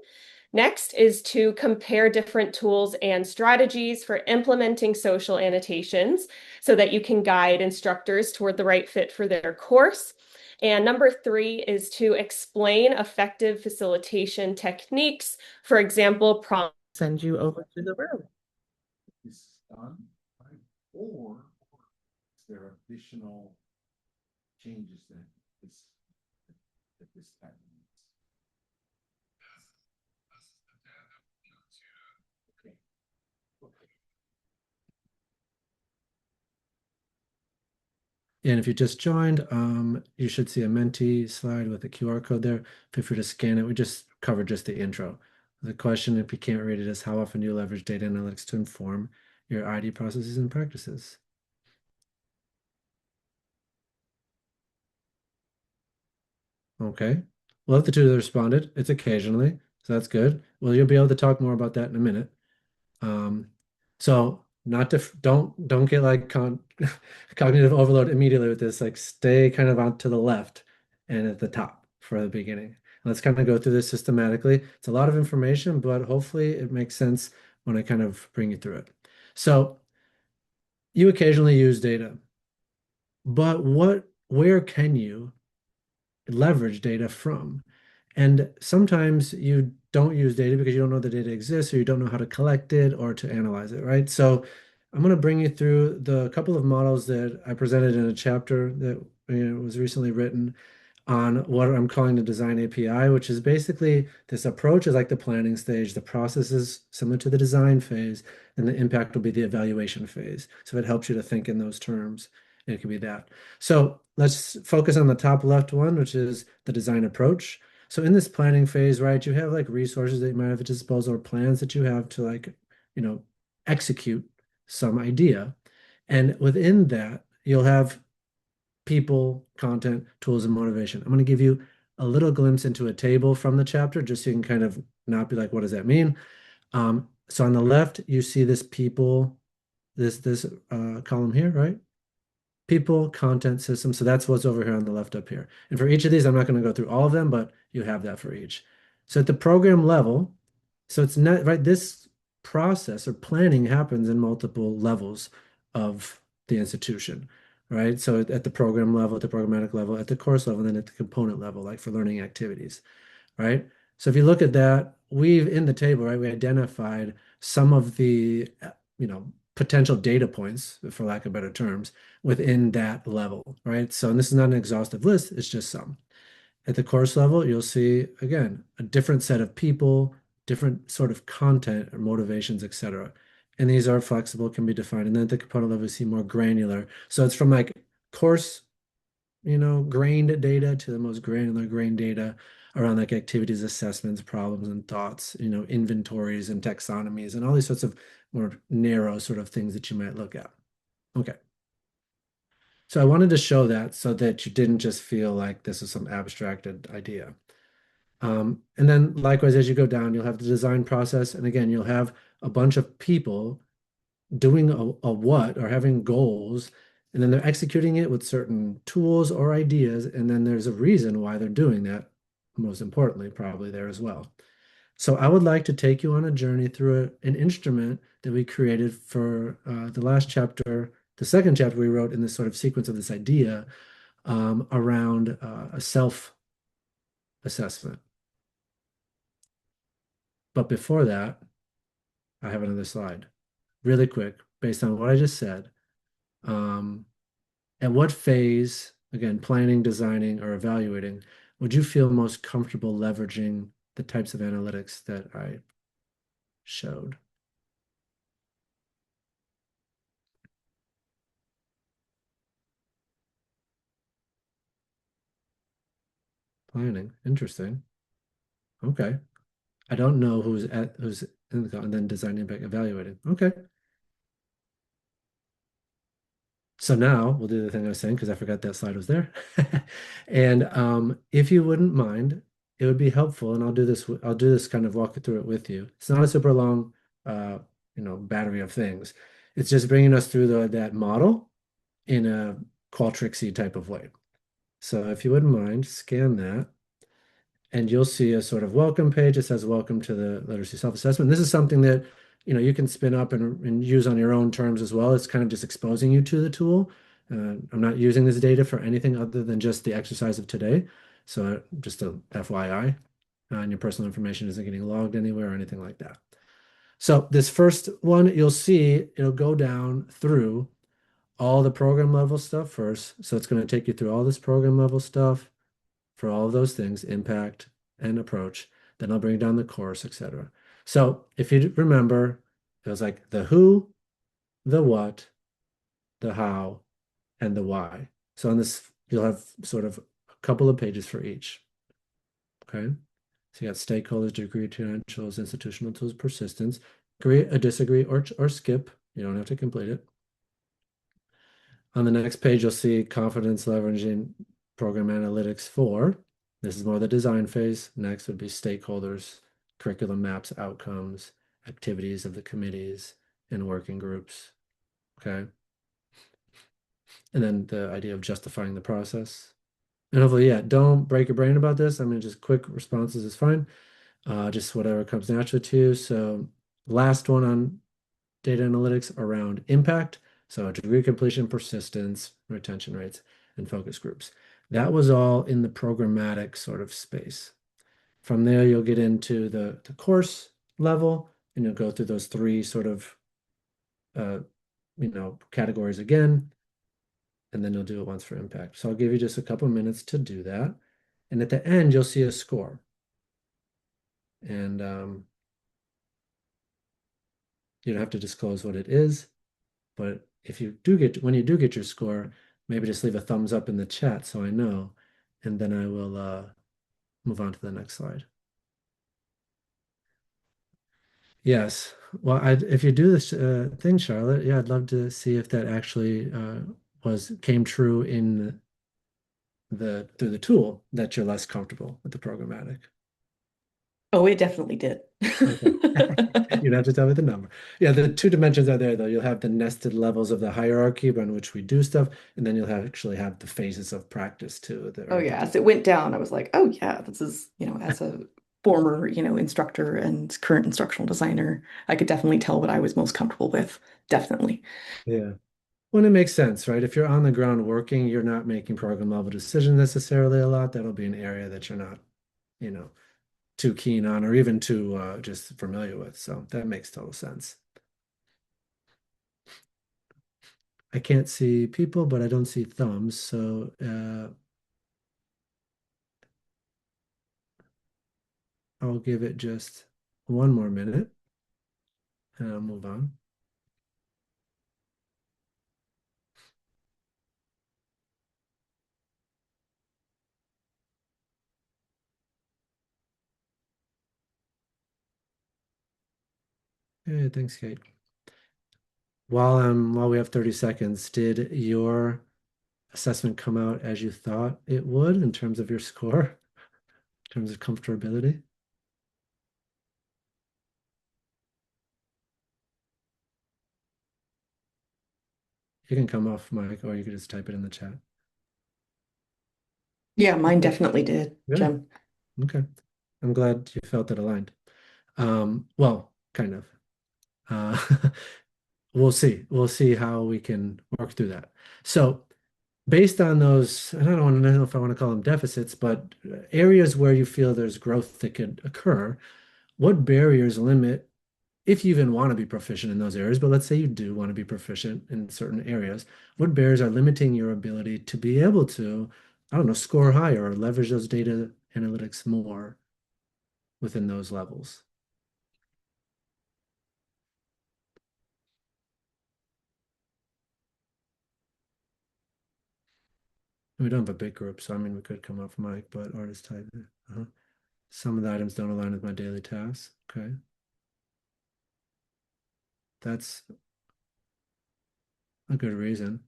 Next is to compare different tools and strategies for implementing social annotations so that you can guide instructors toward the right fit for their course. And number 3 is to explain effective facilitation techniques. For example, prompt. Send you over to the room. Is done, right? Or is there additional changes that this time needs? Okay. And if you just joined, you should see a Menti slide with a QR code there. Feel free to scan it. We just covered just the intro. The question, if you can't read it, is how often do you leverage data analytics to inform your ID processes and practices? Okay. Well, if the two that responded, it's occasionally, so that's good. Well, you'll be able to talk more about that in a minute. So not to don't get like cognitive overload immediately with this. Like stay kind of on to the left and at the top for the beginning. Let's kind of go through this systematically. It's a lot of information, but hopefully it makes sense when I kind of bring you through it. So you occasionally use data, but where can you leverage data from? And sometimes you don't use data because you don't know the data exists or you don't know how to collect it or to analyze it, right? So I'm going to bring you through the couple of models that I presented in a chapter that was recently written on what I'm calling the design API, which is basically this approach is like the planning stage. The process is similar to the design phase, and the impact will be the evaluation phase. So it helps you to think in those terms. It could be that. So let's focus on the top left one, which is the design approach. So in this planning phase, right, you have like resources that you might have at disposal or plans that you have to like, execute some idea. And within that, you'll have people, content, tools, and motivation. I'm going to give you a little glimpse into a table from the chapter just so you can kind of not be like, what does that mean? So on the left, you see this people, this column here, right? People, content, system. So that's what's over here on the left up here. And for each of these, I'm not going to go through all of them, but you have that for each. So at the program level, so it's not, right, this process or planning happens in multiple levels of the institution, right? So at the program level, at the programmatic level, at the course level, and then at the component level, like for learning activities, right? So if you look at that, we've in the table, right, we identified some of the, potential data points, for lack of better terms, within that level, right? So, and this is not an exhaustive list, it's just some. At the course level, you'll see, again, a different set of people, different sort of content or motivations, etc. And these are flexible, can be defined. And then at the component level, you see more granular. So it's from like course, grained data to the most granular grained data around like activities, assessments, problems, and thoughts, inventories and taxonomies and all these sorts of more narrow sort of things that you might look at. Okay. So I wanted to show that so that you didn't just feel like this is some abstracted idea. And then likewise, as you go down, you'll have the design process. And again, you'll have a bunch of people doing a what or having goals, and then they're executing it with certain tools or ideas. And then there's a reason why they're doing that, most importantly, probably there as well. So I would like to take you on a journey through an instrument that we created for the last chapter, the second chapter we wrote in this sort of sequence of this idea around a self-assessment. But before that, I have another slide. Really quick, based on what I just said. At what phase, again, planning, designing, or evaluating, would you feel most comfortable leveraging the types of analytics that I showed? Planning, interesting. Okay. I don't know who's in the, and then designing, evaluating. Okay. So now we'll do the thing I was saying because I forgot that slide was there. And if you wouldn't mind, it would be helpful, and I'll do this kind of walk through it with you. It's not a super long battery of things. It's just bringing us through that model in a Qualtricsy type of way. So if you wouldn't mind, scan that. And you'll see a sort of welcome page. It says welcome to the literacy self-assessment. This is something that you can spin up and use on your own terms as well. It's kind of just exposing you to the tool. I'm not using this data for anything other than just the exercise of today. So just a FYI, and your personal information isn't getting logged anywhere or anything like that. So this first one, you'll see it'll go down through all the program level stuff first. So it's going to take you through all this program level stuff for all of those things, impact and approach. Then I'll bring down the course, etc. So if you remember, it was like the who, the what, the how, and the why. So on this, you'll have sort of a couple of pages for each. Okay. So you got stakeholders, degree credentials, institutional tools, persistence, agree, disagree, or skip. You don't have to complete it. On the next page, you'll see confidence leveraging program analytics 4. This is more the design phase. Next would be stakeholders, curriculum maps, outcomes, activities of the committees and working groups. Okay. And then the idea of justifying the process. And hopefully, yeah, don't break your brain about this. I mean, just quick responses is fine. Just whatever comes naturally to you. So Last one on data analytics around impact. So degree completion, persistence, retention rates, and focus groups. That was all in the programmatic sort of space. From there, you'll get into the course level, and you'll go through those three sort of categories again, and then you'll do it once for impact. So I'll give you just a couple minutes to do that. And at the end, you'll see a score. And you don't have to disclose what it is, but when you do get your score, maybe just leave a thumbs up in the chat so I know, and then I will move on to the next slide. Yes. Well, if you do this thing, Charlotte, yeah, I'd love to see if that actually came true through the tool that you're less comfortable with the programmatic. Oh, it definitely did. Okay. You'd have to tell me the number. Yeah, the two dimensions are there, though. You'll have the nested levels of the hierarchy on which we do stuff, and then you'll actually have the phases of practice too. Oh yeah, as it went down, I was like, oh yeah, this is, as a former, instructor and current instructional designer, I could definitely tell what I was most comfortable with. Definitely. Yeah. Well, it makes sense, right? If you're on the ground working, you're not making program level decisions necessarily a lot. That'll be an area that you're not, too keen on or even too just familiar with. So that makes total sense. I can't see people, but I don't see thumbs. So I'll give it just one more minute and I'll move on. Hey, thanks, Kate. While we have 30 seconds, did your assessment come out as you thought it would in terms of your score, in terms of comfortability? You can come off mic or you can just type it in the chat. Yeah, mine definitely did, Jim. Okay. I'm glad you felt it aligned. Well, kind of. We'll see. We'll see how we can work through that. So based on those, and I don't know if I want to call them deficits, but areas where you feel there's growth that could occur, what barriers limit, if you even want to be proficient in those areas, but let's say you do want to be proficient in certain areas, what barriers are limiting your ability to be able to, I don't know, score higher or leverage those data analytics more within those levels? We don't have a big group, so I mean, we could come off mic, but artist type. Some of the items don't align with my daily tasks. Okay. That's a good reason.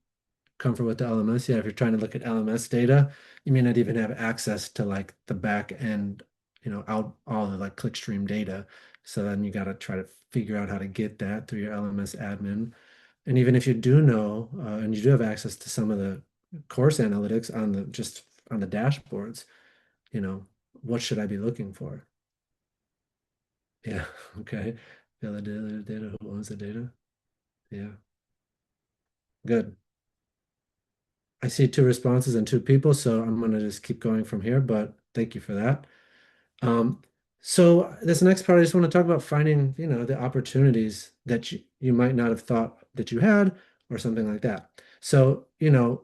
Comfort with the LMS. Yeah, if you're trying to look at LMS data, you may not even have access to like the back end, out all the like clickstream data. So then you got to try to figure out how to get that through your LMS admin. And even if you do know, and you do have access to some of the course analytics on the dashboards, what should I be looking for? Yeah, okay. Feel the data, who owns the data? Yeah. Good. I see two responses and two people, so I'm gonna just keep going from here, but thank you for that. So this next part, I just want to talk about finding, the opportunities that you might not have thought that you had or something like that. So,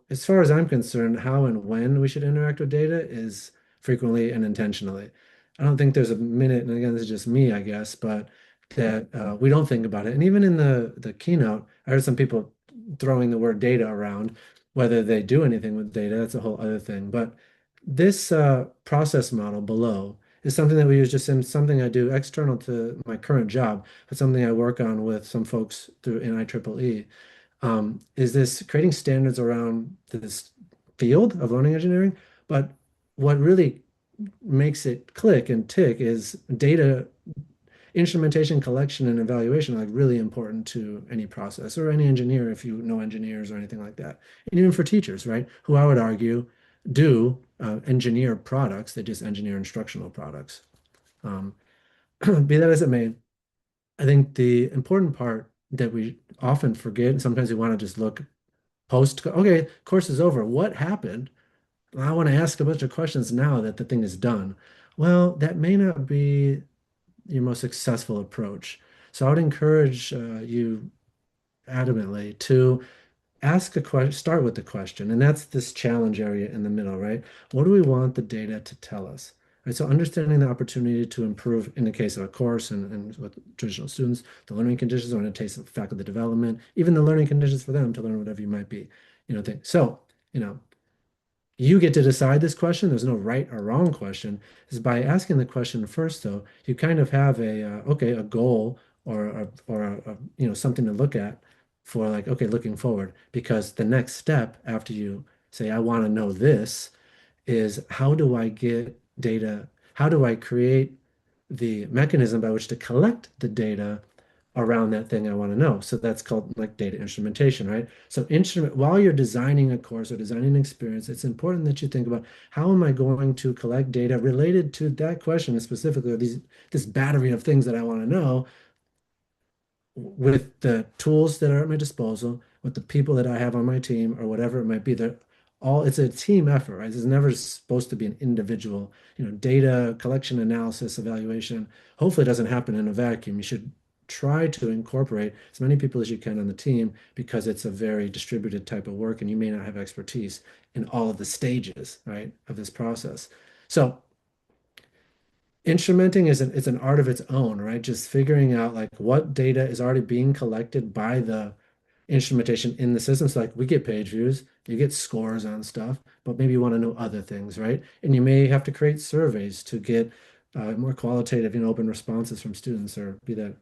as far as I'm concerned, how and when we should interact with data is frequently and intentionally. I don't think there's a minute, and again, this is just me, I guess, but that we don't think about it. And even in the keynote, I heard some people throwing the word data around. Whether they do anything with data, that's a whole other thing. But this process model below is something that we use just in something I do external to my current job, but something I work on with some folks through in IEEE. Is this creating standards around this field of learning engineering? But what really makes it click and tick is data instrumentation, collection, and evaluation are like really important to any process or any engineer if you know engineers or anything like that. And even for teachers, right? Who I would argue do engineer products, they just engineer instructional products. Be that as it may, I think the important part that we often forget, and sometimes we want to just look post, okay, course is over. What happened? I want to ask a bunch of questions now that the thing is done. Well, that may not be your most successful approach. So I would encourage you adamantly to ask a question, start with the question, and that's this challenge area in the middle, right? What do we want the data to tell us? Right, so understanding the opportunity to improve in the case of a course and with traditional students, the learning conditions, or in the case of faculty development, even the learning conditions for them to learn whatever you might be, think. So, you get to decide this question. There's no right or wrong question. Is by asking the question first, though, you kind of have a goal or something to look at for like, okay, looking forward. Because the next step after you say, I want to know this, is how do I get data? How do I create the mechanism by which to collect the data around that thing I want to know? So that's called like data instrumentation, right? So instrument while you're designing a course or designing an experience, it's important that you think about how am I going to collect data related to that question specifically, or this battery of things that I want to know with the tools that are at my disposal, with the people that I have on my team, or whatever it might be. It's a team effort, right? It's never supposed to be an individual, data collection, analysis, evaluation. Hopefully, it doesn't happen in a vacuum. You should try to incorporate as many people as you can on the team because it's a very distributed type of work, and you may not have expertise in all of the stages, right, of this process. So instrumenting it's an art of its own, right? Just figuring out like what data is already being collected by the instrumentation in the system. So like we get page views, you get scores on stuff, but maybe you want to know other things, right? And you may have to create surveys to get more qualitative, open responses from students, or be that,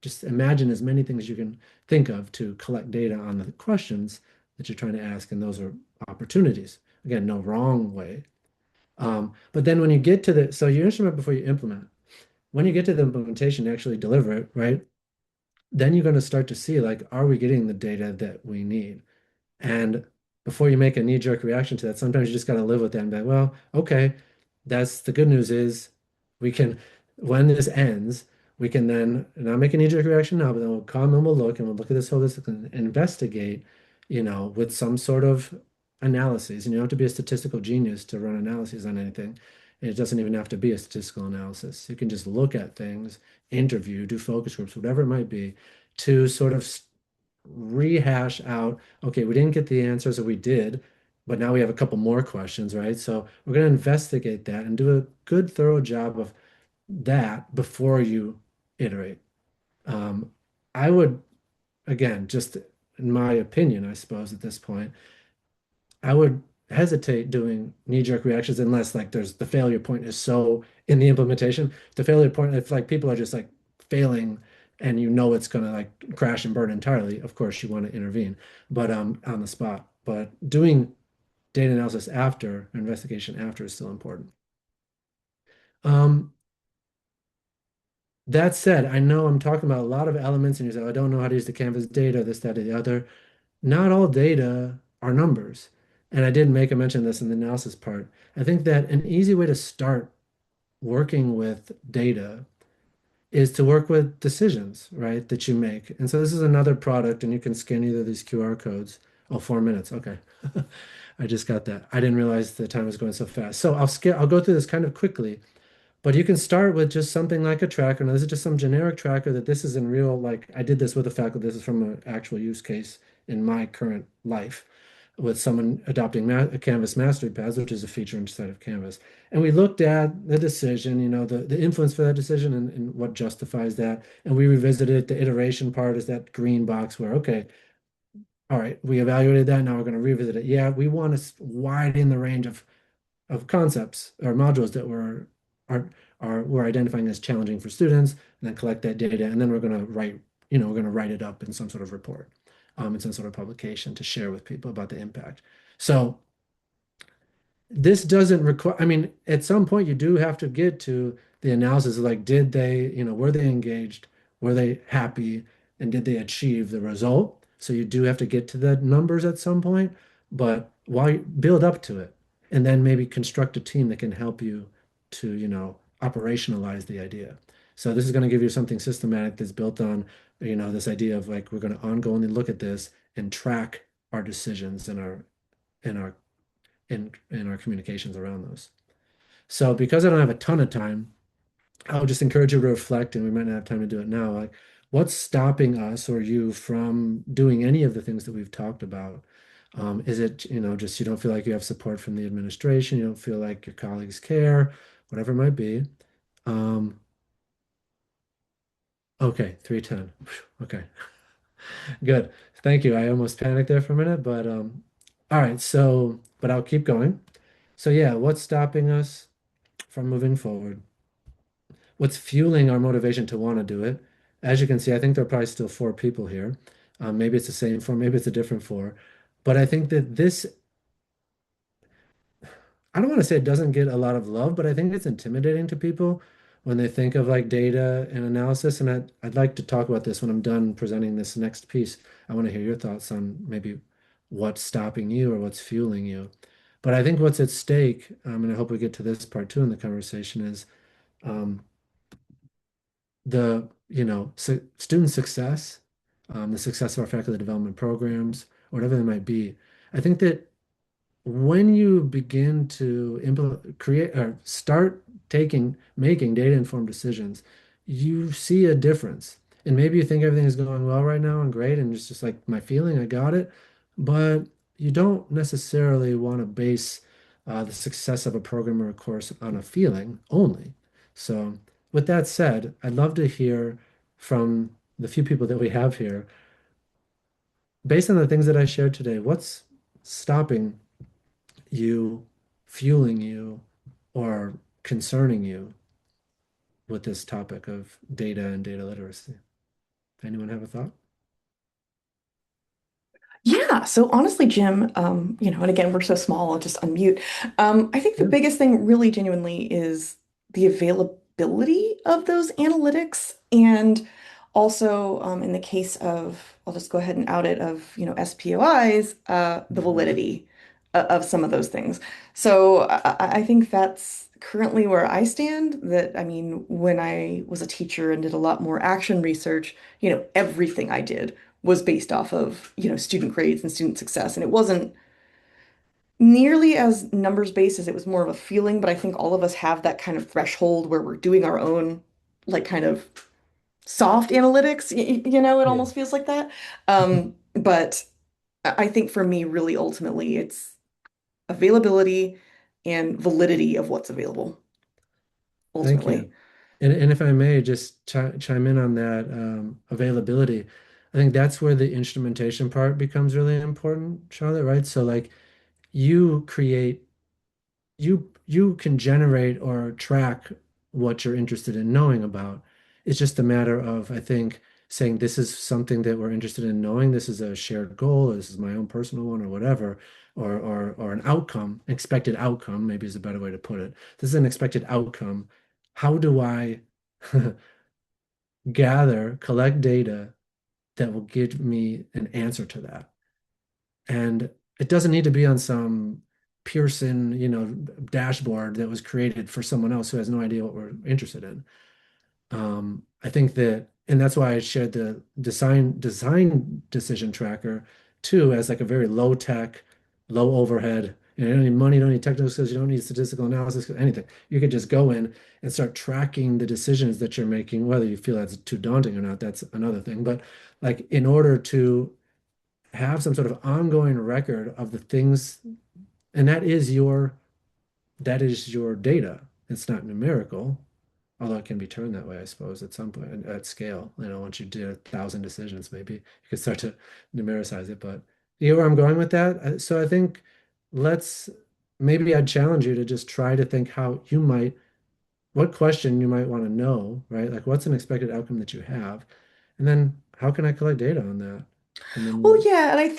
just imagine as many things you can think of to collect data on the questions that you're trying to ask, and those are opportunities. Again, no wrong way, but then when you get to so you instrument before you implement. When you get to the implementation, you actually deliver it, right? Then you're going to start to see like, are we getting the data that we need? And before you make a knee-jerk reaction to that, sometimes you just got to live with that and be like, well, okay, that's the good news is we can, when this ends, we can then not make a knee-jerk reaction now, but then we'll come and we'll look at this holistic and investigate, with some sort of analyses. And you don't have to be a statistical genius to run analyses on anything. And it doesn't even have to be a statistical analysis. You can just look at things, interview, do focus groups, whatever it might be, to sort of rehash out, okay, we didn't get the answers, or we did, but now we have a couple more questions, right? So we're going to investigate that and do a good, thorough job of that before you iterate. I would, again, just in my opinion, I suppose at this point, I would hesitate doing knee-jerk reactions unless like there's the failure point is so in the implementation. The failure point, if like people are just like failing and it's gonna like crash and burn entirely, of course you want to intervene, but on the spot. But doing data analysis after, investigation after is still important. That said, I know I'm talking about a lot of elements and you say, I don't know how to use the Canvas data, this, that, or the other. Not all data are numbers. And I did make a mention of this in the analysis part. I think that an easy way to start working with data is to work with decisions, right, that you make. And so this is another product, and you can scan either of these QR codes. Oh, 4 minutes. Okay. I just got that. I didn't realize the time was going so fast. So I'll go through this kind of quickly. But you can start with just something like a tracker. Now, this is just some generic tracker that this is in real, like I did this with a faculty. This is from an actual use case in my current life with someone adopting a Canvas Mastery Paths, which is a feature inside of Canvas. And we looked at the decision, the influence for that decision and what justifies that. And we revisited the iteration part is that green box where, okay, all right, we evaluated that. Now we're going to revisit it. Yeah, we want to widen the range of concepts or modules that we're identifying as challenging for students, and then collect that data, and then we're going to write it up in some sort of report, in some sort of publication to share with people about the impact. So this doesn't require, I mean, at some point you do have to get to the analysis of like, did they, were they engaged? Were they happy? And did they achieve the result? So you do have to get to the numbers at some point, but while you build up to it, and then maybe construct a team that can help you to, operationalize the idea. So this is going to give you something systematic that's built on, this idea of like we're going to ongoingly look at this and track our decisions and our in our communications around those. So because I don't have a ton of time, I would just encourage you to reflect, and we might not have time to do it now. Like, what's stopping us or you from doing any of the things that we've talked about? Is it, just you don't feel like you have support from the administration, you don't feel like your colleagues care, whatever it might be. Okay, 310. Okay, good. Thank you. I almost panicked there for a minute, but all right. So, but I'll keep going. So yeah, what's stopping us from moving forward? What's fueling our motivation to want to do it? As you can see, I think there are probably still four people here. Maybe it's the same four, maybe it's a different four. But I think that this, I don't want to say it doesn't get a lot of love, but I think it's intimidating to people when they think of like data and analysis. And I'd like to talk about this when I'm done presenting this next piece. I want to hear your thoughts on maybe what's stopping you or what's fueling you. But I think what's at stake, and I hope we get to this part too in the conversation, is um, the student success, the success of our faculty development programs, whatever they might be. I think that when you begin to implement, create, or start making data-informed decisions, you see a difference. And maybe you think everything is going well right now and great, and it's just like my feeling, I got it. But you don't necessarily want to base the success of a program or a course on a feeling only. So, with that said, I'd love to hear from the few people that we have here, based on the things that I shared today, what's stopping you, fueling you, or concerning you with this topic of data and data literacy? Anyone have a thought? Yeah, so honestly, Jim, and again, we're so small, I'll just unmute. I think the Yeah. biggest thing really genuinely is the availability of those analytics and also in the case of, I'll just go ahead and out it of, SPOIs, the validity of some of those things. So I think that's currently where I stand. That, I mean, when I was a teacher and did a lot more action research, everything I did was based off of, student grades and student success. And it wasn't nearly as numbers based as it was more of a feeling, but I think all of us have that kind of threshold where we're doing our own, like, kind of soft analytics. It Yeah. almost feels like that. But I think for me, really, ultimately, it's availability and validity of what's available, Thank ultimately. you. And if I may just chime in on that availability, I think that's where the instrumentation part becomes really important, Charlotte, right? So like you create you can generate or track what you're interested in knowing about. It's just a matter of, I think, saying this is something that we're interested in knowing. This is a shared goal. This is my own personal one or whatever, or an outcome, expected outcome, maybe is a better way to put it. This is an expected outcome. How do I collect data that will give me an answer to that? And it doesn't need to be on some Pearson, dashboard that was created for someone else who has no idea what we're interested in. I think that, and that's why I shared the design decision tracker too, as like a very low tech, low overhead. You don't need money, you don't need technical skills, you don't need statistical analysis, anything. You could just go in and start tracking the decisions that you're making, whether you feel that's too daunting or not, that's another thing. But like in order to have some sort of ongoing record of the things, and that is your data. It's not numerical, although it can be turned that way, I suppose, at some point at scale. Once you do 1,000 decisions, maybe you could start to numericize it. But you know where I'm going with that? So I think let's maybe I'd challenge you to just try to think what question you might want to know, right? Like what's an expected outcome that you have? And then how can I collect data on that? And Well, then yeah, and I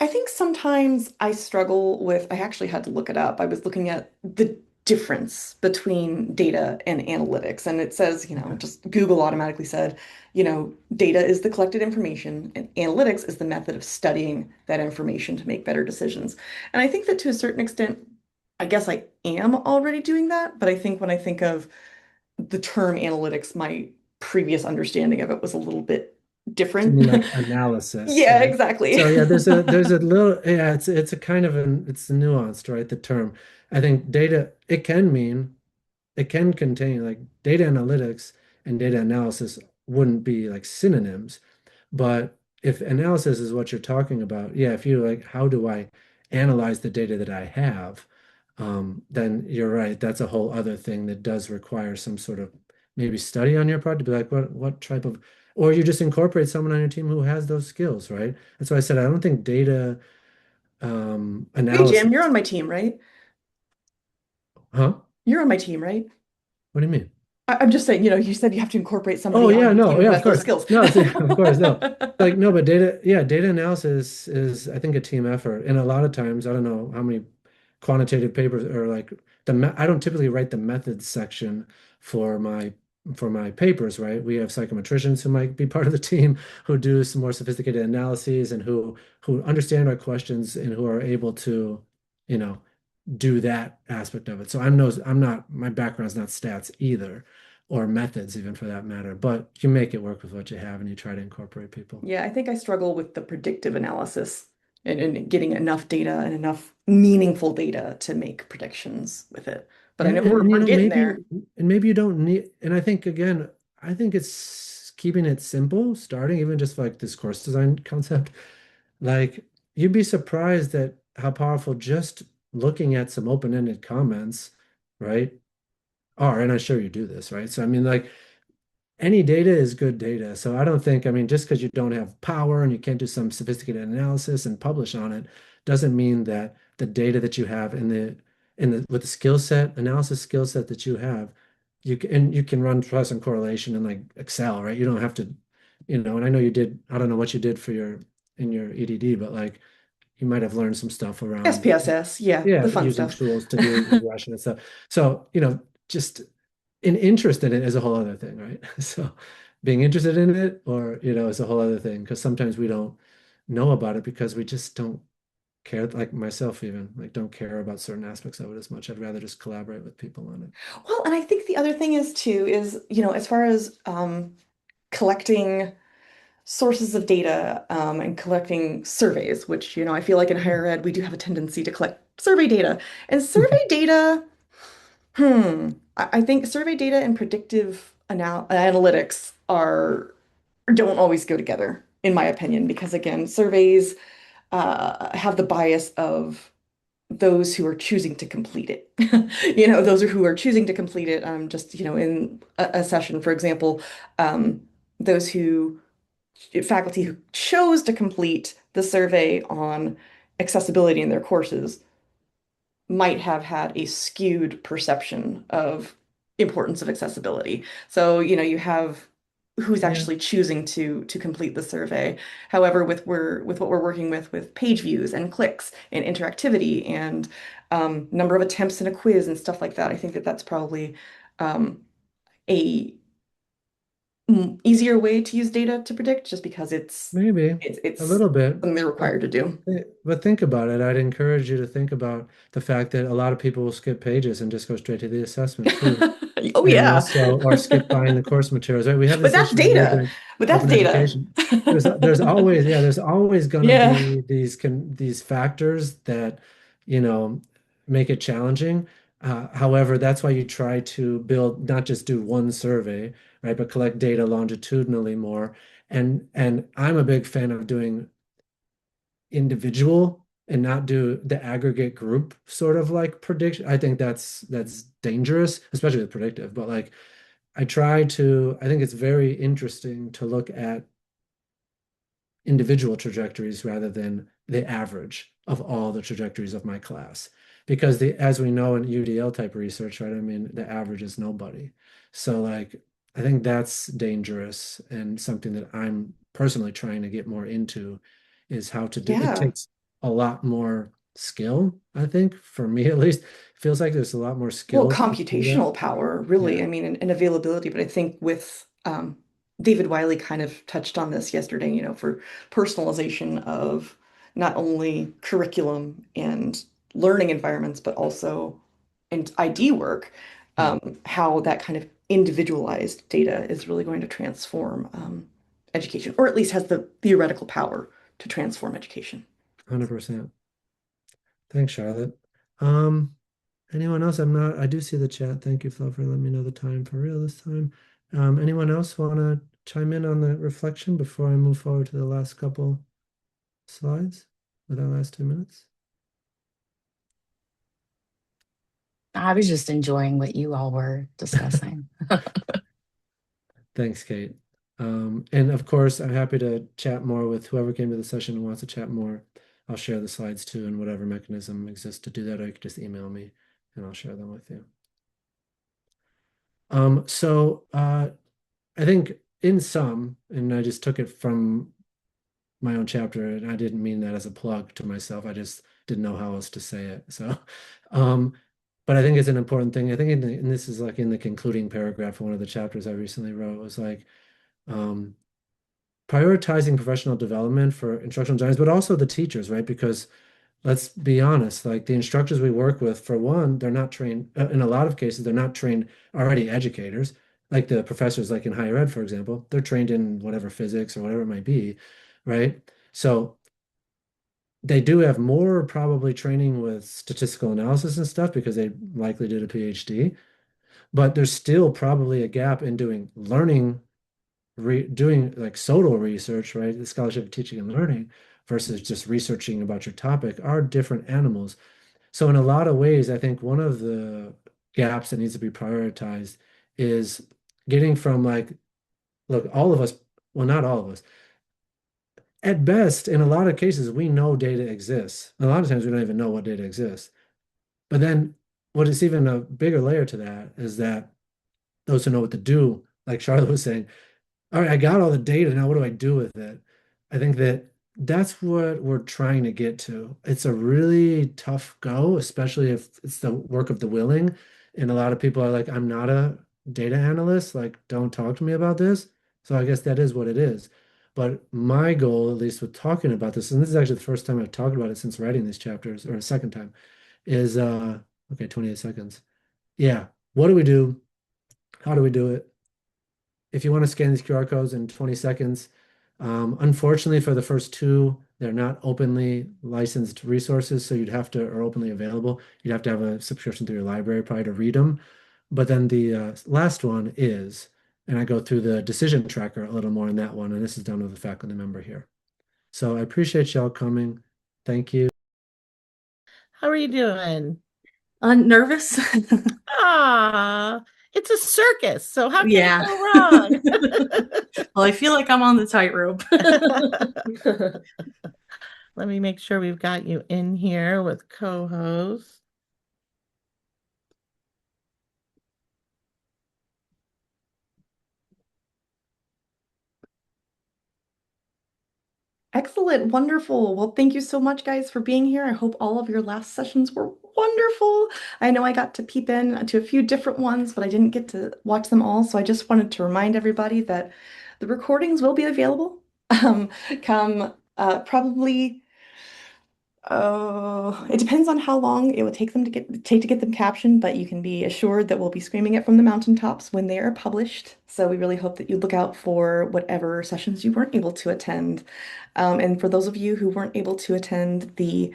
think sometimes I struggle with, I actually had to look it up. I was looking at the difference between data and analytics, and it says, okay. just Google automatically said, data is the collected information, and analytics is the method of studying that information to make better decisions. And I think that to a certain extent, I guess I am already doing that, but I think when I think of the term analytics might previous understanding of it was a little bit You different. mean like analysis, Yeah, right? exactly. So yeah, there's a little, yeah, it's a kind of it's nuanced, right? The term. I think data, it can contain like data analytics and data analysis wouldn't be like synonyms. But if analysis is what you're talking about, yeah, if you like, how do I analyze the data that I have? Then you're right. That's a whole other thing that does require some sort of maybe study on your part to be like, what type of, or you just incorporate someone on your team who has those skills, right? That's why I said I don't think data Hey, analysis. Jim, you're on my team, right? Huh? You're on my team, right? What do you mean? I'm just saying, you said you have to incorporate Oh somebody on yeah, your team no, who yeah, has of those course. skills. No, of course, no. Like no, but data analysis is I think a team effort. And a lot of times, I don't know how many quantitative papers or like I don't typically write the methods section for my papers, right? We have psychometricians who might be part of the team who do some more sophisticated analyses and who understand our questions and who are able to, you know, do that aspect of it. So I'm not, my background's not stats either, or methods even for that matter, but you make it work with what you have and you try to incorporate people. Yeah, I think I struggle with the predictive analysis and getting enough data and enough meaningful data to make predictions with it. But I Yeah, know and we're getting there. maybe you don't need, and I think again, I think it's keeping it simple, starting even just like this course design concept. Like you'd be surprised at how powerful just looking at some open-ended comments, right? Are, and I'm sure you do this, right? So I mean, like any data is good data. So I don't think, I mean, just because you don't have power and you can't do some sophisticated analysis and publish on it, doesn't mean that the data that you have in the with the skill set, analysis skill set that you have, you can run plus and correlation in like Excel, right? You don't have to, and I know you did, I don't know what you did for your in your EDD, but like you might have learned some stuff around, SPSS, yeah, yeah, the fun using stuff. tools to do regression and stuff. So, just an interest in it is a whole other thing, right? So being interested in it or, is a whole other thing because sometimes we don't know about it because we just don't care, like myself even, like don't care about certain aspects of it as much. I'd rather just collaborate with people on it. Well, and I think the other thing is too is, as far as collecting sources of data and collecting surveys, which, I feel like in higher ed, we do have a tendency to collect survey data. And survey data, I think survey data and predictive analytics don't always go together, in my opinion, because again, surveys have the bias of those who are choosing to complete it. Those are who are choosing to complete it. Just, in a session, for example, um, those who faculty who chose to complete the survey on accessibility in their courses might have had a skewed perception of importance of accessibility. So, you have who's Yeah. actually choosing to complete the survey. However, with what we're working with page views and clicks and interactivity and number of attempts in a quiz and stuff like that, I think that that's probably a easier way to use data to predict just because it's Maybe it's a it's little bit, something they're but required to do. but think about it. I'd encourage you to think about the fact that a lot of people will skip pages and just go straight to the assessment too. Oh And yeah. also, or skip buying the course materials, right? We have But this that's issue with data. open But that's open data. education. There's always gonna Yeah. be these factors that, you know, make it challenging. However, that's why you try to build, not just do one survey, right, but collect data longitudinally more. And I'm a big fan of doing individual and not do the aggregate group sort of like prediction. I think that's dangerous, especially with predictive. But like I think it's very interesting to look at individual trajectories rather than the average of all the trajectories of my class. Because as we know in UDL type research, right? I mean, the average is nobody. So like I think that's dangerous and something that I'm personally trying to get more into is how to do it Yeah. takes a lot more skill, I think, for me at least. It feels like there's a lot more Well, skill to do that. computational power, really. Yeah. I mean, and availability. But I think with David Wiley kind of touched on this yesterday, for personalization of not only curriculum and learning environments, but also and ID work, Yeah. how that kind of individualized data is really going to transform education, or at least has the theoretical power to transform education. 100%. Thanks, Charlotte. Anyone else? I do see the chat. Thank you, Flo, for letting me know the time for real this time. Anyone else want to chime in on the reflection before I move forward to the last couple slides with our last 2 minutes? I was just enjoying what you all were discussing. Thanks, Kate. And of course, I'm happy to chat more with whoever came to the session and wants to chat more. I'll share the slides too, and whatever mechanism exists to do that, or you can just email me and I'll share them with you. I think in sum, and I just took it from my own chapter, and I didn't mean that as a plug to myself. I just didn't know how else to say it. So, but I think it's an important thing. I think and this is like in the concluding paragraph of one of the chapters I recently wrote, was like prioritizing professional development for instructional designers, but also the teachers, right? Because let's be honest, like the instructors we work with, for one, they're not trained, in a lot of cases, they're not trained already educators. Like the professors, like in higher ed, for example, they're trained in whatever physics or whatever it might be, right? So they do have more probably training with statistical analysis and stuff because they likely did a PhD, but there's still probably a gap in doing learning, doing like SOTL research, right? The scholarship of teaching and learning versus just researching about your topic are different animals. So in a lot of ways, I think one of the gaps that needs to be prioritized is getting from like, look, all of us, well, not all of us, at best, in a lot of cases, we know data exists. A lot of times we don't even know what data exists. But then what is even a bigger layer to that is that those who know what to do, like Charlotte was saying, all right, I got all the data. Now what do I do with it? I think that's what we're trying to get to. It's a really tough go, especially if it's the work of the willing. And a lot of people are like, I'm not a data analyst. Like, don't talk to me about this. So I guess that is what it is. But my goal, at least with talking about this, and this is actually the first time I've talked about it since writing these chapters, or a second time, is okay, 28 seconds. Yeah. What do we do? How do we do it? If you want to scan these QR codes in 20 seconds, unfortunately for the first two, they're not openly licensed resources, so you'd have to, or openly available. You'd have to have a subscription through your library probably to read them. But then the last one is, and I go through the decision tracker a little more in that one, and this is done with a faculty member here. So I appreciate y'all coming. Thank you. How are you doing? Nervous. Ah, it's a circus, so how can Yeah. it go wrong? Well, I feel like I'm on the tightrope. Let me make sure we've got you in here with co-host. Excellent, wonderful. Well, thank you so much, guys, for being here. I hope all of your last sessions were wonderful. I know I got to peep in to a few different ones, but I didn't get to watch them all. So I just wanted to remind everybody that the recordings will be available come probably. Oh, it depends on how long it would take them to get them captioned, but you can be assured that we'll be screaming it from the mountaintops when they are published. So we really hope that you look out for whatever sessions you weren't able to attend. And for those of you who weren't able to attend the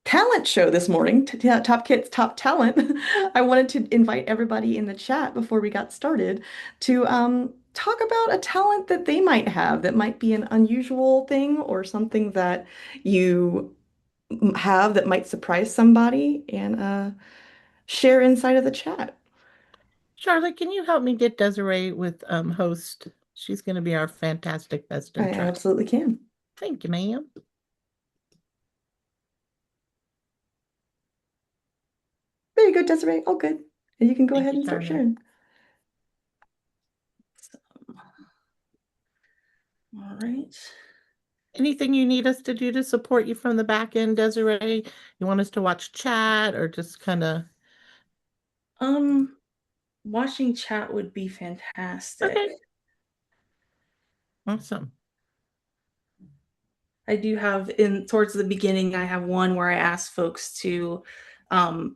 talent show this morning, TOPkit's Top Talent, I wanted to invite everybody in the chat before we got started to talk about a talent that they might have that might be an unusual thing or something that you have that might surprise somebody, and share inside of the chat. Charlotte, can you help me get Desiree with host? She's going to be our fantastic best I in trust. absolutely can. Thank you, ma'am. There you go, Desiree. All good. And you can go ahead and start sharing. All right. Anything you need us to do to support you from the back end, Desiree? You want us to watch chat or just kind of? Watching chat would be fantastic. Okay. Awesome. I do have towards the beginning, I have one where I ask folks to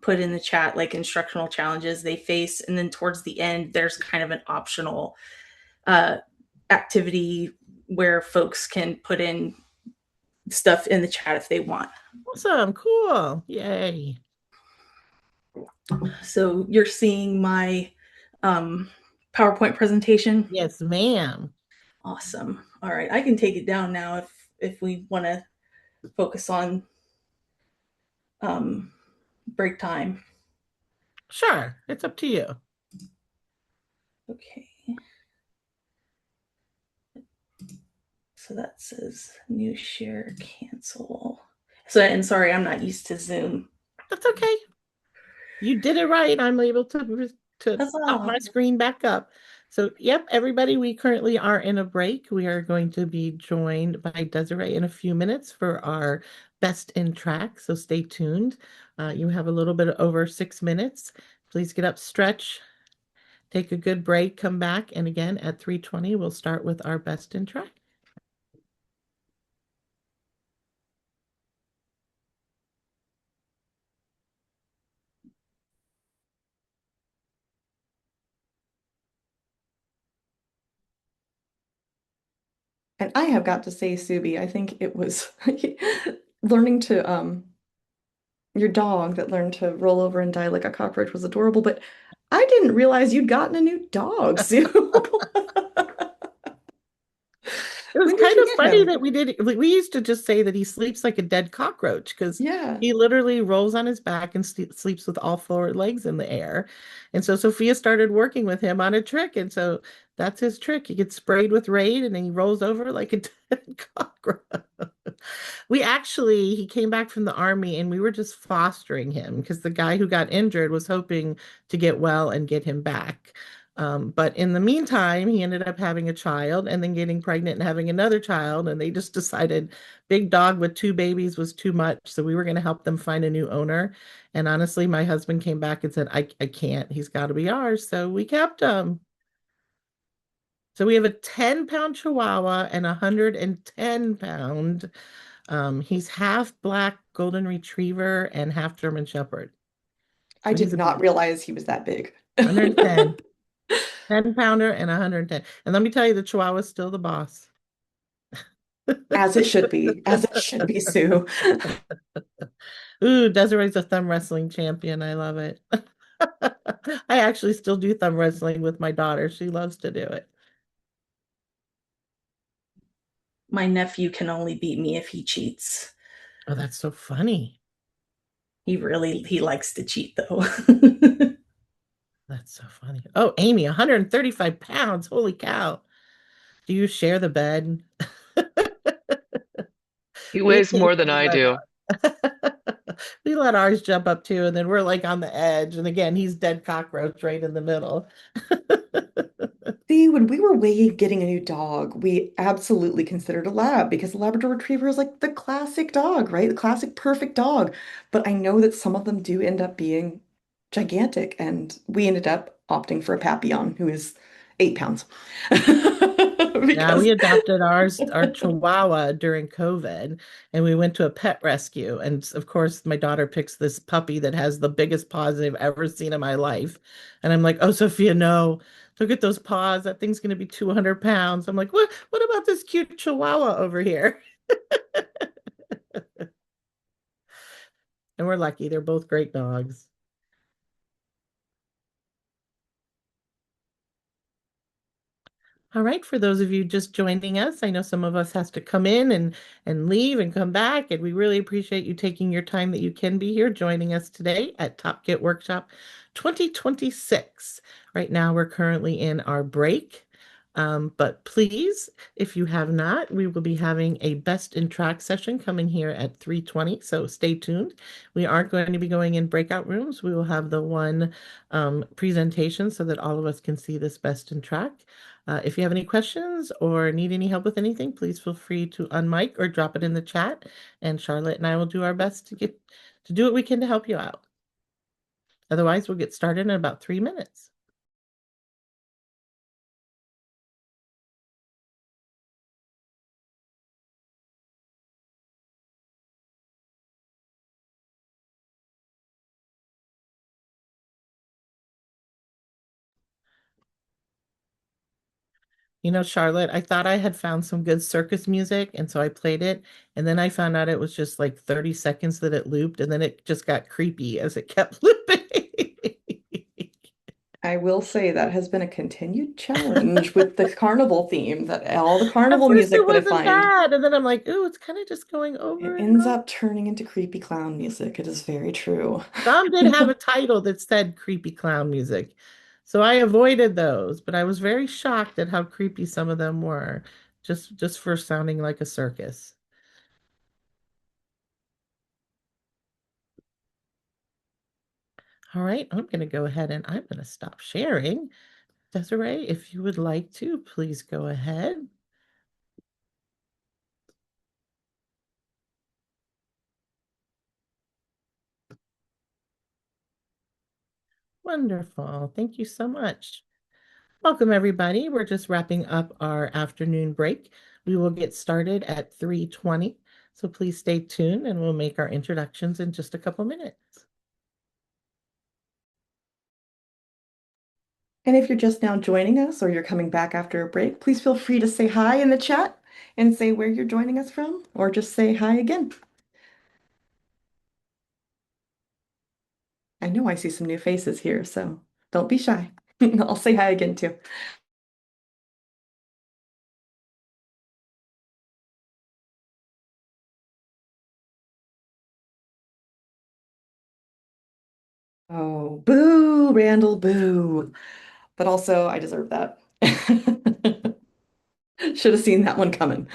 put in the chat like instructional challenges they face. And then towards the end, there's kind of an optional activity where folks can put in stuff in the chat if they want. Awesome. Cool. Yay. So you're seeing my PowerPoint presentation? Yes, ma'am. Awesome. All right. I can take it down now if we want to focus on break time. Sure. It's up to you. Okay. So that says new share cancel. So, and sorry, I'm not used to Zoom. That's okay. You did it right. I'm able to pop my screen back up. So, yep, everybody, we currently are in a break. We are going to be joined by Desiree in a few minutes for our best in track. So stay tuned. You have a little bit over 6 minutes. Please get up, stretch, take a good break, come back. And again, at 3:20, we'll start with our best in track. And I have got to say, Subi, I think it was learning to your dog that learned to roll over and die like a cockroach was adorable, but I didn't realize you'd gotten a new dog, Sue. It was When did kind you of get funny him? that we used to just say that he sleeps like a dead cockroach because Yeah. he literally rolls on his back and sleeps with all four legs in the air. And so Sophia started working with him on a trick. And so that's his trick. He gets sprayed with Raid and then he rolls over like a dead cockroach. He came back from the army and we were just fostering him because the guy who got injured was hoping to get well and get him back. But in the meantime, he ended up having a child and then getting pregnant and having another child. And they just decided big dog with 2 babies was too much. So we were going to help them find a new owner. And honestly, my husband came back and said, I can't. He's got to be ours. So we kept him. So we have a 10-pound Chihuahua and a 110-pound. He's half black golden retriever and half German Shepherd. I did not realize he was that big. 110. 10-pounder and 110. And let me tell you, the Chihuahua is still the boss. As it should be. As it should be, Sue. Ooh, Desiree's a thumb wrestling champion. I love it. I actually still do thumb wrestling with my daughter. She loves to do it. My nephew can only beat me if he cheats. Oh, that's so funny. He likes to cheat though. That's so funny. Oh, Amy, 135 pounds. Holy cow. Do you share the bed? He weighs more than I do. We let ours jump up too, and then we're like on the edge. And again, he's dead cockroach right in the middle. See, when we were weighing getting a new dog, we absolutely considered a lab because a Labrador Retriever is like the classic dog, right? The classic perfect dog. But I know that some of them do end up being gigantic, and we ended up opting for a Papillon who is 8 pounds. Yeah, we adopted our Chihuahua during COVID, and we went to a pet rescue. And of course, my daughter picks this puppy that has the biggest paws I've ever seen in my life. And I'm like, oh, Sophia, no, look at those paws. That thing's going to be 200 pounds. I'm like, what about this cute Chihuahua over here? And we're lucky. They're both great dogs. All right, for those of you just joining us, I know some of us has to come in and leave and come back, and we really appreciate you taking your time that you can be here joining us today at TOPkit Workshop 2026. Right now, we're currently in our break. But please, if you have not, we will be having a best in track session coming here at 3:20. So stay tuned. We aren't going to be going in breakout rooms. We will have the one presentation so that all of us can see this best in track. If you have any questions or need any help with anything, please feel free to unmic or drop it in the chat. And Charlotte and I will do our best to do what we can to help you out. Otherwise, we'll get started in about 3 minutes. You know, Charlotte, I thought I had found some good circus music, and so I played it, and then I found out it was just like 30 seconds that it looped, and then it just got creepy as it kept looping. I will say that has been a continued challenge with the carnival theme, that all the At carnival first it music that I wasn't find, bad, and then I'm like, ooh, it's kind of just going over it and ends over. up turning into creepy clown music. It is very true. Some did have a title that said creepy clown music. So I avoided those, but I was very shocked at how creepy some of them were, just for sounding like a circus. All right, I'm going to go ahead and I'm going to stop sharing. Desiree, if you would like to, please go ahead. Wonderful. Thank you so much. Welcome, everybody. We're just wrapping up our afternoon break. We will get started at 3:20. So please stay tuned and we'll make our introductions in just a couple minutes. And if you're just now joining us or you're coming back after a break, please feel free to say hi in the chat and say where you're joining us from, or just say hi again. I know I see some new faces here, so don't be shy. I'll say hi again too. Oh, boo, Randall, boo. But also, I deserve that. Should have seen that one coming.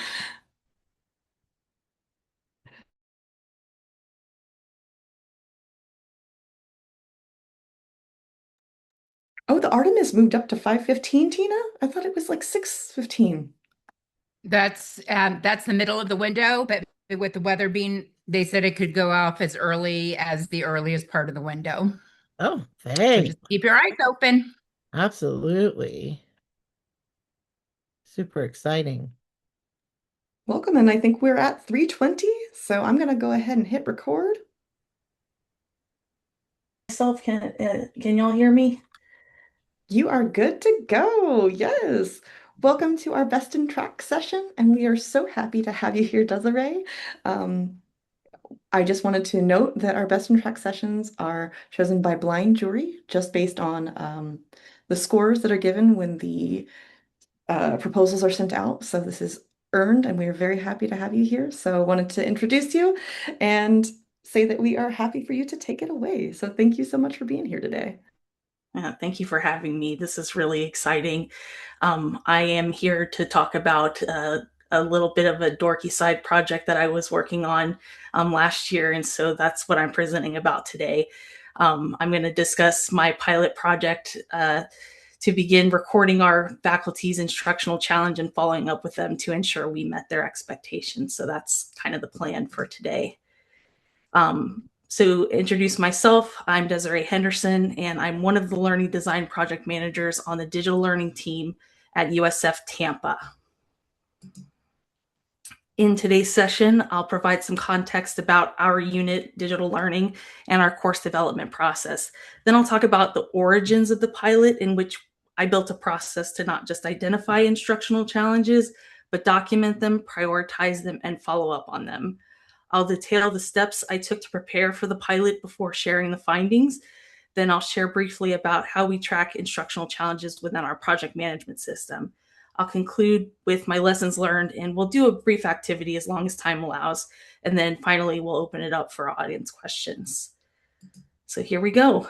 Oh, the Artemis moved up to 5:15, Tina? I thought it was like 6:15. That's the middle of the window, but with the weather being, they said it could go off as early as the earliest part of the window. Oh, So thanks. just keep your eyes open. Absolutely. Super exciting. Welcome, and I think we're at 3:20, so I'm gonna go ahead and hit record. Can y'all hear me? You are good to go. Yes. Welcome to our Best in Track session, and we are so happy to have you here, Desiree. I just wanted to note that our Best in Track sessions are chosen by blind jury, just based on the scores that are given when the proposals are sent out. So this is earned, and we are very happy to have you here. So I wanted to introduce you and say that we are happy for you to take it away. So thank you so much for being here today. Thank you for having me. This is really exciting. I am here to talk about a little bit of a dorky side project that I was working on last year, and so that's what I'm presenting about today. I'm going to discuss my pilot project to begin recording our faculty's instructional challenge and following up with them to ensure we met their expectations. So that's kind of the plan for today. So introduce myself, I'm Desiree Henderson, and I'm one of the learning design project managers on the digital learning team at USF Tampa. In today's session, I'll provide some context about our unit, digital learning, and our course development process. Then I'll talk about the origins of the pilot, in which I built a process to not just identify instructional challenges, but document them, prioritize them, and follow up on them. I'll detail the steps I took to prepare for the pilot before sharing the findings. Then I'll share briefly about how we track instructional challenges within our project management system. I'll conclude with my lessons learned, and we'll do a brief activity as long as time allows. And then finally, we'll open it up for audience questions. So here we go.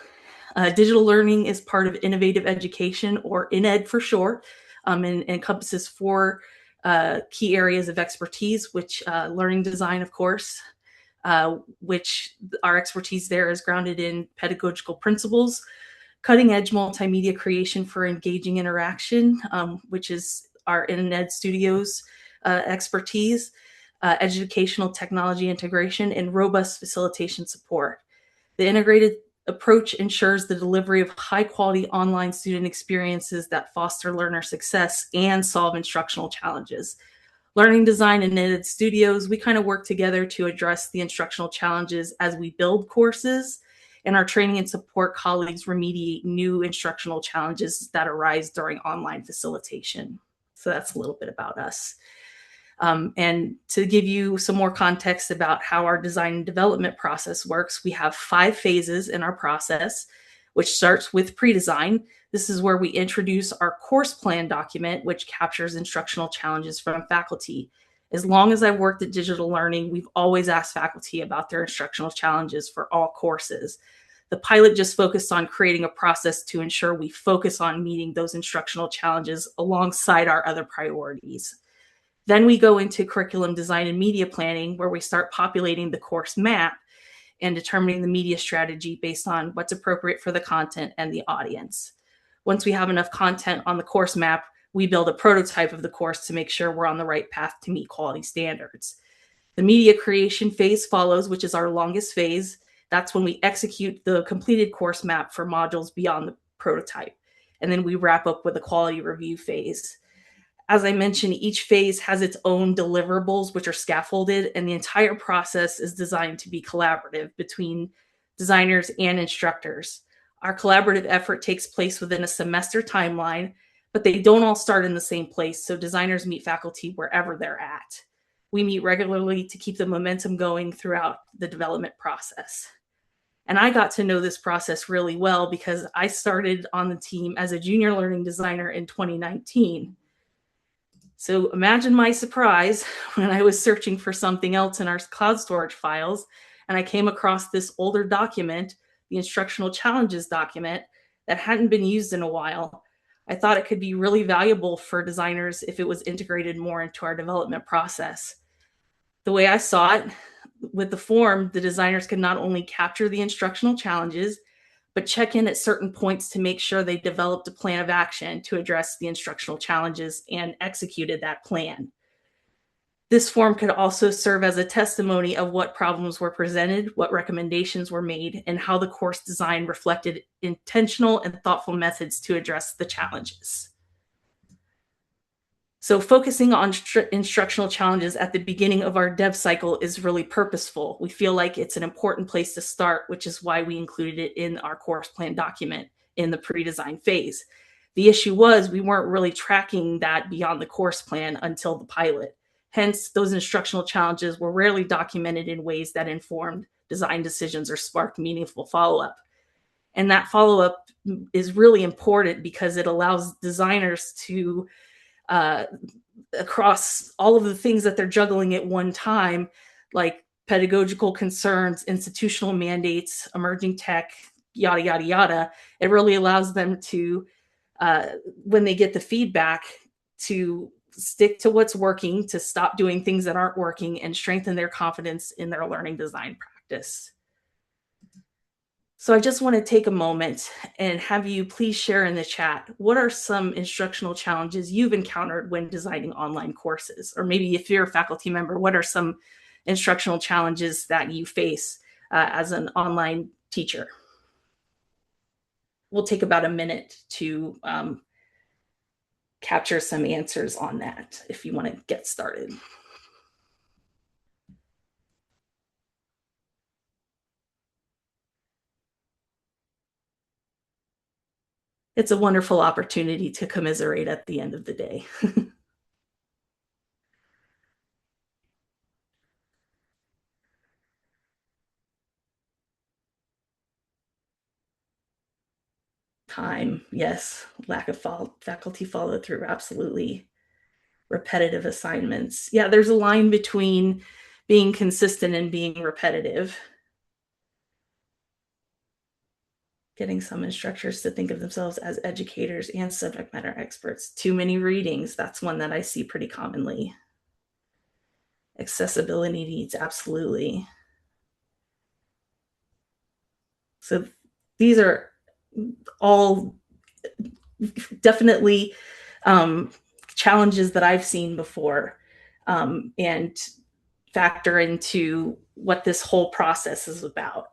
Digital learning is part of innovative education, or INED for short, and encompasses four key areas of expertise, which learning design, of course, which our expertise there is grounded in pedagogical principles, cutting edge multimedia creation for engaging interaction, which is our INED Studios expertise, educational technology integration, and robust facilitation support. The integrated approach ensures the delivery of high-quality online student experiences that foster learner success and solve instructional challenges. Learning design and INED Studios, we kind of work together to address the instructional challenges as we build courses, and our training and support colleagues remediate new instructional challenges that arise during online facilitation. So that's a little bit about us. And to give you some more context about how our design and development process works, we have 5 phases in our process, which starts with pre-design. This is where we introduce our course plan document, which captures instructional challenges from faculty. As long as I've worked at digital learning, we've always asked faculty about their instructional challenges for all courses. The pilot just focused on creating a process to ensure we focus on meeting those instructional challenges alongside our other priorities. Then we go into curriculum design and media planning, where we start populating the course map and determining the media strategy based on what's appropriate for the content and the audience. Once we have enough content on the course map, we build a prototype of the course to make sure we're on the right path to meet quality standards. The media creation phase follows, which is our longest phase. That's when we execute the completed course map for modules beyond the prototype. And then we wrap up with a quality review phase. As I mentioned, each phase has its own deliverables, which are scaffolded, and the entire process is designed to be collaborative between designers and instructors. Our collaborative effort takes place within a semester timeline, but they don't all start in the same place, so designers meet faculty wherever they're at. We meet regularly to keep the momentum going throughout the development process. And I got to know this process really well because I started on the team as a junior learning designer in 2019. So imagine my surprise when I was searching for something else in our cloud storage files, and I came across this older document, the instructional challenges document, that hadn't been used in a while. I thought it could be really valuable for designers if it was integrated more into our development process. The way I saw it, with the form, the designers could not only capture the instructional challenges, but check in at certain points to make sure they developed a plan of action to address the instructional challenges and executed that plan. This form could also serve as a testimony of what problems were presented, what recommendations were made, and how the course design reflected intentional and thoughtful methods to address the challenges. So focusing on instructional challenges at the beginning of our dev cycle is really purposeful. We feel like it's an important place to start, which is why we included it in our course plan document in the pre-design phase. The issue was we weren't really tracking that beyond the course plan until the pilot. Hence, those instructional challenges were rarely documented in ways that informed design decisions or sparked meaningful follow-up. And that follow-up is really important because it allows designers to across all of the things that they're juggling at one time, like pedagogical concerns, institutional mandates, emerging tech, yada, yada, yada. It really allows them to, when they get the feedback, to stick to what's working, to stop doing things that aren't working, and strengthen their confidence in their learning design practice. So I just want to take a moment and have you please share in the chat, what are some instructional challenges you've encountered when designing online courses? Or maybe if you're a faculty member, what are some instructional challenges that you face as an online teacher? We'll take about a minute to capture some answers on that if you want to get started. It's a wonderful opportunity to commiserate at the end of the day. Time, yes. Lack of faculty follow through, absolutely. Repetitive assignments. Yeah, there's a line between being consistent and being repetitive. Getting some instructors to think of themselves as educators and subject matter experts. Too many readings, that's one that I see pretty commonly. Accessibility needs, absolutely. So these are all definitely challenges that I've seen before and factor into what this whole process is about.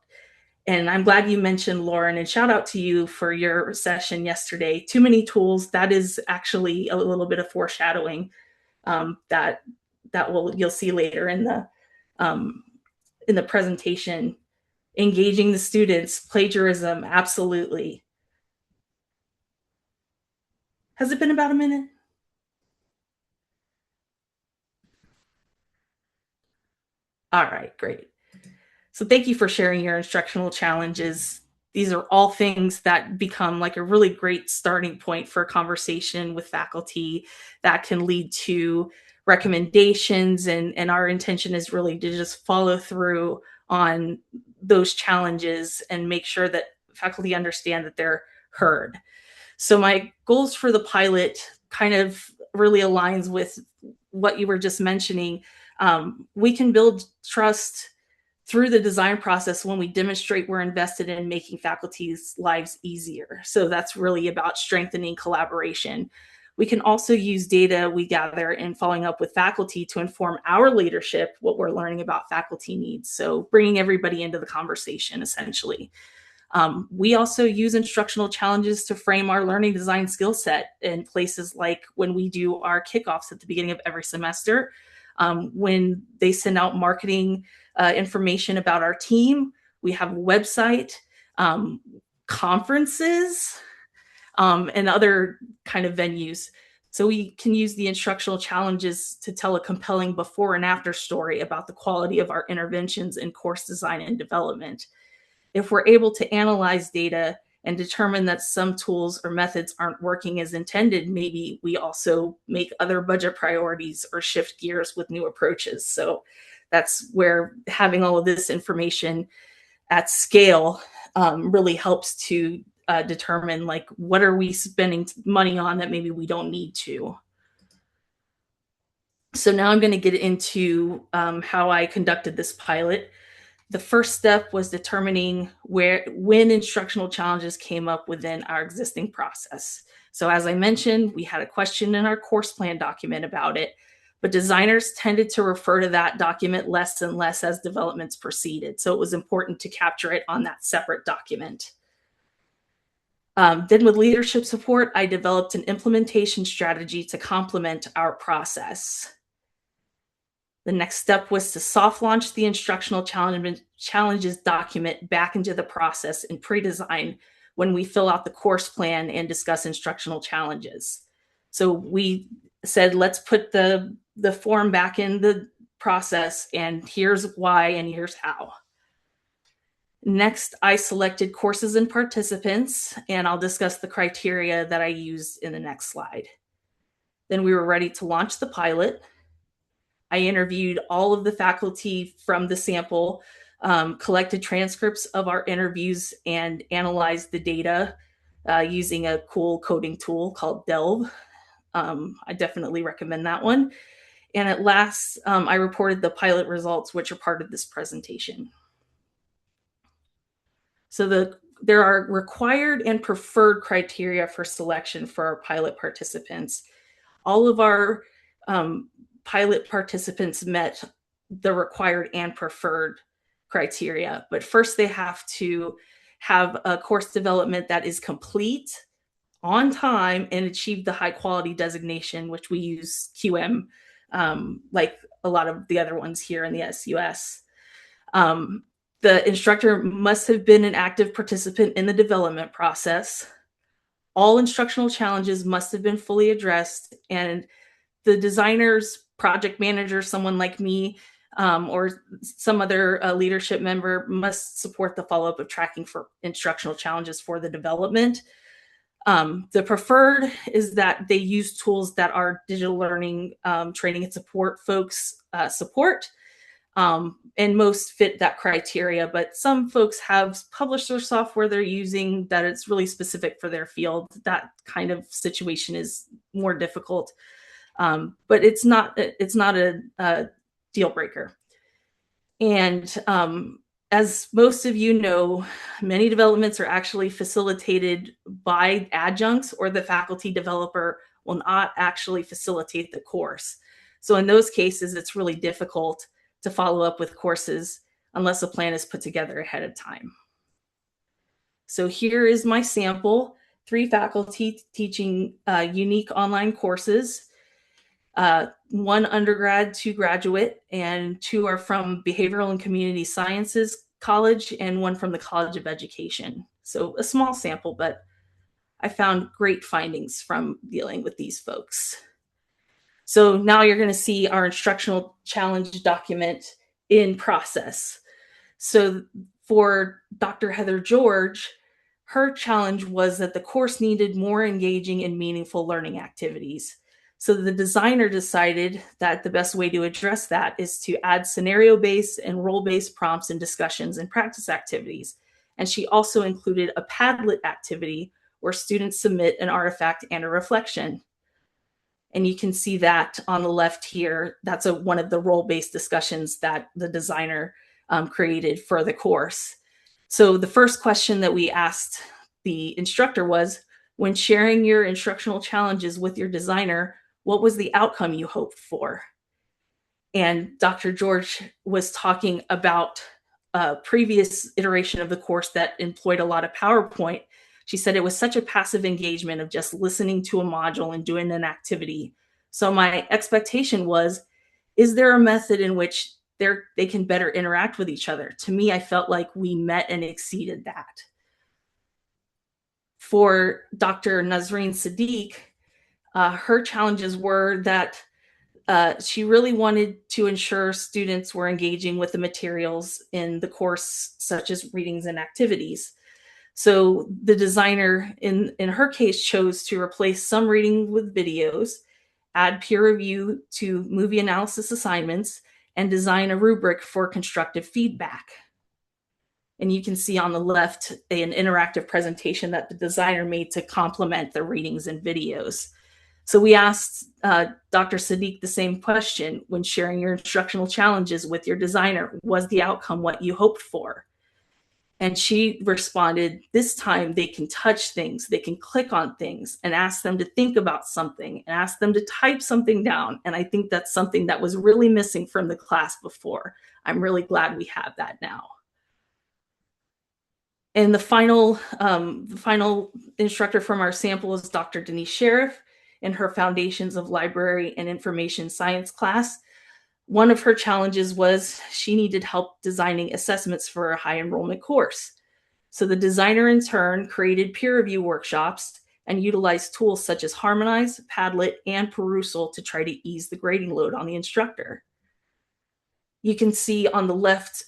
And I'm glad you mentioned Lauren, and shout out to you for your session yesterday. Too many tools, that is actually a little bit of foreshadowing that you'll see later in the presentation. Engaging the students, plagiarism, absolutely. Has it been about a minute? All right, great. So thank you for sharing your instructional challenges. These are all things that become like a really great starting point for a conversation with faculty that can lead to recommendations. And our intention is really to just follow through on those challenges and make sure that faculty understand that they're heard. So my goals for the pilot kind of really aligns with what you were just mentioning. We can build trust through the design process when we demonstrate we're invested in making faculty's lives easier. So that's really about strengthening collaboration. We can also use data we gather in following up with faculty to inform our leadership what we're learning about faculty needs. So bringing everybody into the conversation, essentially. We also use instructional challenges to frame our learning design skill set in places like when we do our kickoffs at the beginning of every semester, when they send out marketing information about our team. We have a website, conferences, and other kind of venues. So we can use the instructional challenges to tell a compelling before and after story about the quality of our interventions in course design and development. If we're able to analyze data and determine that some tools or methods aren't working as intended, maybe we also make other budget priorities or shift gears with new approaches. So that's where having all of this information at scale really helps to determine, like, what are we spending money on that maybe we don't need to. So now I'm going to get into how I conducted this pilot. The first step was determining when instructional challenges came up within our existing process. So as I mentioned, we had a question in our course plan document about it, but designers tended to refer to that document less and less as developments proceeded. So it was important to capture it on that separate document. Then with leadership support, I developed an implementation strategy to complement our process. The next step was to soft launch the instructional challenges document back into the process in pre-design when we fill out the course plan and discuss instructional challenges. So we said, let's put the form back in the process, and here's why and here's how. Next, I selected courses and participants, and I'll discuss the criteria that I used in the next slide. Then we were ready to launch the pilot. I interviewed all of the faculty from the sample, collected transcripts of our interviews, and analyzed the data using a cool coding tool called Delve. I definitely recommend that one. And at last, I reported the pilot results, which are part of this presentation. So there are required and preferred criteria for selection for our pilot participants. All of our pilot participants met the required and preferred criteria, but first they have to have a course development that is complete, on time, and achieve the high quality designation, which we use QM, like a lot of the other ones here in the SUS. The instructor must have been an active participant in the development process. All instructional challenges must have been fully addressed, and the designers, project manager, someone like me, or some other leadership member must support the follow-up of tracking for instructional challenges for the development. The preferred is that they use tools that our digital learning training and support folks support, and most fit that criteria, but some folks have published their software they're using that it's really specific for their field. That kind of situation is more difficult. But it's not a deal breaker. And as most of you know, many developments are actually facilitated by adjuncts, or the faculty developer will not actually facilitate the course. So in those cases, it's really difficult to follow up with courses unless a plan is put together ahead of time. So here is my sample: 3 faculty teaching unique online courses. 1 undergrad, 2 graduate, and 2 are from Behavioral and Community Sciences College, and 1 from the College of Education. So a small sample, but I found great findings from dealing with these folks. So now you're going to see our instructional challenge document in process. So for Dr. Heather George, her challenge was that the course needed more engaging and meaningful learning activities. So the designer decided that the best way to address that is to add scenario-based and role-based prompts and discussions and practice activities. And she also included a Padlet activity where students submit an artifact and a reflection. And you can see that on the left here. That's one of the role-based discussions that the designer created for the course. So the first question that we asked the instructor was, when sharing your instructional challenges with your designer, what was the outcome you hoped for? And Dr. George was talking about a previous iteration of the course that employed a lot of PowerPoint. She said it was such a passive engagement of just listening to a module and doing an activity. So my expectation was, is there a method in which they can better interact with each other? To me, I felt like we met and exceeded that. For Dr. Nazreen Sadiq, her challenges were that she really wanted to ensure students were engaging with the materials in the course, such as readings and activities. So the designer, in her case, chose to replace some reading with videos, add peer review to movie analysis assignments, and design a rubric for constructive feedback. And you can see on the left an interactive presentation that the designer made to complement the readings and videos. So we asked Dr. Sadiq the same question: when sharing your instructional challenges with your designer, was the outcome what you hoped for? And she responded, this time they can touch things, they can click on things, and ask them to think about something and ask them to type something down. And I think that's something that was really missing from the class before. I'm really glad we have that now. And the final instructor from our sample is Dr. Denise Sheriff in her Foundations of Library and Information Science class. One of her challenges was she needed help designing assessments for a high enrollment course. So the designer in turn created peer review workshops and utilized tools such as Harmonize, Padlet, and Perusal to try to ease the grading load on the instructor. You can see on the left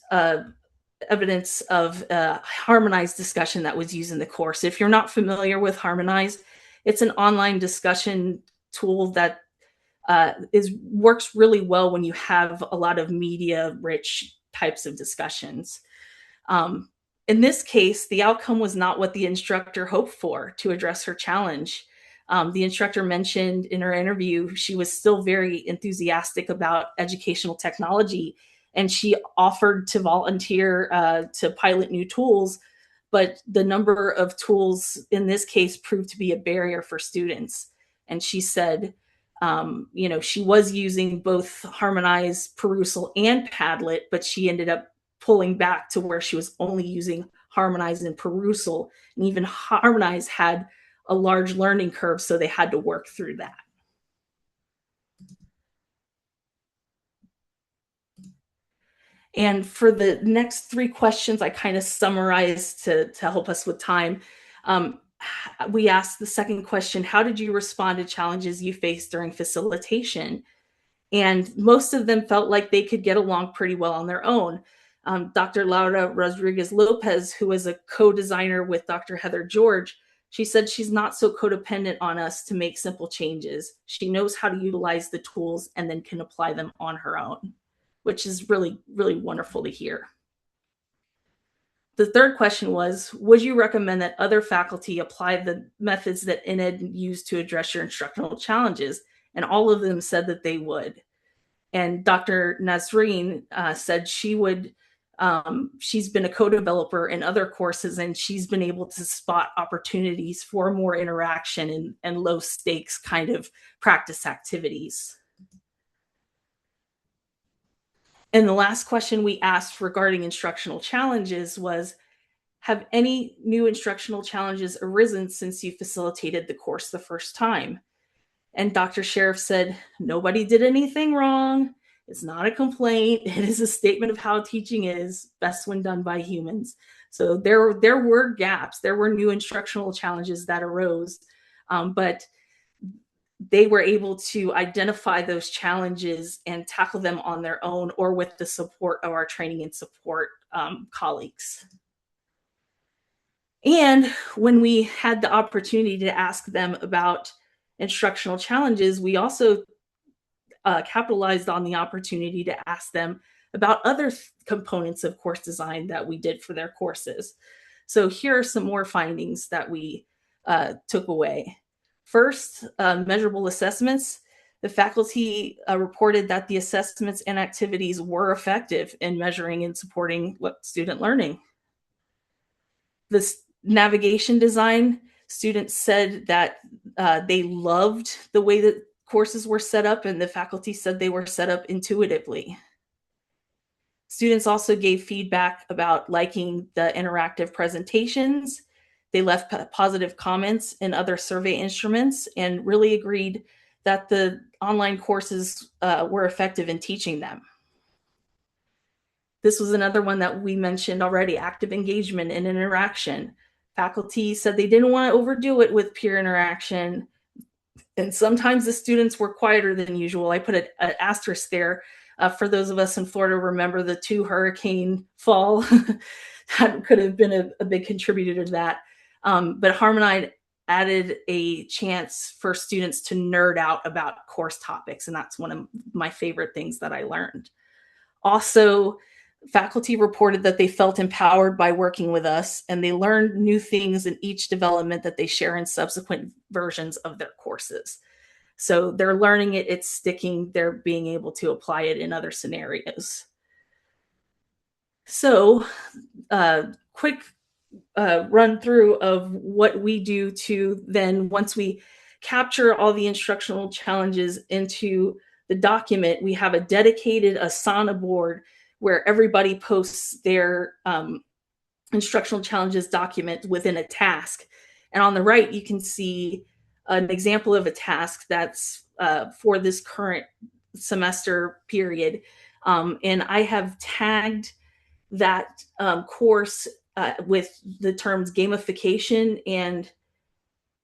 evidence of Harmonize discussion that was used in the course. If you're not familiar with Harmonize, it's an online discussion tool that works really well when you have a lot of media-rich types of discussions. In this case, the outcome was not what the instructor hoped for to address her challenge. The instructor mentioned in her interview she was still very enthusiastic about educational technology, and she offered to volunteer to pilot new tools, but the number of tools in this case proved to be a barrier for students. And she said, she was using both Harmonize, Perusal, and Padlet, but she ended up pulling back to where she was only using Harmonize and Perusal. And even Harmonize had a large learning curve, so they had to work through that. And for the next three questions, I kind of summarized to help us with time. We asked the second question: how did you respond to challenges you faced during facilitation? And most of them felt like they could get along pretty well on their own. Dr. Laura Rodriguez Lopez, who is a co-designer with Dr. Heather George, she said she's not so codependent on us to make simple changes. She knows how to utilize the tools and then can apply them on her own, which is really, really wonderful to hear. The third question was, would you recommend that other faculty apply the methods that InEd used to address your instructional challenges? And all of them said that they would. And Dr. Nazreen said she would. She's been a co-developer in other courses, and she's been able to spot opportunities for more interaction and low stakes kind of practice activities. And the last question we asked regarding instructional challenges was, have any new instructional challenges arisen since you facilitated the course the first time? And Dr. Sheriff said, nobody did anything wrong. It's not a complaint. It is a statement of how teaching is, best when done by humans. So there were gaps. There were new instructional challenges that arose. But they were able to identify those challenges and tackle them on their own or with the support of our training and support colleagues. And when we had the opportunity to ask them about instructional challenges, we also capitalized on the opportunity to ask them about other components of course design that we did for their courses. So here are some more findings that we took away. First, measurable assessments. The faculty reported that the assessments and activities were effective in measuring and supporting student learning. This navigation design, students said that they loved the way that courses were set up, and the faculty said they were set up intuitively. Students also gave feedback about liking the interactive presentations. They left positive comments in other survey instruments and really agreed that the online courses were effective in teaching them. This was another one that we mentioned already, active engagement and interaction. Faculty said they didn't want to overdo it with peer interaction, and sometimes the students were quieter than usual. I put an asterisk there. For those of us in Florida, remember the 2 hurricane fall. That could have been a big contributor to that. But Harmonide added a chance for students to nerd out about course topics, and that's one of my favorite things that I learned. Also, faculty reported that they felt empowered by working with us, and they learned new things in each development that they share in subsequent versions of their courses. So they're learning it, it's sticking, they're being able to apply it in other scenarios. So quick run through of what we do to then, once we capture all the instructional challenges into the document, we have a dedicated Asana board where everybody posts their instructional challenges document within a task. And on the right, you can see an example of a task that's for this current semester period. And I have tagged that course with the terms gamification and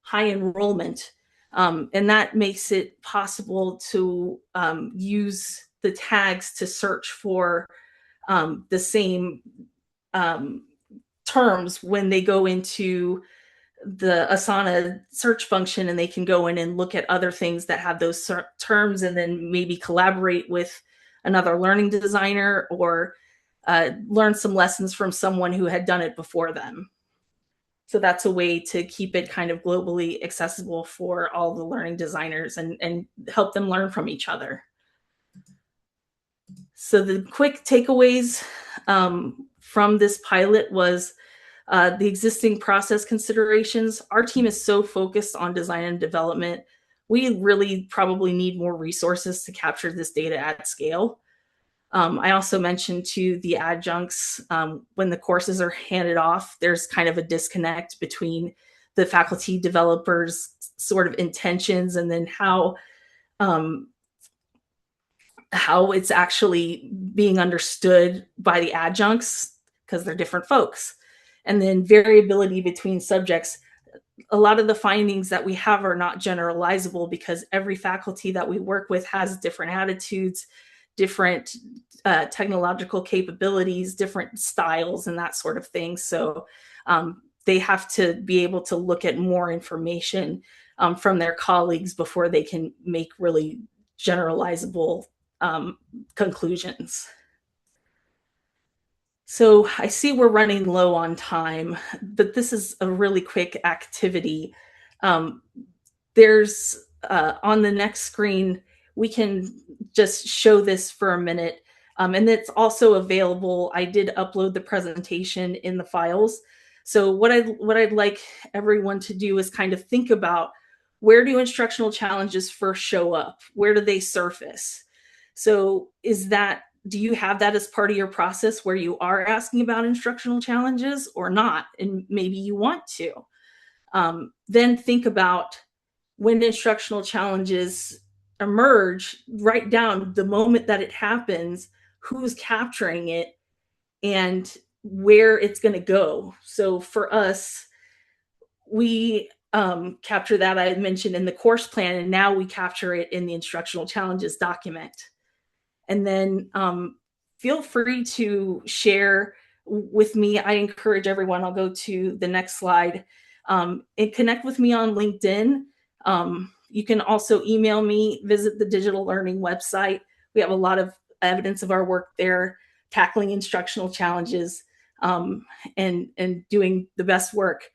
high enrollment. And that makes it possible to use the tags to search for the same terms when they go into the Asana search function, and they can go in and look at other things that have those terms and then maybe collaborate with another learning designer or learn some lessons from someone who had done it before them. So that's a way to keep it kind of globally accessible for all the learning designers and help them learn from each other. So the quick takeaways from this pilot was the existing process considerations. Our team is so focused on design and development. We really probably need more resources to capture this data at scale. I also mentioned to the adjuncts, when the courses are handed off, there's kind of a disconnect between the faculty developers' sort of intentions and then how it's actually being understood by the adjuncts, because they're different folks. And then variability between subjects. A lot of the findings that we have are not generalizable because every faculty that we work with has different attitudes, different technological capabilities, different styles, and that sort of thing. So they have to be able to look at more information from their colleagues before they can make really generalizable conclusions. So I see we're running low on time, but this is a really quick activity. There's on the next screen, we can just show this for a minute. And it's also available. I did upload the presentation in the files. So what I'd like everyone to do is kind of think about, where do instructional challenges first show up? Where do they surface? So do you have that as part of your process where you are asking about instructional challenges or not? And maybe you want to. Then think about, when instructional challenges emerge, write down the moment that it happens, who's capturing it, and where it's going to go. So for us, we capture that I had mentioned in the course plan, and now we capture it in the instructional challenges document. And then feel free to share with me. I encourage everyone, I'll go to the next slide, and connect with me on LinkedIn. You can also email me, visit the digital learning website. We have a lot of evidence of our work there, tackling instructional challenges, and doing the best work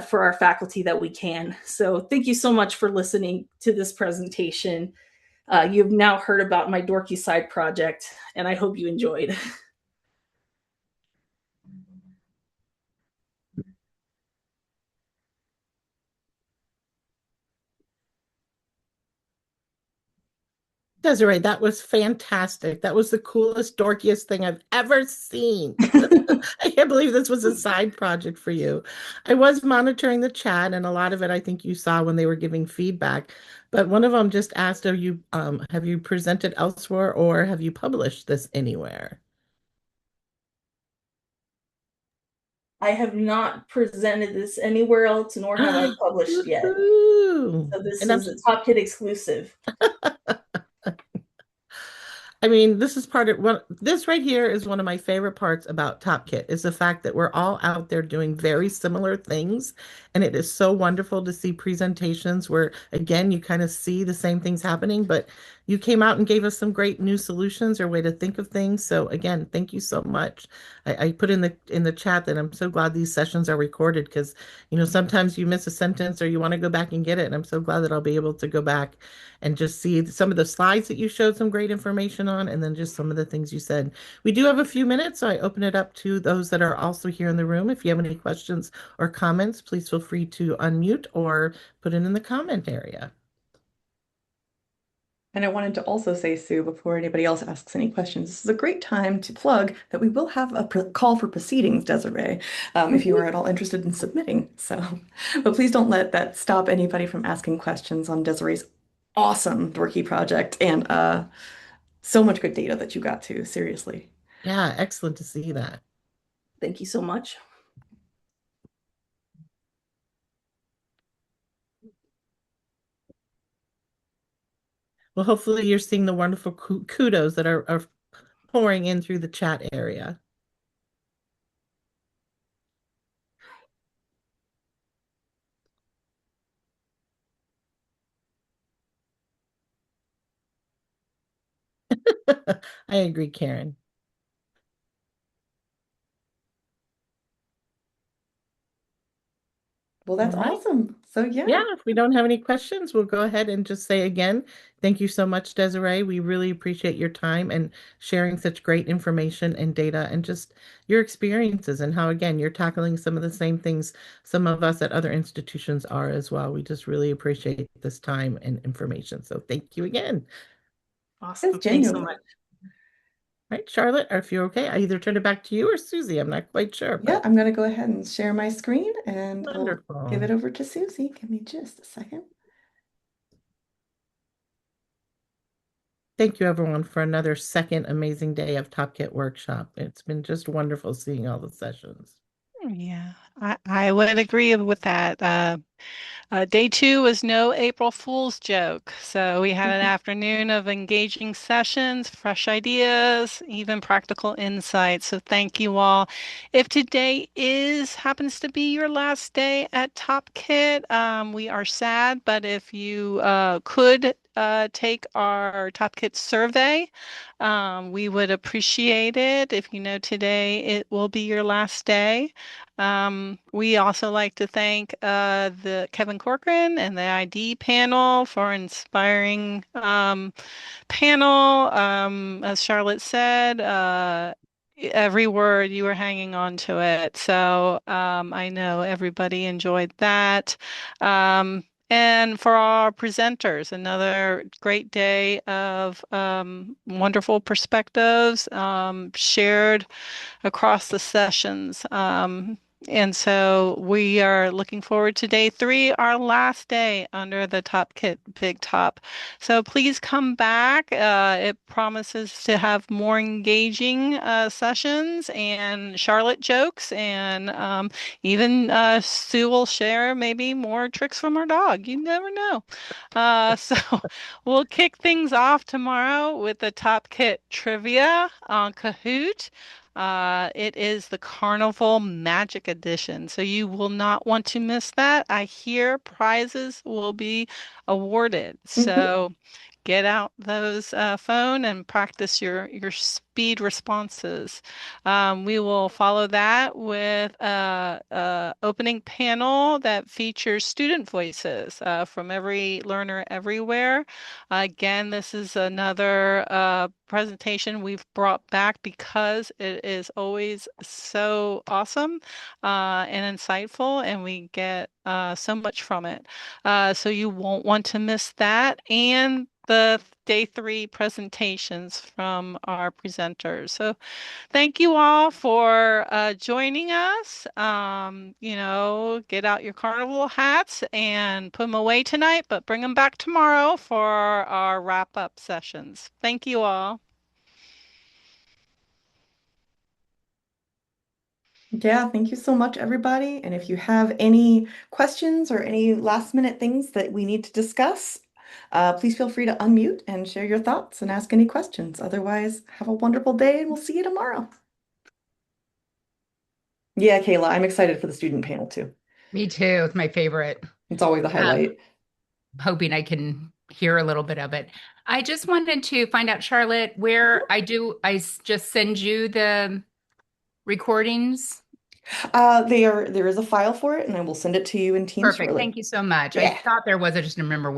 for our faculty that we can. So thank you so much for listening to this presentation. You've now heard about my dorky side project, and I hope you enjoyed. Desiree, that was fantastic. That was the coolest, dorkiest thing I've ever seen. I can't believe this was a side project for you. I was monitoring the chat, and a lot of it I think you saw when they were giving feedback. But one of them just asked, have you presented elsewhere or have you published this anywhere? I have not presented this anywhere else, nor have I published yet. So this is a TOPkit exclusive. I mean, this is this right here is one of my favorite parts about TOPkit is the fact that we're all out there doing very similar things. And it is so wonderful to see presentations where, again, you kind of see the same things happening, but you came out and gave us some great new solutions or way to think of things. So again, thank you so much. I put in the chat that I'm so glad these sessions are recorded because, sometimes you miss a sentence or you want to go back and get it. And I'm so glad that I'll be able to go back and just see some of the slides that you showed some great information on, and then just some of the things you said. We do have a few minutes, so I open it up to those that are also here in the room. If you have any questions or comments, please feel free to unmute or put it in the comment area. And I wanted to also say, Sue, before anybody else asks any questions, this is a great time to plug that we will have a call for proceedings, Desiree, if you are at all interested in submitting. So, but please don't let that stop anybody from asking questions on Desiree's awesome dorky project and so much good data that you got to, seriously. Yeah, excellent to see that. Thank you so much. Well, hopefully you're seeing the wonderful kudos that are pouring in through the chat area. I agree, Karen. Well, that's awesome. So Yeah, if we don't have any questions, we'll go ahead and just say again, thank you so much, Desiree. We really appreciate your time and sharing such great information and data and just your experiences and how, again, you're tackling some of the same things some of us at other institutions are as well. We just really appreciate this time and information. So thank you again. Awesome. Thanks so much. Right, Charlotte, or if you're okay, I either turn it back to you or Susie. I'm not quite sure. Yeah, I'm going to go ahead and share my screen and Wonderful. I'll give it over to Susie. Give me just a second. Thank you, everyone, for another second amazing day of TOPkit workshop. It's been just wonderful seeing all the sessions. Yeah, I would agree with that. Day 2 was no April Fool's joke. So we had an afternoon of engaging sessions, fresh ideas, even practical insights. So thank you all. If today happens to be your last day at TOPkit, we are sad, but if you could take our TOPkit survey, we would appreciate it. If you know today it will be your last day. We also like to thank the Kevin Corcoran and the ID panel for inspiring panel. As Charlotte said, every word you were hanging on to it. So I know everybody enjoyed that. And for our presenters, another great day of wonderful perspectives shared across the sessions. And so we are looking forward to day 3, our last day under the TOPkit Big Top. So please come back. It promises to have more engaging sessions and Charlotte jokes, and even Sue will share maybe more tricks from her dog. You never know. So we'll kick things off tomorrow with the TOPkit trivia on Kahoot. It is the Carnival Magic Edition, so you will not want to miss that. I hear prizes will be awarded. So get out those phone and practice your speed responses. We will follow that with a opening panel that features student voices from every learner everywhere. Again, this is another presentation we've brought back because it is always so awesome and insightful, and we get so much from it. So you won't want to miss that. And the day 3 presentations from our presenters. So thank you all for joining us. Get out your carnival hats and put them away tonight, but bring them back tomorrow for our wrap-up sessions. Thank you all. Yeah, thank you so much, everybody. And if you have any questions or any last minute things that we need to discuss, please feel free to unmute and share your thoughts and ask any questions. Otherwise, have a wonderful day and we'll see you tomorrow. Yeah, Kayla, I'm excited for the student panel too. Me too. It's my favorite. It's always a highlight. Hoping I can hear a little bit of it. I just wanted to find out, Charlotte, where I just send you the recordings. There is a file for it, and I will send it to you in Teams Perfect. shortly. Thank you so much. Yeah. I thought there was, I just didn't remember where.